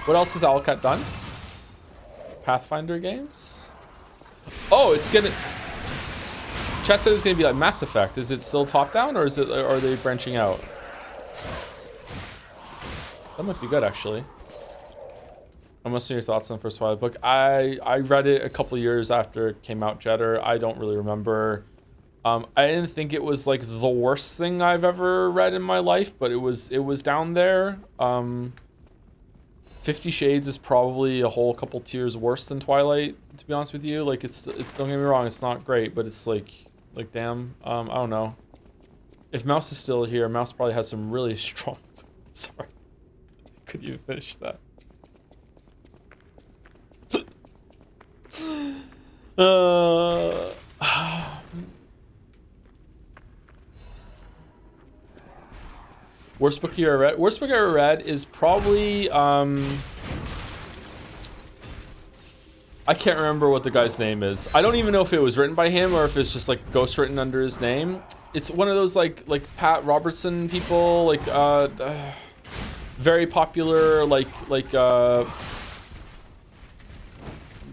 S1: What else has Owlcat done? Pathfinder games? Oh, it's gonna... Chat said it's gonna be like Mass Effect. Is it still top-down, or are they branching out? That might be good, actually. I'm listening to your thoughts on the first Twilight book. I read it a couple years after it came out, Jetter. I don't really remember. I didn't think it was like the worst thing I've ever read in my life, but it was down there. 50 Shades is probably a whole couple tiers worse than Twilight, to be honest with you. Like don't get me wrong, it's not great, but it's like damn. I don't know. If Mouse is still here, Mouse probably has some really strong. Sorry. Could you finish that? Worst book you ever read? Worst book I ever read is probably I can't remember what the guy's name is. I don't even know if it was written by him or if it's just like ghost written under his name. It's one of those like Pat Robertson people, like very popular like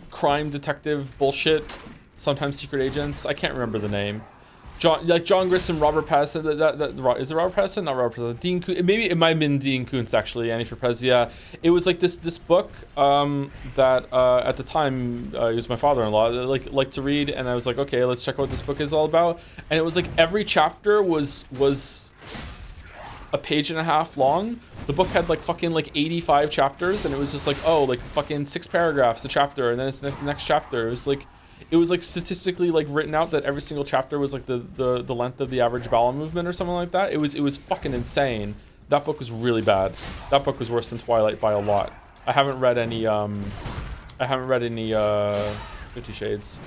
S1: crime detective bullshit, sometimes secret agents. I can't remember the name. John Grisham, Robert Pattinson. Is it Robert Pattinson? Not Robert Pattinson. Dean Koontz. Maybe it might have been Dean Koontz, actually. Annie Trapezia. It was like this book that at the time he was my father-in-law liked to read, and I was like, okay, let's check out what this book is all about. And it was like every chapter was a page and a half long. The book had like fucking like 85 chapters, and it was just like, oh, like fucking 6 paragraphs a chapter, and then it's the next chapter. It was like statistically like written out that every single chapter was like the length of the average bowel movement or something like that. It was fucking insane. That book was really bad. That book was worse than Twilight by a lot. I haven't read any 50 Shades.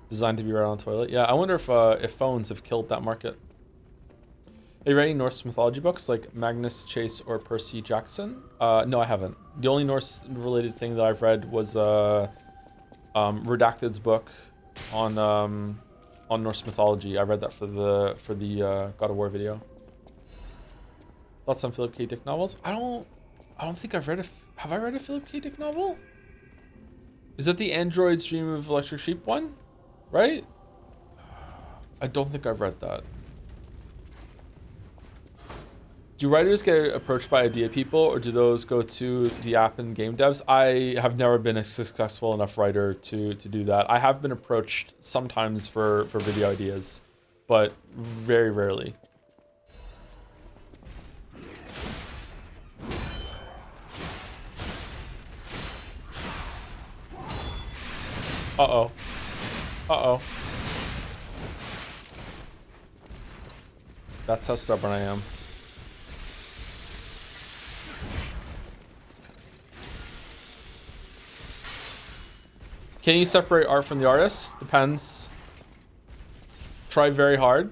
S1: Designed to be right on toilet. Yeah, I wonder if phones have killed that market. Are you reading Norse mythology books like Magnus Chase or Percy Jackson? No, I haven't. The only Norse-related thing that I've read was Redacted's book on Norse mythology. I read that for the God of War video. Thoughts on Philip K. Dick novels? I don't think I've read have I read a Philip K. Dick novel? Is that the Android's Dream of Electric Sheep one? Right? I don't think I've read that. Do writers get approached by idea people, or do those go to the app and game devs? I have never been a successful enough writer to do that. I have been approached sometimes for video ideas, but very rarely. Uh-oh. Uh-oh. That's how stubborn I am. Can you separate art from the artist? Depends. Try very hard.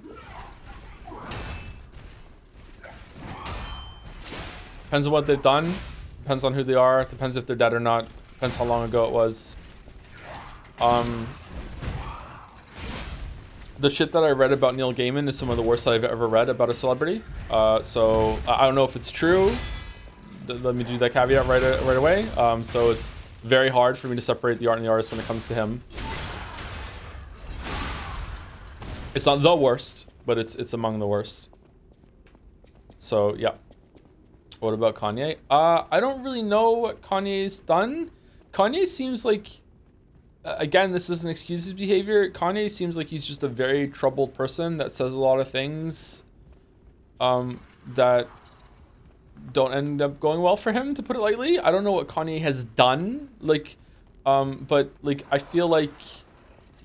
S1: Depends on what they've done. Depends on who they are. Depends if they're dead or not. Depends how long ago it was. The shit that I read about Neil Gaiman is some of the worst that I've ever read about a celebrity. So I don't know if it's true. Let me do that caveat right away. So it's very hard for me to separate the art and the artist when it comes to him. It's not the worst, but it's among the worst. So yeah. What about Kanye? I don't really know what Kanye's done. Kanye seems like, again, this doesn't excuse his behavior. Kanye seems like he's just a very troubled person that says a lot of things that don't end up going well for him, to put it lightly. I don't know what Kanye has done, like, but like I feel like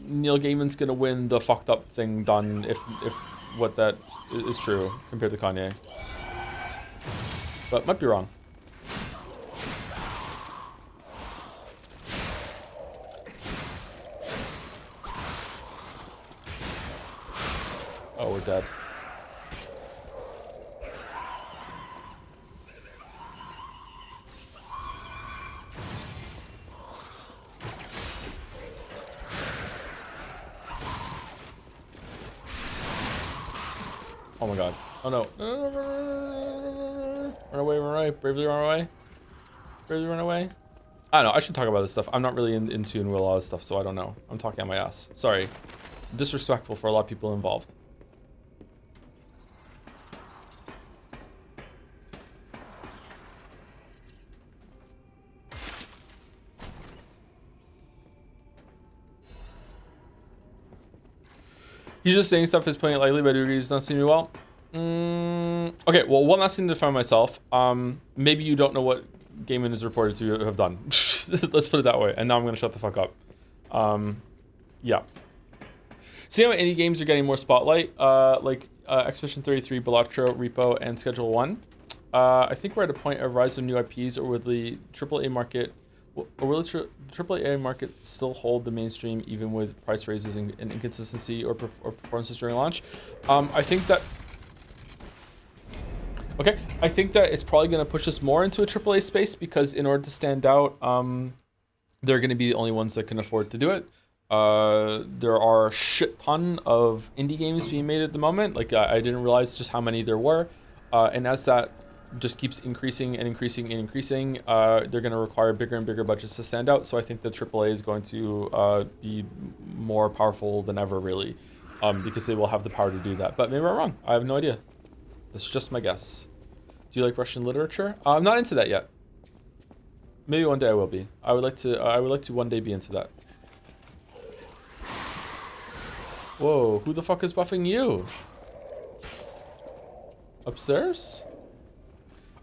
S1: Neil Gaiman's gonna win the fucked up thing done if what that is true compared to Kanye, but might be wrong. Oh, we're dead. Oh my god. Oh no. Run away, run away. Bravely run away. Bravely run away. I don't know. I should talk about this stuff. I'm not really in tune with a lot of stuff, so I don't know. I'm talking on my ass. Sorry. Disrespectful for a lot of people involved. He's just saying stuff, is putting it lightly, but he's not seeing me well. Okay, well, one last thing to define myself. Maybe you don't know what Gaiman is reported to have done. Let's put it that way. And now I'm going to shut the fuck up. Yeah. See how indie games are getting more spotlight? Like Expedition 33, Balatro, Repo, and Schedule 1. I think we're at a point of rise of new IPs, or will the AAA market... Or will the AAA market still hold the mainstream even with price raises and inconsistency or performances during launch? I think that... Okay, I think that it's probably going to push us more into a AAA space, because in order to stand out, they're going to be the only ones that can afford to do it. There are a shit ton of indie games being made at the moment. Like, I didn't realize just how many there were. And as that just keeps increasing and increasing and increasing, they're going to require bigger and bigger budgets to stand out. So I think the AAA is going to be more powerful than ever, really, because they will have the power to do that. But maybe I'm wrong. I have no idea. That's just my guess. Do you like Russian literature? I'm not into that yet. Maybe one day I will be. I would like to one day be into that. Whoa, who the fuck is buffing you? Upstairs?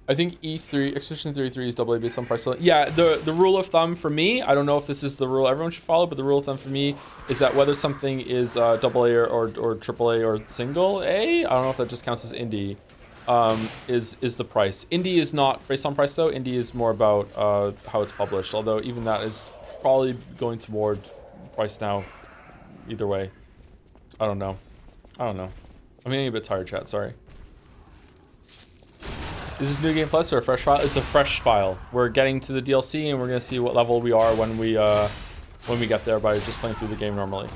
S1: I think E3, Expedition 33 is AA based on price. Yeah, the rule of thumb for me, I don't know if this is the rule everyone should follow, but the rule of thumb for me is that whether something is AA or AAA or single A, I don't know if that just counts as indie, is the price. Indie is not based on price though. Indie is more about how it's published, although even that is probably going toward price now. Either way, I don't know. I'm getting a bit tired, chat, sorry. Is this New Game Plus or a fresh file? It's a fresh file. We're getting to the DLC and we're gonna see what level we are when we get there by just playing through the game normally.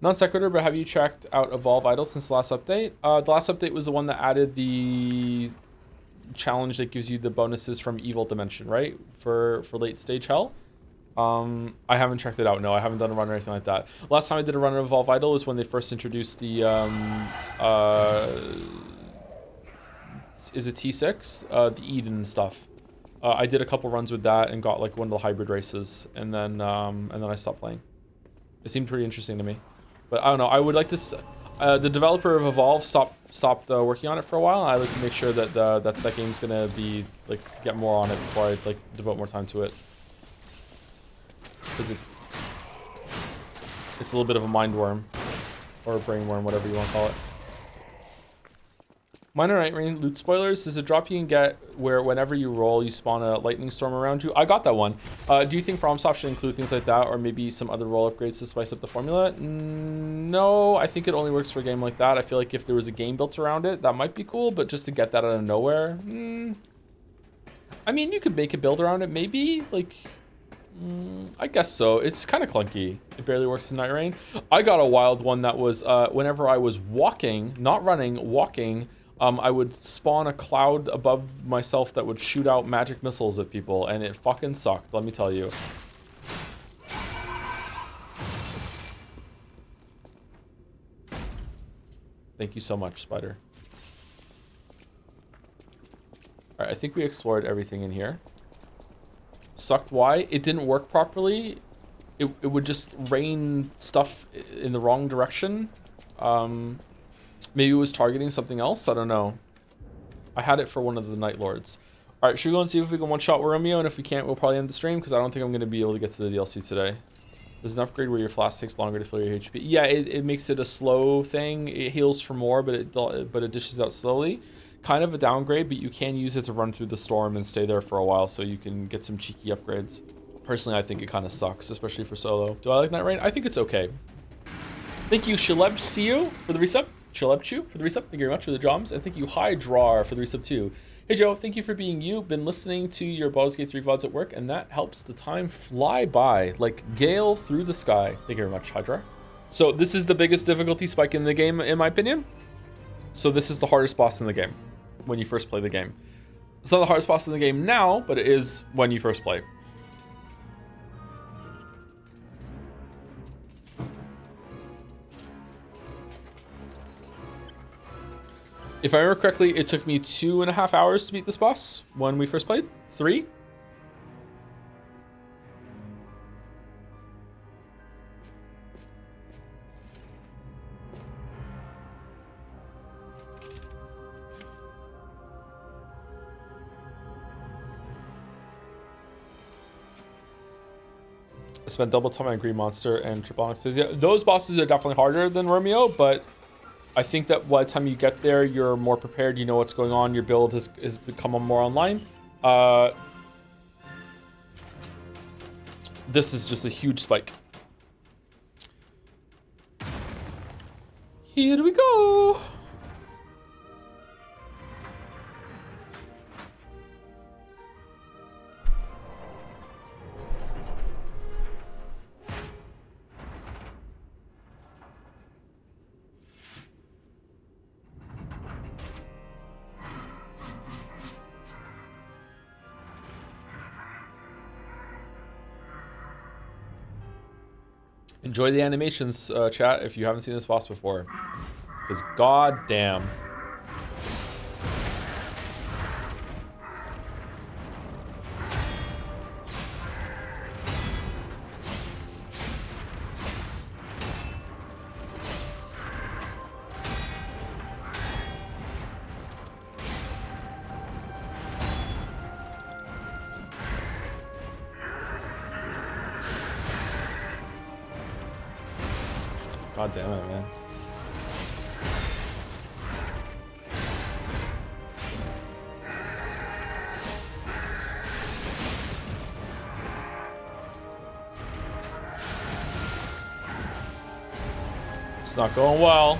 S1: Non sequitur, but have you checked out Evolve Idol since the last update? The last update was the one that added the challenge that gives you the bonuses from Evil Dimension, right? For late stage hell. I haven't checked it out. No, I haven't done a run or anything like that. Last time I did a run of Evolve Idol was when they first introduced the is it T6? The Eden stuff. I did a couple runs with that and got like one of the hybrid races, and then I stopped playing. It seemed pretty interesting to me, but I don't know. I would like to. The developer of Evolve stopped working on it for a while, and I like to make sure that that game's gonna be like get more on it before I like devote more time to it, because it's a little bit of a mind worm or a brain worm, whatever you want to call it. Minor Night Rain loot spoilers. There's a drop you can get where whenever you roll, you spawn a lightning storm around you. I got that one. Do you think FromSoft should include things like that, or maybe some other roll upgrades to spice up the formula? No, I think it only works for a game like that. I feel like if there was a game built around it, that might be cool, but just to get that out of nowhere, I mean, you could make a build around it, maybe. Like, I guess so. It's kind of clunky. It barely works in Night Rain. I got a wild one that was whenever I was walking, not running, walking, I would spawn a cloud above myself that would shoot out magic missiles at people, and it fucking sucked, let me tell you. Thank you so much, Spider. All right, I think we explored everything in here. Sucked why? It didn't work properly. It would just rain stuff in the wrong direction. Maybe it was targeting something else. I don't know. I had it for one of the Night Lords. All right, should we go and see if we can one-shot Romeo? And if we can't, we'll probably end the stream because I don't think I'm going to be able to get to the DLC today. There's an upgrade where your flask takes longer to fill your HP. Yeah, it makes it a slow thing. It heals for more, but it dishes out slowly. Kind of a downgrade, but you can use it to run through the storm and stay there for a while so you can get some cheeky upgrades. Personally, I think it kind of sucks, especially for solo. Do I like Night Rain? I think it's okay. Thank you, Shalebchu, for the resub. Shalebchu for the resub. Thank you very much for the joms. And thank you, Hydrar, for the resub too. Hey Joe, thank you for being you. Been listening to your Baldur's Gate 3 VODs at work, and that helps the time fly by like gale through the sky. Thank you very much, Hydra. So this is the biggest difficulty spike in the game, in my opinion. So this is the hardest boss in the game when you first play the game. It's not the hardest boss in the game now, but it is when you first play. If I remember correctly, it took me 2.5 hours to beat this boss when we first played. 3? I spent double time on Green Monster and Triple Laxasia. Those bosses are definitely harder than Romeo, but I think that by the time you get there, you're more prepared. You know what's going on. Your build has become more online. This is just a huge spike. Here we go. Enjoy the animations, chat, if you haven't seen this boss before. Because goddamn. God damn it, man. It's not going well.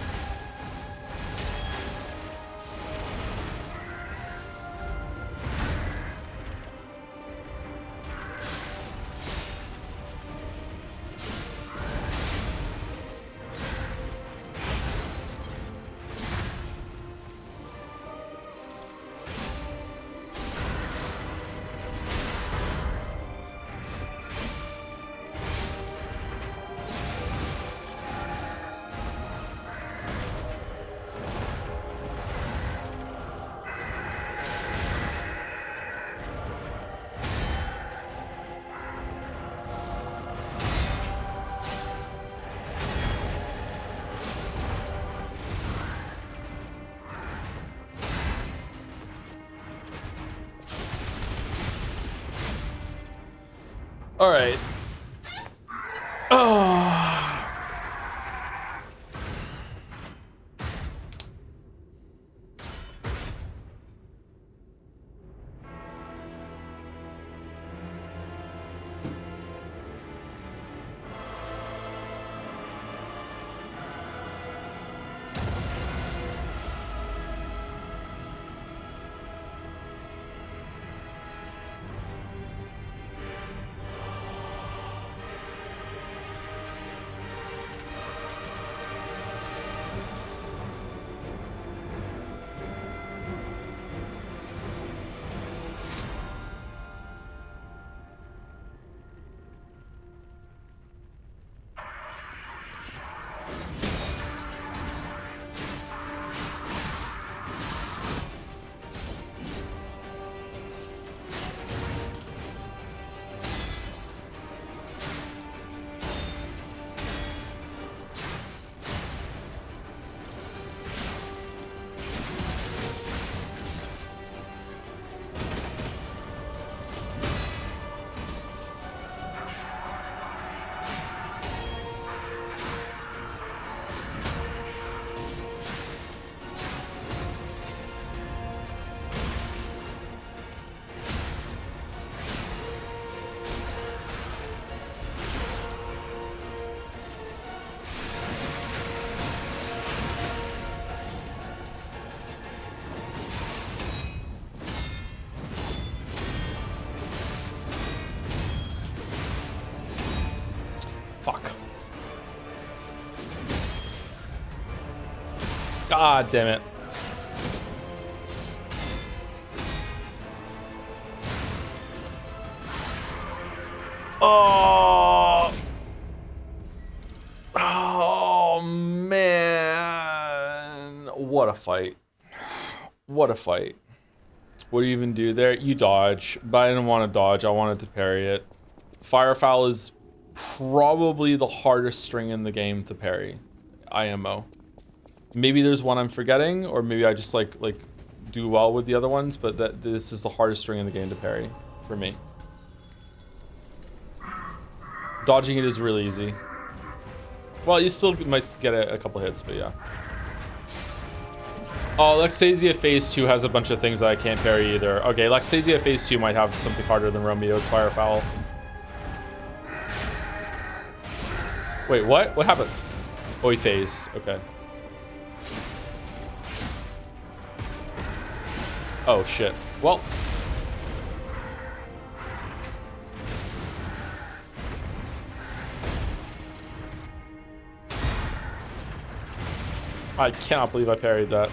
S1: All right. God damn it. Oh. Oh, man. What a fight. What a fight. What do you even do there? You dodge, but I didn't want to dodge. I wanted to parry it. Firefowl is probably the hardest string in the game to parry. IMO. Maybe there's one I'm forgetting, or maybe I just like do well with the other ones, but this is the hardest string in the game to parry for me. Dodging it is really easy. Well, you still might get a couple hits, but yeah. Oh, Laxasia Phase 2 has a bunch of things that I can't parry either. Okay, Laxasia Phase 2 might have something harder than Romeo's Firefowl. Wait, what? What happened? Oh, he phased. Okay. Oh, shit. Well. I cannot believe I parried that.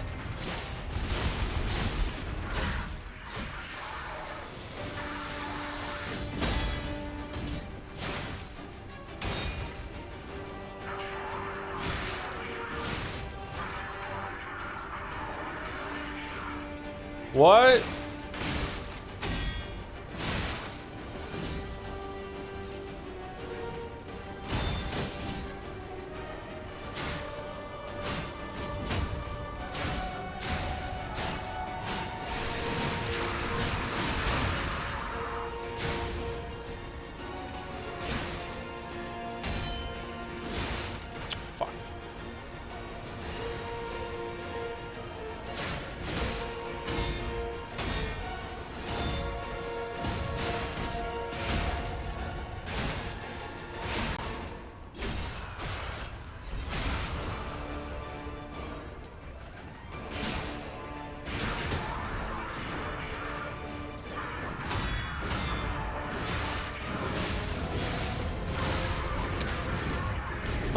S1: What? Fuck.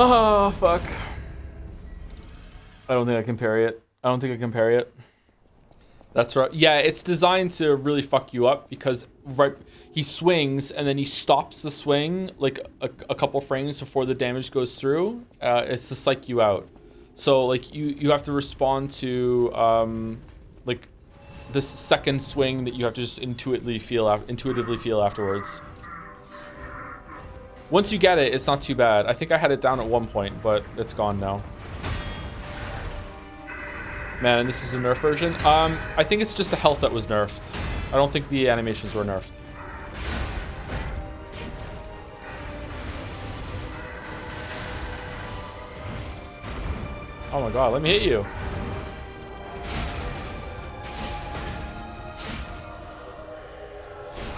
S1: Oh, fuck. I don't think I can parry it. I don't think I can parry it. That's right. Yeah, it's designed to really fuck you up because he swings and then he stops the swing like a couple frames before the damage goes through. It's to psych you out. So like you have to respond to like this second swing that you have to just intuitively feel afterwards. Once you get it, it's not too bad. I think I had it down at one point, but it's gone now. Man, and this is a nerf version. I think it's just the health that was nerfed. I don't think the animations were nerfed. Oh my god, let me hit you.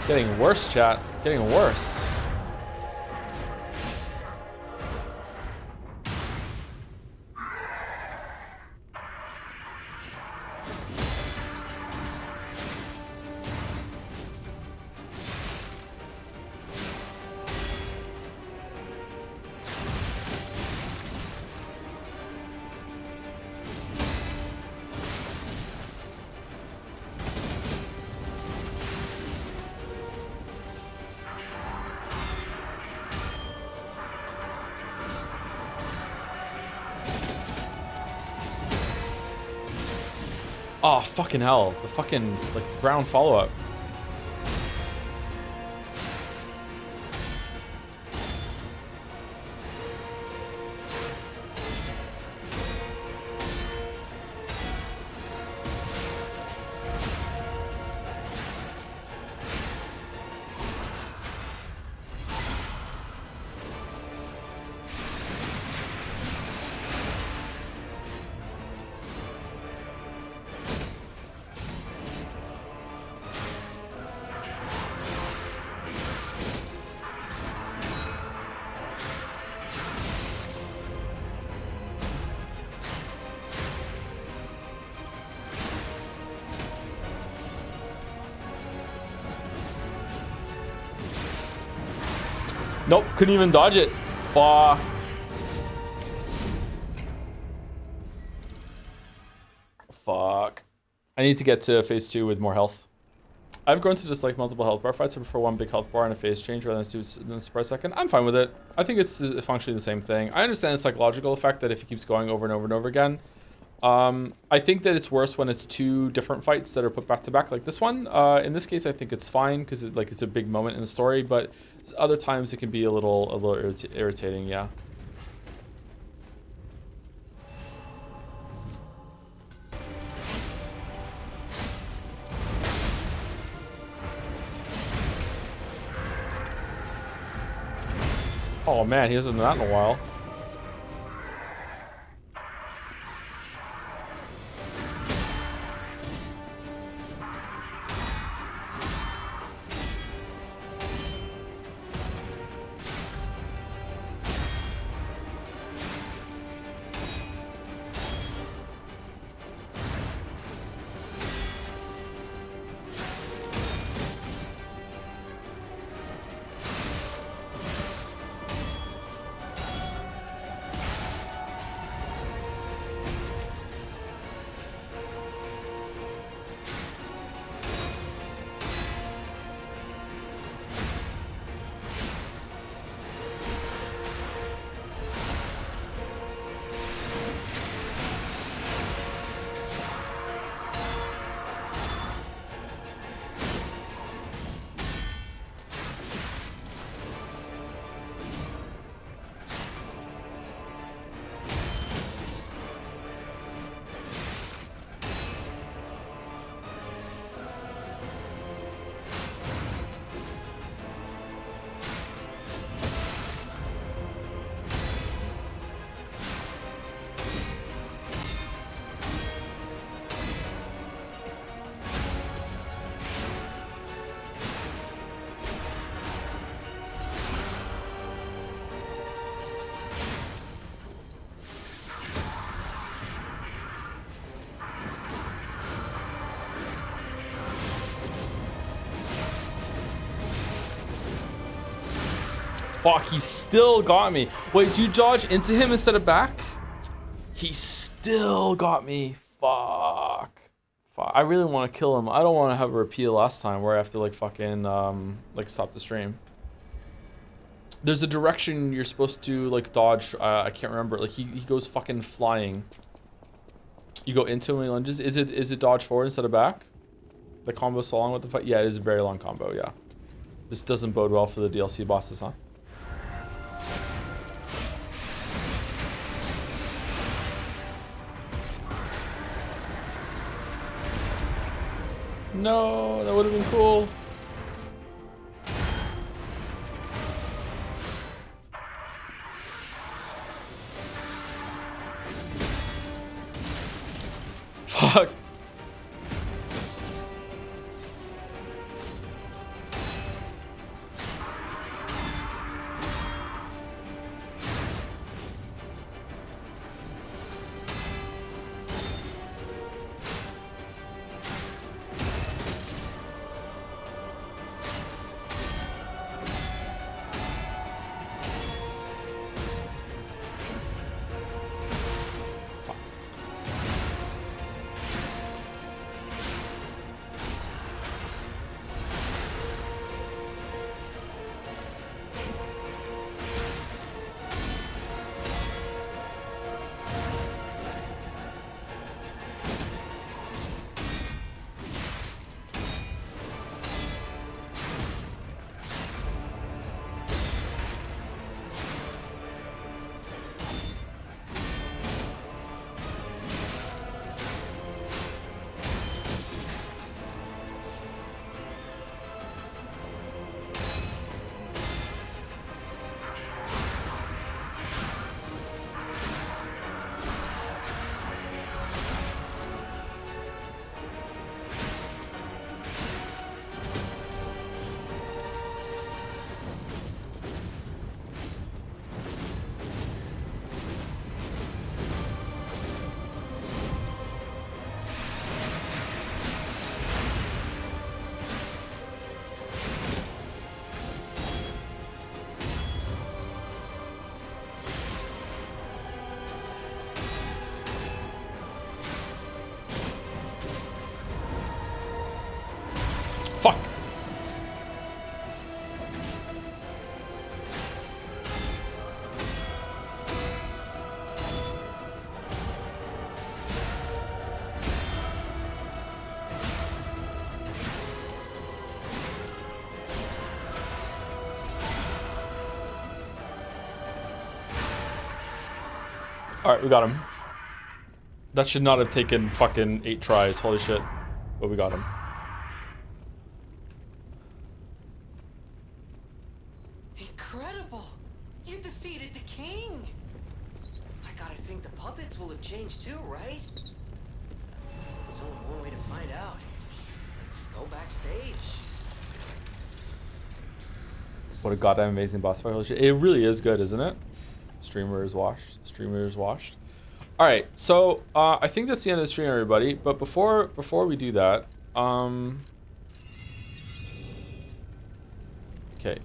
S1: Getting worse, chat. Getting worse. Oh, fucking hell. The fucking, like, ground follow-up. Nope, couldn't even dodge it. Fuck. Fuck. I need to get to phase 2 with more health. I've grown to dislike multiple health bar fights. I prefer one big health bar and a phase change rather than 2 per second. I'm fine with it. I think it's functionally the same thing. I understand the psychological effect that if he keeps going over and over and over again. I think that it's worse when it's 2 different fights that are put back to back like this one. In this case, I think it's fine because it's a big moment in the story, but other times it can be a little irritating, yeah. Oh man, he hasn't done that in a while. Fuck, he still got me. Wait, do you dodge into him instead of back? He still got me. Fuck. Fuck. I really want to kill him. I don't want to have a repeat of last time where I have to like fucking like stop the stream. There's a direction you're supposed to like dodge. I can't remember. Like he goes fucking flying. You go into him and he lunges. Is it dodge forward instead of back? The combo so long with the fight? Yeah, it is a very long combo, yeah. This doesn't bode well for the DLC bosses, huh? No, that would have been cool. Fuck. All right, we got him. That should not have taken fucking 8 tries. Holy shit. But we got him.
S3: Incredible! You defeated the king! I gotta think the puppets will have changed too, right? There's only one way to find out. Let's go backstage.
S1: What a goddamn amazing boss fight. Holy shit. It really is good, isn't it? Streamer is washed. Streamer is washed. All right, so I think that's the end of the stream, everybody. But before we do that, okay.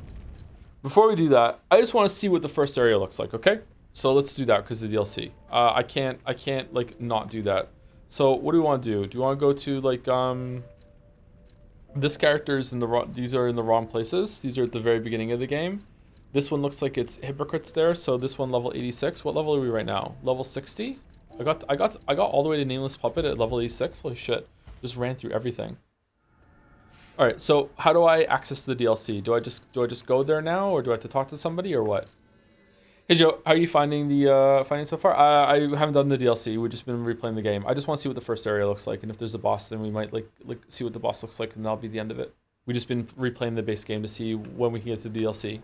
S1: Before we do that, I just want to see what the first area looks like. Okay, so let's do that because of the DLC. I can't like not do that. So what do we want to do? Do you want to go to like this character is in the wrong, these are in the wrong places. These are at the very beginning of the game. This one looks like it's hypocrites there. So this one level 86. What level are we right now? Level 60? I got all the way to Nameless Puppet at level 86. Holy shit. Just ran through everything. All right, so how do I access the DLC? Do I just go there now, or do I have to talk to somebody, or what? Hey Joe, how are you finding the finding so far? I haven't done the DLC. We've just been replaying the game. I just want to see what the first area looks like, and if there's a boss, then we might like see what the boss looks like, and that'll be the end of it. We've just been replaying the base game to see when we can get to the DLC.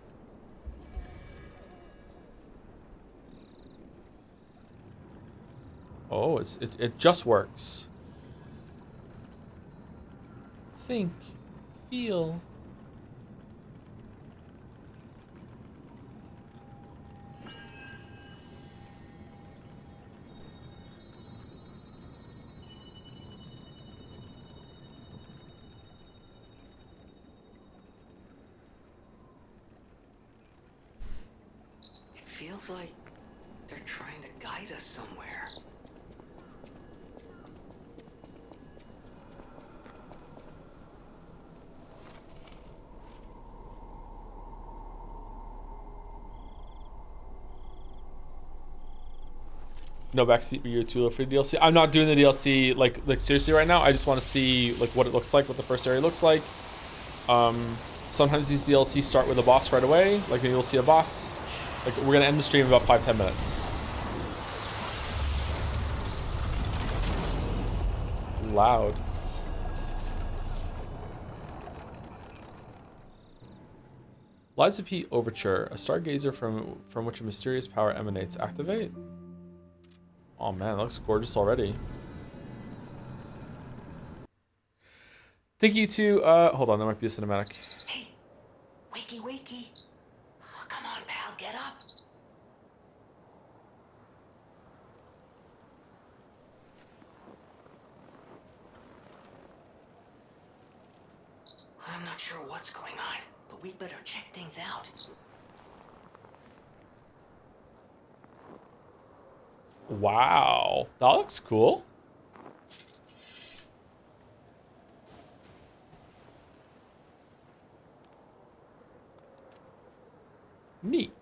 S1: Oh, it just works. Think, feel.
S3: It feels like they're trying to guide us somewhere.
S1: No backseat, but you're too low for the DLC. I'm not doing the DLC like seriously right now. I just want to see like what it looks like, what the first area looks like. Sometimes these DLCs start with a boss right away. Like maybe you'll see a boss. Like we're gonna end the stream in about 5-10 minutes. Loud. Liza P Overture, a stargazer from which a mysterious power emanates. Activate. Oh man, that looks gorgeous already. Thank you to, hold on, there might be a cinematic.
S3: Hey, wakey wakey. Oh, come on, pal, get up. I'm not sure what's going on, but we better check things out.
S1: Wow, that looks cool. Neat.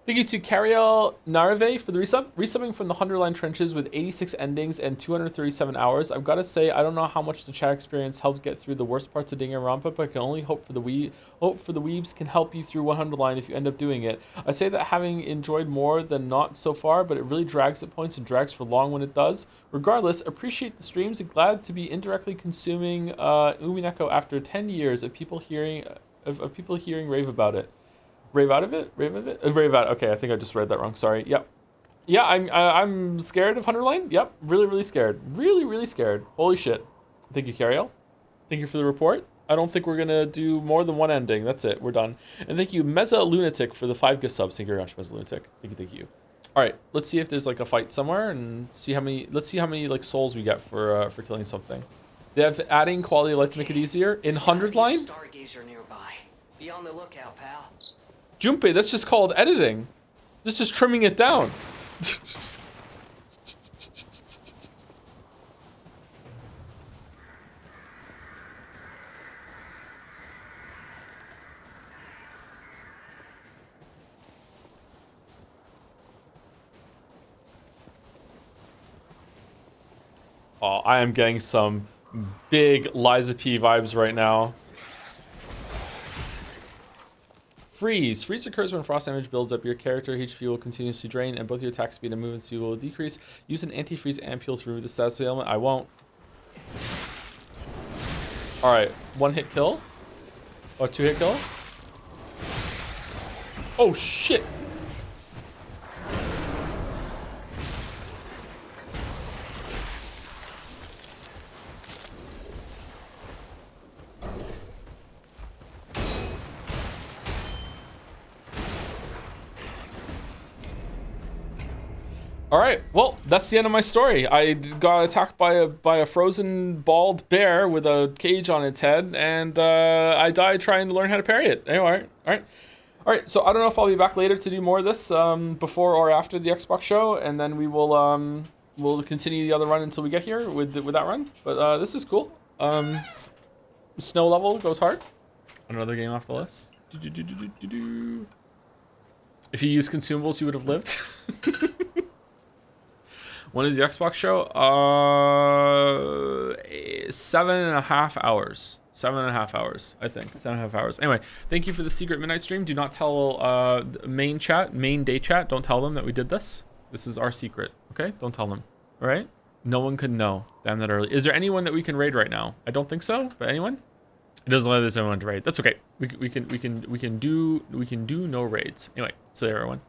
S1: Thank you to Cariel Narve for the resub. Resubbing from the 100-line trenches with 86 endings and 237 hours. I've got to say, I don't know how much the chat experience helped get through the worst parts of Danganronpa, but I can only hope for the weebs can help you through 100-line if you end up doing it. I say that having enjoyed more than not so far, but it really drags at points and drags for long when it does. Regardless, appreciate the streams and glad to be indirectly consuming Umineko after 10 years of people hearing rave about it. Rave out of it? Rave of it? Rave out. Okay, I think I just read that wrong. Sorry. Yep. Yeah, I'm scared of 100-line. Yep. Really, really scared. Really, really scared. Holy shit. Thank you, Cariel. Thank you for the report. I don't think we're going to do more than one ending. That's it. We're done. And thank you, Meza Lunatic, for the 5 gift subs. Thank you very much, Meza Lunatic. Thank you, thank you. All right, let's see if there's like a fight somewhere and see how many. Let's see how many like souls we get for killing something. They have adding quality of life to make it easier in 100-line.
S3: Stargazer nearby. Be on the lookout, pal.
S1: Junpei, that's just called editing. This is trimming it down. Oh, I am getting some big Liza P vibes right now. Freeze. Freeze occurs when frost damage builds up. Your character HP will continuously drain, and both your attack speed and movement speed will decrease. Use an anti-freeze ampule to remove the status ailment. I won't. All right, 1-hit kill. Or 2-hit kill. Oh shit. All right, well, that's the end of my story. I got attacked by a frozen bald bear with a cage on its head, and I died trying to learn how to parry it. Anyway, all right. So I don't know if I'll be back later to do more of this before or after the Xbox show, and then we will we'll continue the other run until we get here with that run. But this is cool. Snow level goes hard. Another game off the list. If you used consumables, you would have lived. When is the Xbox show? 7.5 hours. 7.5 hours, I think. 7.5 hours. Anyway, thank you for the secret midnight stream. Do not tell main day chat. Don't tell them that we did this. This is our secret. Okay? Don't tell them. All right? No one could know. Damn that early. Is there anyone that we can raid right now? I don't think so. But anyone? It doesn't let us anyone to raid. That's okay. We can do no raids. Anyway, so everyone.